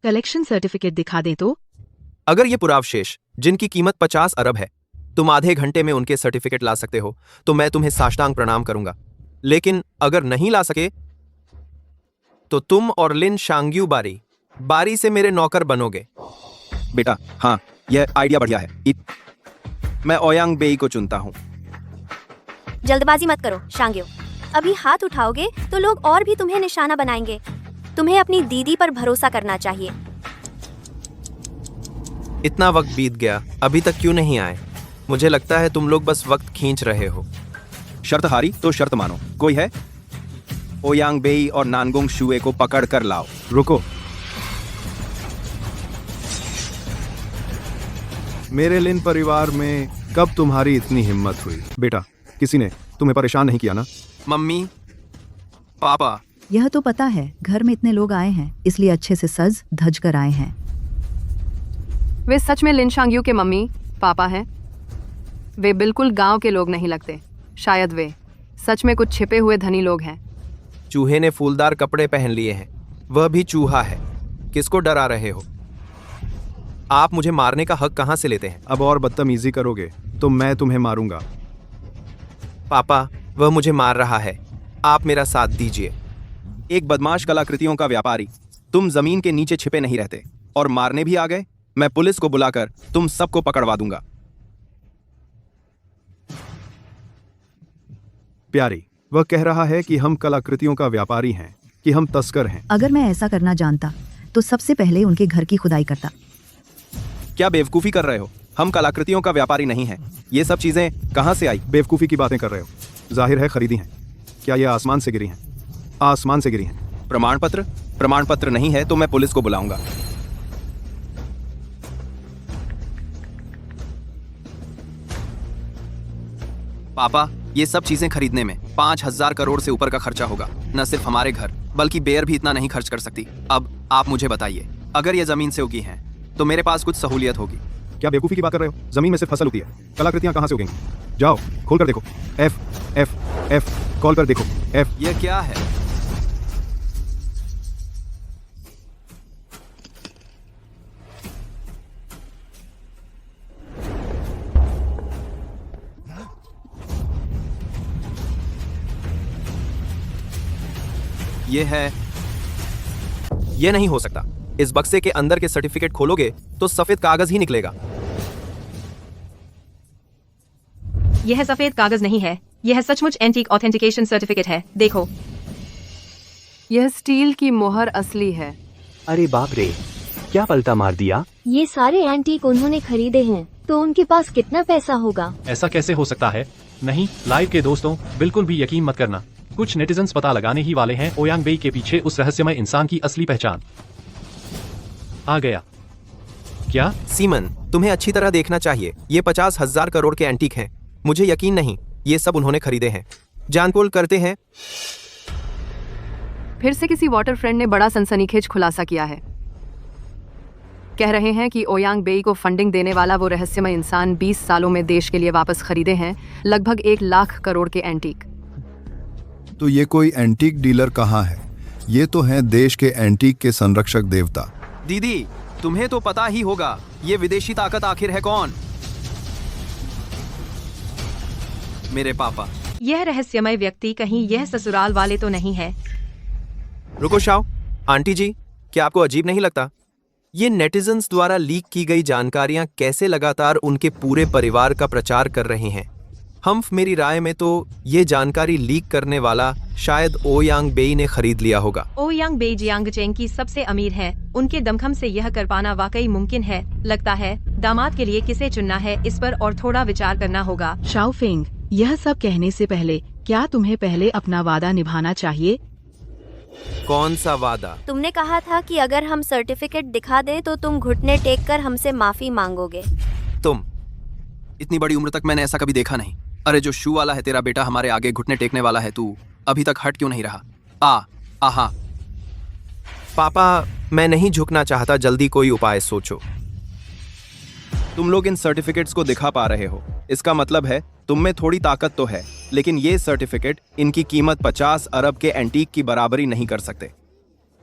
कलेक्शन सर्टिफिकेट दिखा दें तो? अगर ये पुरावशेष जिनकी कीमत 50 अरब है तुम आधे घंटे में उनके सर्टिफिकेट ला सकते हो तो मैं तुम्हें साष्टांग प्रणाम करूंगा। लेकिन अगर नहीं ला सके तो तुम और लिन शांग्यू बारी से मेरे नौकर बनोगे। बेटा, हाँ, यह आइडिया बढ़िया है। मैं ओयांग बेई को चुनता हूँ। जल्दबाजी मत करो शांग्यू, अभी हाथ उठाओगे तो लोग और भी तुम्हें निशाना बनाएंगे। तुम्हें अपनी दीदी पर भरोसा करना चाहिए। इतना वक्त बीत गया, अभी तक क्यों नहीं आए? मुझे लगता है तुम लोग बस वक्त खींच रहे हो। शर्त हारी तो शर्त मानो। कोई है? ओयांग बेई और नानगोंग शुए को पकड़ कर लाओ। रुको, मेरे लिन परिवार में कब तुम्हारी इतनी हिम्मत हुई? बेटा, किसी ने तुम्हें परेशान नहीं किया ना? मम्मी, पापा, यह तो पता है, घर में इतने लोग आए हैं इसलिए अच्छे से सज धज कर आए हैं। वे सच में लिन शांगयू के मम्मी पापा हैं? वे बिल्कुल गांव के लोग नहीं लगते। शायद वे सच में कुछ छिपे हुए धनी लोग हैं। चूहे ने फूलदार कपड़े पहन लिए हैं, वह भी चूहा है। किसको डरा रहे हो? आप मुझे मारने का हक कहां से लेते हैं? अब और बदतमीजी करोगे तो मैं तुम्हें मारूंगा। पापा, वह मुझे मार रहा है, आप मेरा साथ दीजिए। एक बदमाश कलाकृतियों का व्यापारी, तुम जमीन के नीचे छिपे नहीं रहते और मारने भी आ गए। मैं पुलिस को बुलाकर तुम सबको पकड़वा दूंगा। प्यारी, वह कह रहा है कि हम कलाकृतियों का व्यापारी हैं, कि हम तस्कर हैं। अगर मैं ऐसा करना जानता तो सबसे पहले उनके घर की खुदाई करता। क्या बेवकूफ़ी कर रहे हो? हम कलाकृतियों का व्यापारी नहीं हैं। ये सब चीजें कहां से आई? बेवकूफ़ी की बातें कर रहे हो? जाहिर है खरीदी हैं। क्या ये आसमान से गिरी हैं? आसमान से गिरी हैं। प्रमाण पत्र? प्रमाण पत्र नहीं है तो मैं पुलिस को बुलाऊंगा। पापा, ये सब चीजें खरीदने में 5,000 करोड़ से ऊपर का खर्चा होगा। न सिर्फ हमारे घर बल्कि बेयर भी इतना नहीं खर्च कर सकती। अब आप मुझे बताइए, अगर ये जमीन से उगी हैं तो मेरे पास कुछ सहूलियत होगी। क्या बेवकूफ़ी की बात कर रहे हो? जमीन में से फसल उगती है, कलाकृतियां कहां से उगेंगी? जाओ खोल कर देखो। एफ एफ एफ कॉल कर देखो। एफ। ये क्या है? ये है। यह नहीं हो सकता। इस बक्से के अंदर के सर्टिफिकेट खोलोगे तो सफेद कागज ही निकलेगा। यह सफेद कागज नहीं है, यह सचमुच एंटीक ऑथेंटिकेशन सर्टिफिकेट है। देखो, यह स्टील की मोहर असली है। अरे बाप रे, क्या पलटा मार दिया। ये सारे एंटीक उन्होंने खरीदे हैं, तो उनके पास कितना पैसा होगा? ऐसा कैसे हो सकता है? नहीं, लाइव के दोस्तों, बिल्कुल भी यकीन मत करना। कुछ नेटिजन्स पता लगाने ही वाले हैं ओयांग बेई के पीछे उस रहस्यमय इंसान की असली पहचान। आ गया। क्या? सीमन, तुम्हें अच्छी तरह देखना चाहिए। ये 50,000 करोड़ के एंटीक हैं। मुझे यकीन नहीं, ये सब उन्होंने खरीदे हैं। जानपोल करते हैं। फिर से किसी वाटर फ्रेंड ने बड़ा सनसनीखेज खुलासा किया है। कह रहे हैं कि ओयांग बेई को फंडिंग देने वाला वो रहस्यमय इंसान 20 सालों में देश के लिए वापस खरीदे हैं लगभग 1 लाख करोड़ के एंटीक। तो ये कोई एंटीक डीलर कहाँ है? ये तो हैं देश के एंटीक के संरक्षक देवता। दीदी, तुम्हें तो पता ही होगा, ये विदेशी ताकत आखिर है कौन? मेरे पापा। यह रहस्यमय व्यक्ति कहीं यह ससुराल वाले तो नहीं है? रुको शाओ, आंटी जी, क्या आपको अजीब नहीं लगता? ये नेटिजन्स द्वारा लीक की गई जानकारियां कैसे लगातार उनके पूरे परिवार का प्रचार कर रही हैं। मेरी राय में तो ये जानकारी लीक करने वाला शायद ओयांग बेई ने खरीद लिया होगा। ओयांग बेई जियांगचेंग की सबसे अमीर है, उनके दमखम से यह कर पाना वाकई मुमकिन है। लगता है दामाद के लिए किसे चुनना है इस पर और थोड़ा विचार करना होगा। शाओफेंग, यह सब कहने से पहले क्या तुम्हें पहले अपना वादा निभाना चाहिए? कौन सा वादा? तुमने कहा था कि अगर हम सर्टिफिकेट दिखा दें तो तुम घुटने टेक कर हमसे माफी मांगोगे। तुम, इतनी बड़ी उम्र तक मैंने ऐसा कभी देखा नहीं। अरे जो शू वाला है तेरा बेटा हमारे आगे घुटने टेकने वाला है, तू अभी तक हट क्यों नहीं रहा? आहा। पापा, मैं नहीं झुकना चाहता, जल्दी कोई उपाय सोचो। तुम लोग इन सर्टिफिकेट्स को दिखा पा रहे हो, इसका मतलब है तुम में थोड़ी ताकत तो है, लेकिन ये सर्टिफिकेट इनकी कीमत 50 अरब के एंटीक की बराबरी नहीं कर सकते।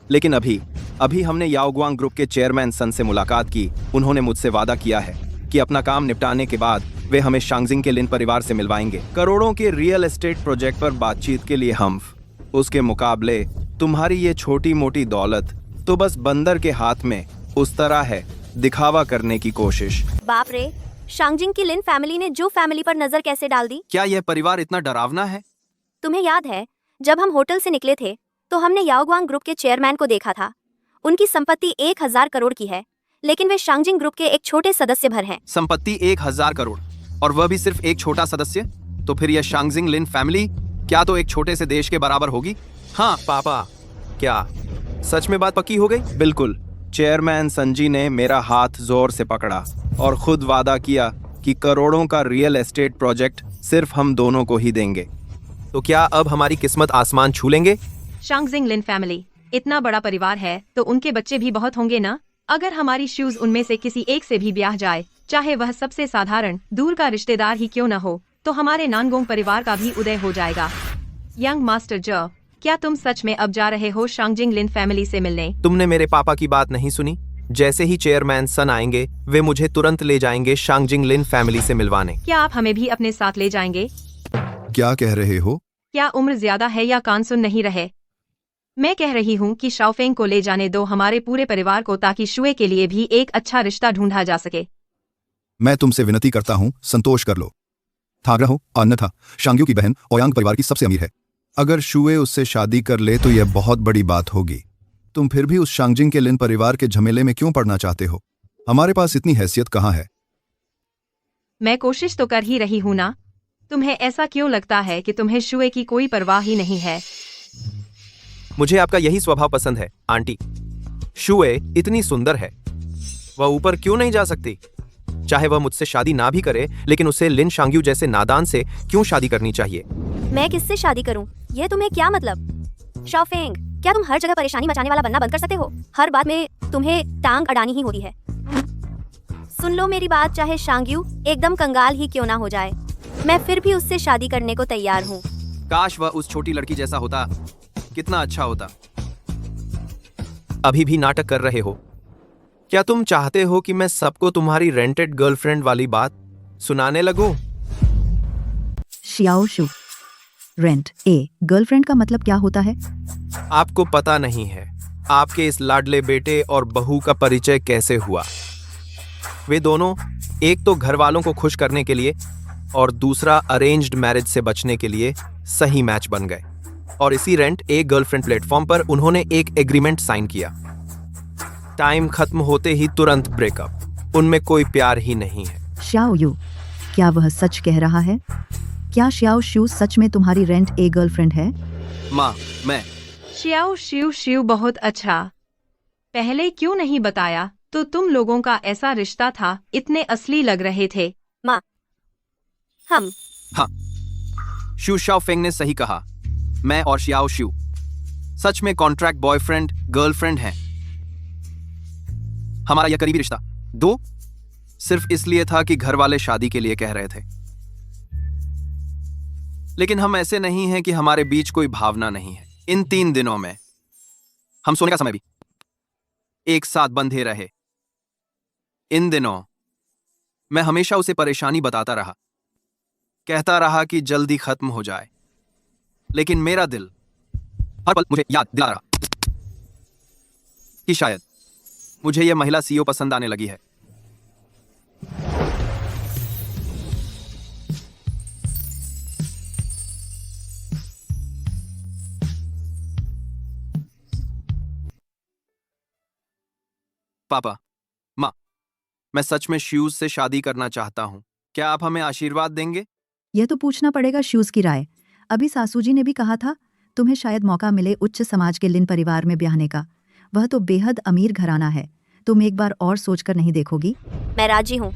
लेकिन अभी हमने याओगुआंग ग्रुप के चेयरमैन सन से मुलाकात की। उन्होंने मुझसे वादा किया है कि अपना काम निपटाने के बाद वे हमें शांगजिंग के लिन परिवार से मिलवाएंगे। करोड़ों के रियल एस्टेट प्रोजेक्ट पर बातचीत के लिए हम उसके मुकाबले तुम्हारी ये छोटी मोटी दौलत तो बस बंदर के हाथ में उस तरह है, दिखावा करने की कोशिश। बाप रे, शांगजिंग की लिन फैमिली ने जो फैमिली पर नजर कैसे डाल दी? क्या यह परिवार इतना डरावना है? तुम्हें याद है जब हम होटल से निकले थे तो हमने याओगुआंग ग्रुप के चेयरमैन को देखा था। उनकी संपत्ति 1,000 करोड़ की है, लेकिन वे शांगजिंग ग्रुप के एक छोटे सदस्य भर हैं। संपत्ति 1,000 करोड़ और वह भी सिर्फ एक छोटा सदस्य? तो फिर यह शांगजिंग लिन फैमिली क्या तो एक छोटे से देश के बराबर होगी? हाँ पापा, क्या सच में बात पक्की हो गई? बिल्कुल। चेयरमैन संजी ने मेरा हाथ जोर से पकड़ा और खुद वादा किया कि करोड़ों का रियल एस्टेट प्रोजेक्ट सिर्फ हम दोनों को ही देंगे। तो क्या अब हमारी किस्मत आसमान छू लेंगे? शांगजिंग लिन फैमिली इतना बड़ा परिवार है तो उनके बच्चे भी बहुत होंगे ना। अगर हमारी शूज उनमें से किसी एक से भी ब्याह जाए, चाहे वह सबसे साधारण दूर का रिश्तेदार ही क्यों न हो, तो हमारे नानगोंग परिवार का भी उदय हो जाएगा। यंग मास्टर जो, क्या तुम सच में अब जा रहे हो शांगजिंग लिन फैमिली से मिलने? तुमने मेरे पापा की बात नहीं सुनी? जैसे ही चेयरमैन सन आएंगे वे मुझे तुरंत ले जाएंगे शांगजिंग लिन फैमिली से मिलवाने। क्या आप हमें भी अपने साथ ले जाएंगे? क्या कह रहे हो? क्या उम्र ज्यादा है या कान सुन नहीं रहे? मैं कह रही हूँ कि शाओफेंग को ले जाने दो हमारे पूरे परिवार को, ताकि शुए के लिए भी एक अच्छा रिश्ता ढूंढा जा सके। मैं तुमसे विनती करता हूँ, संतोष कर लो। थाग रहो, अन्यथा शांग्यू की बहन ओयांग परिवार की सबसे अमीर है। अगर शुए उससे शादी कर ले तो यह बहुत बड़ी बात होगी। तुम फिर भी उस शांगजिंग के लिन परिवार के झमेले में क्यों पड़ना चाहते हो? हमारे पास इतनी हैसियत कहाँ है? मैं कोशिश तो कर ही रही हूँ ना। तुम्हें ऐसा क्यों लगता है कि तुम्हें शुए की कोई परवाह ही नहीं है? मुझे आपका यही स्वभाव पसंद है आंटी। शुए इतनी सुंदर है, वह ऊपर क्यों नहीं जा सकती? चाहे वह मुझसे शादी ना भी करे, लेकिन उसे लिन शांग्यू जैसे नादान से क्यों शादी करनी चाहिए? मैं किससे शादी करूं? यह तुम्हें क्या मतलब? शाओफेंग, क्या तुम हर जगह परेशानी मचाने वाला बनना बंद कर सकते हो? हर बात में तुम्हें टांग अड़ानी ही होती है। सुन लो मेरी बात, चाहे शांग्यू एकदम कंगाल ही क्यों ना हो जाए, मैं फिर भी उससे शादी करने को तैयार हूँ। काश वह उस छोटी लड़की जैसा होता, कितना अच्छा होता। अभी भी नाटक कर रहे हो? क्या तुम चाहते हो कि मैं सबको तुम्हारी रेंटेड गर्लफ्रेंड वाली बात सुनाने लगूं? Xiao Xu, rent a girlfriend का मतलब क्या होता है? आपको पता नहीं है आपके इस लाडले बेटे और बहू का परिचय कैसे हुआ? वे दोनों एक तो घर वालों को खुश करने के लिए और दूसरा अरेंज्ड मैरिज से बचने के लिए सही मैच बन गए, और इसी रेंट ए गर्लफ्रेंड प्लेटफॉर्म पर उन्होंने एक एग्रीमेंट साइन किया। टाइम खत्म होते ही तुरंत ब्रेकअप। उनमें कोई प्यार ही नहीं है। श्याओ यू, क्या वह सच कह रहा है? क्या श्याओ शू सच में तुम्हारी रेंट ए गर्लफ्रेंड है? माँ, मैं श्याओ शिव शिव बहुत अच्छा। पहले क्यों नहीं बताया? तो तुम लोगों का ऐसा रिश्ता था, इतने असली लग रहे थे। माँ, हम हाँ, शू शाओफेंग ने सही कहा। मैं और शियाओ शू सच में कॉन्ट्रैक्ट बॉयफ्रेंड गर्लफ्रेंड हैं। हमारा यह करीबी रिश्ता दो सिर्फ इसलिए था कि घर वाले शादी के लिए कह रहे थे, लेकिन हम ऐसे नहीं हैं कि हमारे बीच कोई भावना नहीं है। इन 3 दिनों में हम सोने का समय भी एक साथ बंधे रहे। इन दिनों मैं हमेशा उसे परेशानी बताता रहा, कहता रहा कि जल्दी खत्म हो जाए, लेकिन मेरा दिल हर पल मुझे याद दिला रहा कि शायद मुझे यह महिला सीईओ पसंद आने लगी है। पापा, माँ, मैं सच में शूज से शादी करना चाहता हूँ। क्या आप हमें आशीर्वाद देंगे? यह तो पूछना पड़ेगा शूज की राय। अभी सासू जी ने भी कहा था तुम्हें शायद मौका मिले उच्च समाज के लिन परिवार में ब्याहने का। वह तो बेहद अमीर घराना है। तुम एक बार और सोचकर नहीं देखोगी? मैं राजी हूँ।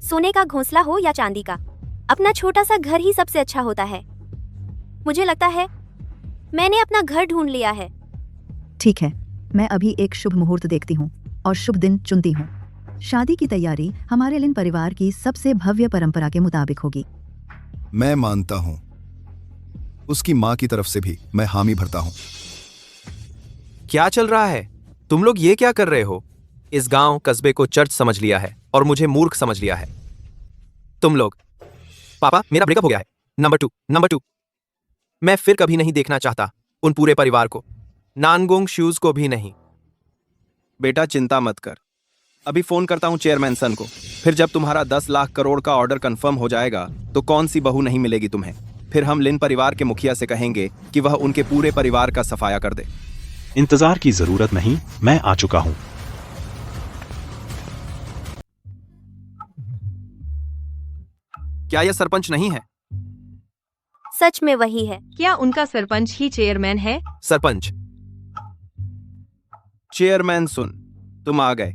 सोने का घोंसला हो या चांदी का, अपना छोटा सा घर ही सबसे अच्छा होता है। मुझे लगता है मैंने अपना घर ढूंढ लिया है। ठीक है, मैं अभी एक शुभ मुहूर्त देखती हूँ और शुभ दिन चुनती हूँ। शादी की तैयारी हमारे लिन परिवार की सबसे भव्य परंपरा के मुताबिक होगी। मैं मानता हूँ। उसकी माँ की तरफ से भी मैं हामी भरता हूँ। क्या चल रहा है? तुम लोग ये क्या कर रहे हो? इस गांव कस्बे को चर्च समझ लिया है और मुझे मूर्ख समझ लिया है तुम लोग। पापा, मेरा ब्रेकअप हो गया है। नंबर टू, मैं फिर कभी नहीं देखना चाहता उन पूरे परिवार को, नानगोंग शूज को भी नहीं। बेटा चिंता मत कर, अभी फोन करता हूँ चेयरमैन सन को। फिर जब तुम्हारा 10 लाख करोड़ का ऑर्डर कंफर्म हो जाएगा तो कौन सी बहू नहीं मिलेगी तुम्हें। फिर हम लिन परिवार के मुखिया से कहेंगे कि वह उनके पूरे परिवार का सफाया कर दे। इंतजार की जरूरत नहीं, मैं आ चुका हूं। क्या यह सरपंच नहीं है? सच में वही है। क्या उनका सरपंच ही चेयरमैन है? सरपंच। चेयरमैन सुन, तुम आ गए।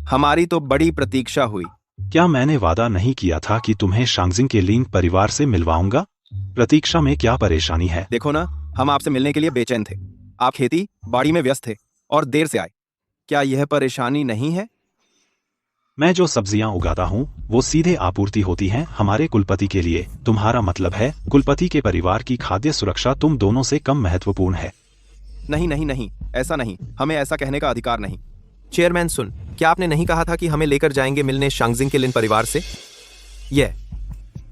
हमारी तो बड़ी प्रतीक्षा हुई। क्या मैंने वादा नहीं किया था कि तुम्हें शांगजिंग के लिन परिवार से मिलवाऊंगा? प्रतीक्षा में क्या परेशानी है? देखो ना, हम आपसे मिलने के लिए बेचैन थे। आप खेती बाड़ी में व्यस्त थे और देर से आए। क्या यह परेशानी नहीं है? मैं जो सब्जियां उगाता हूं वो सीधे आपूर्ति होती हैं हमारे कुलपति के लिए। तुम्हारा मतलब है कुलपति के परिवार की खाद्य सुरक्षा तुम दोनों से कम महत्वपूर्ण है? नहीं नहीं नहीं, ऐसा नहीं। हमें ऐसा कहने का अधिकार नहीं। चेयरमैन सुन, क्या आपने नहीं कहा था कि हमें लेकर जाएंगे मिलने शांगजिंग के लिन परिवार से?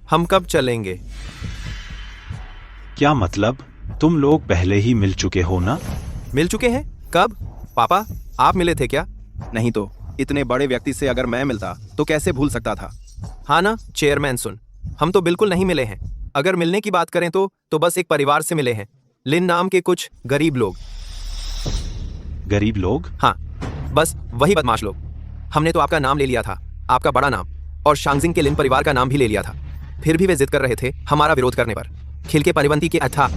हम कब चलेंगे? क्या मतलब? तुम लोग पहले ही मिल चुके हो ना? मिल चुके हैं? कब? पापा, आप मिले थे क्या? नहीं तो इतने बड़े व्यक्ति से अगर मैं मिलता तो कैसे भूल सकता था? हाँ ना चेयरमैन सुन, हम तो बिल्कुल नहीं मिले हैं। अगर मिलने की बात करें तो बस एक परिवार से मिले हैं, लिन नाम के कुछ गरीब लोग। गरीब लोग? हाँ, बस वही बदमाश लोग। हमने तो आपका नाम ले लिया था, आपका बड़ा नाम, और शांगजिंग के लिन परिवार का नाम भी ले लिया था। फिर भी वे जिद कर रहे थे हमारा विरोध करने पर। खिल के परिवंती के अथा।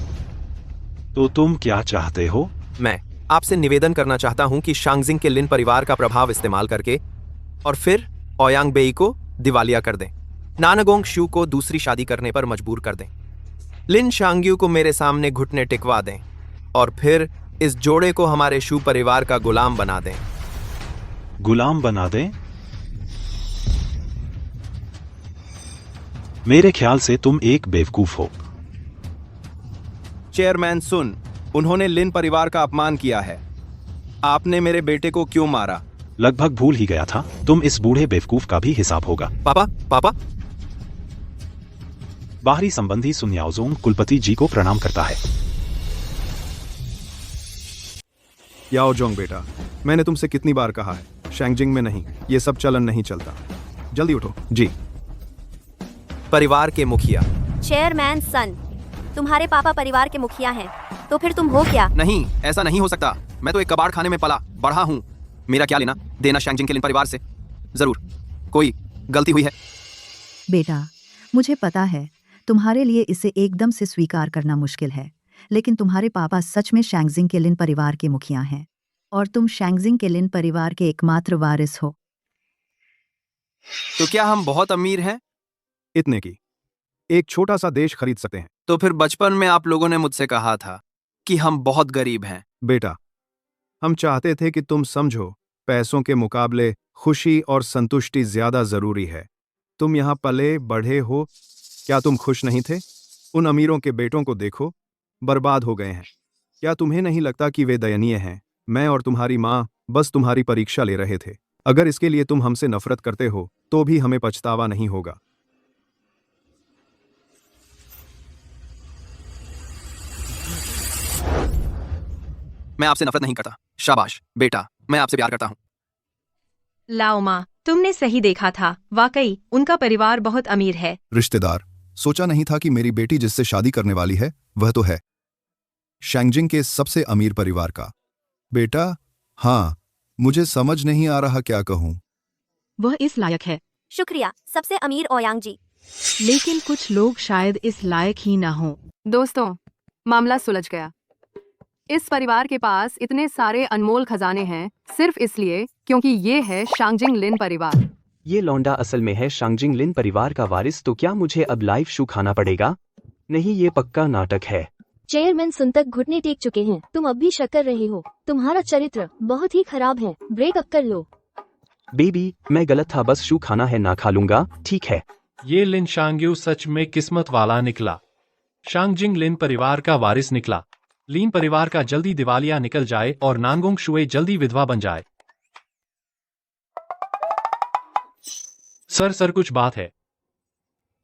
तो तुम क्या चाहते हो? मैं आपसे निवेदन करना चाहता हूं कि शांगजिंग के लिन परिवार का प्रभाव इस्तेमाल करके और फिर ओयांग बेई को दिवालिया कर दें, नानगोंग शू को दूसरी शादी करने पर मजबूर कर दें, लिन शांग्यू को मेरे सामने घुटने टिकवा दें और फिर इस जोड़े को हमारे शू परिवार का गुलाम बना दें। गुलाम बना दें? मेरे ख्याल से तुम एक बेवकूफ हो। चेयरमैन सुन, उन्होंने लिन परिवार का अपमान किया है। आपने मेरे बेटे को क्यों मारा? लगभग भूल ही गया था, तुम इस बूढ़े बेवकूफ का भी हिसाब होगा। पापा। बाहरी संबंधी सुन याओजोंग कुलपति जी को प्रणाम करता है। याओजोंग बेटा, मैंने तुमसे कितनी बार कहा है, शांगजिंग में नहीं, ये सब चलन नहीं चलता। जल्दी उठो। जी। परिवार के मुखिया। चेयरमैन सन, तुम्हारे पापा परिवार के मुखिया हैं, तो फिर तुम हो क्या? नहीं, ऐसा नहीं हो सकता। मैं तो एक कबाड़ खाने में पला बढ़ा हूँ। मेरा क्या लेना देना शांगजिंग के लिन परिवार से? जरूर कोई गलती हुई है। बेटा, मुझे पता है तुम्हारे लिए इसे एकदम से स्वीकार करना मुश्किल है, लेकिन तुम्हारे पापा सच में शांगजिंग के लिन परिवार के मुखिया हैं और तुम शांगजिंग के लिन परिवार के एकमात्र वारिस हो। तो क्या हम बहुत अमीर हैं? इतने की एक छोटा सा देश खरीद सकते हैं। तो फिर बचपन में आप लोगों ने मुझसे कहा था कि हम बहुत गरीब हैं। बेटा, हम चाहते थे कि तुम समझो, पैसों के मुकाबले खुशी और संतुष्टि ज्यादा जरूरी है। तुम यहाँ पले बढ़े हो, क्या तुम खुश नहीं थे? उन अमीरों के बेटों को देखो, बर्बाद हो गए हैं। क्या तुम्हें नहीं लगता कि वे दयनीय हैं? मैं और तुम्हारी माँ बस तुम्हारी परीक्षा ले रहे थे। अगर इसके लिए तुम हमसे नफरत करते हो तो भी हमें पछतावा नहीं होगा। मैं आपसे नफरत नहीं करता। शाबाश बेटा, मैं आपसे प्यार करता हूँ। लाओ माँ, तुमने सही देखा था, वाकई उनका परिवार बहुत अमीर है। रिश्तेदार, सोचा नहीं था कि मेरी बेटी जिससे शादी करने वाली है वह तो है शांगजिंग के सबसे अमीर परिवार का बेटा। हाँ, मुझे समझ नहीं आ रहा क्या कहूँ। वह इस लायक है। शुक्रिया सबसे अमीर ओयांग जी। लेकिन कुछ लोग शायद इस लायक ही ना हो। दोस्तों, मामला सुलझ गया। इस परिवार के पास इतने सारे अनमोल खजाने हैं सिर्फ इसलिए क्योंकि ये है शांगजिंग लिन परिवार। ये लौंडा असल में है शांगजिंग लिन परिवार का वारिस। तो क्या मुझे अब लाइव शू खाना पड़ेगा? नहीं, ये पक्का नाटक है। चेयरमैन सुन तक घुटने टेक चुके हैं, तुम अब भी शक कर रहे हो। तुम्हारा चरित्र बहुत ही खराब है, ब्रेक अप कर लो। बेबी, मैं गलत था, बस शू खाना है, ना खा लूंगा, ठीक है। ये लिन शांग्यू सच में किस्मत वाला निकला। शांगजिंग लिन परिवार का वारिस निकला। लिन परिवार का जल्दी दिवालिया निकल जाए और नानगोंग शुए जल्दी विधवा बन जाए। सर कुछ बात है।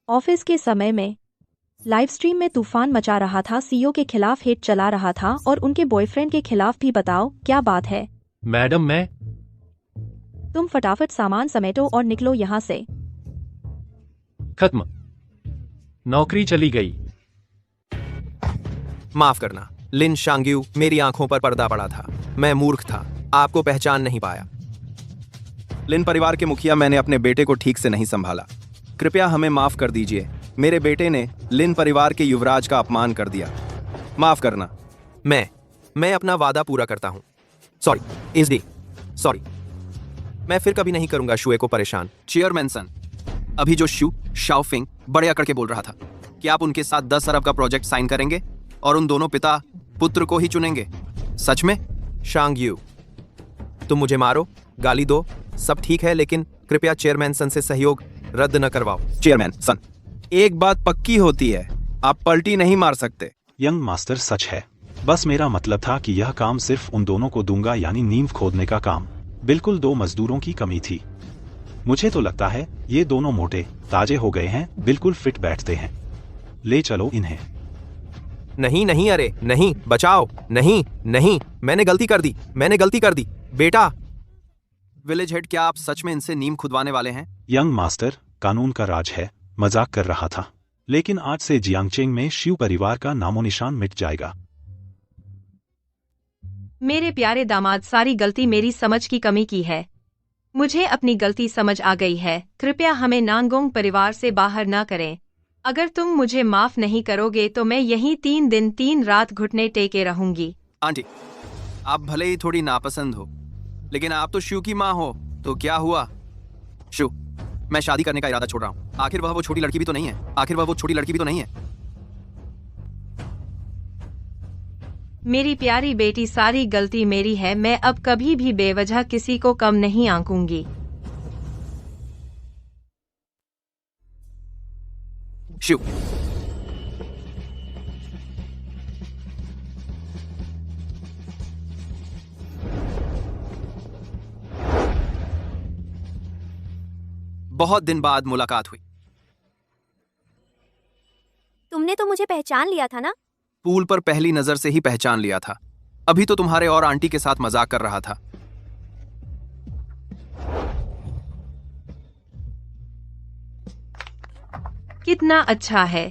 ऑफिस के समय में लाइव स्ट्रीम में तूफान मचा रहा था, सीईओ के खिलाफ हेट चला रहा था और उनके बॉयफ्रेंड के खिलाफ भी। बताओ क्या बात है? मैडम, मैं तुम फटाफट सामान समेटो और निकलो यहाँ से। खत्म, नौकरी चली गई। माफ करना लिन शांग्यू, मेरी आंखों पर पर्दा पड़ा था। मैं मूर्ख था, आपको पहचान नहीं पाया। लिन परिवार के मुखिया, मैंने अपने बेटे को ठीक से नहीं संभाला। कृपया हमें माफ कर दीजिए। मेरे बेटे ने लिन परिवार के युवराज का अपमान कर दिया। माफ करना। मैं अपना वादा पूरा करता हूं। सॉरी। मैं फिर कभी नहीं करूंगा शुए को परेशान। चेयरमैन सन, अभी जो शू शाओफिंग बड़े अकड़ के बोल रहा था कि आप उनके साथ 10 अरब का प्रोजेक्ट साइन करेंगे और उन दोनों पिता पुत्र को ही चुनेंगे, सच में? शांग यू, तुम मुझे मारो, गाली दो, सब ठीक है, लेकिन कृपया चेयरमैन सन से सहयोग रद्द न करवाओ। चेयरमैन सन, एक बात पक्की होती है, आप पलटी नहीं मार सकते। यंग मास्टर सच है, बस मेरा मतलब था कि यह काम सिर्फ उन दोनों को दूंगा, यानी नींव खोदने का काम। बिल्कुल 2 मजदूरों की कमी थी। मुझे तो लगता है ये दोनों मोटे ताजे हो गए हैं, बिल्कुल फिट बैठते हैं। ले चलो इन्हें। नहीं नहीं, अरे नहीं, बचाओ, नहीं नहीं, मैंने गलती कर दी बेटा। विलेज हेड, क्या आप सच में इनसे नीम खुदवाने वाले हैं? यंग मास्टर, कानून का राज है, मजाक कर रहा था, लेकिन आज से जियांगचेंग में शिव परिवार का नामो निशान मिट जाएगा। मेरे प्यारे दामाद, सारी गलती मेरी समझ की कमी की है। मुझे अपनी गलती समझ आ गई है। कृपया हमें नानगोंग परिवार से बाहर न करें। अगर तुम मुझे माफ नहीं करोगे तो मैं यहीं 3 दिन 3 रात घुटने टेके रहूंगी। आंटी, आप भले ही थोड़ी नापसंद हो, लेकिन आप तो शू की माँ हो, तो क्या हुआ? शू, मैं शादी करने का इरादा छोड़ रहा हूँ। आखिर वह वो छोटी लड़की भी तो नहीं है। मेरी प्यारी बेटी, सारी गलती मेरी है। मैं अब कभी भी बेवजह किसी को कम नहीं आंकूंगी। शू, बहुत दिन बाद मुलाकात हुई। तुमने तो मुझे पहचान लिया था ना? पूल पर पहली नजर से ही पहचान लिया था। अभी तो तुम्हारे और आंटी के साथ मजाक कर रहा था। कितना अच्छा है।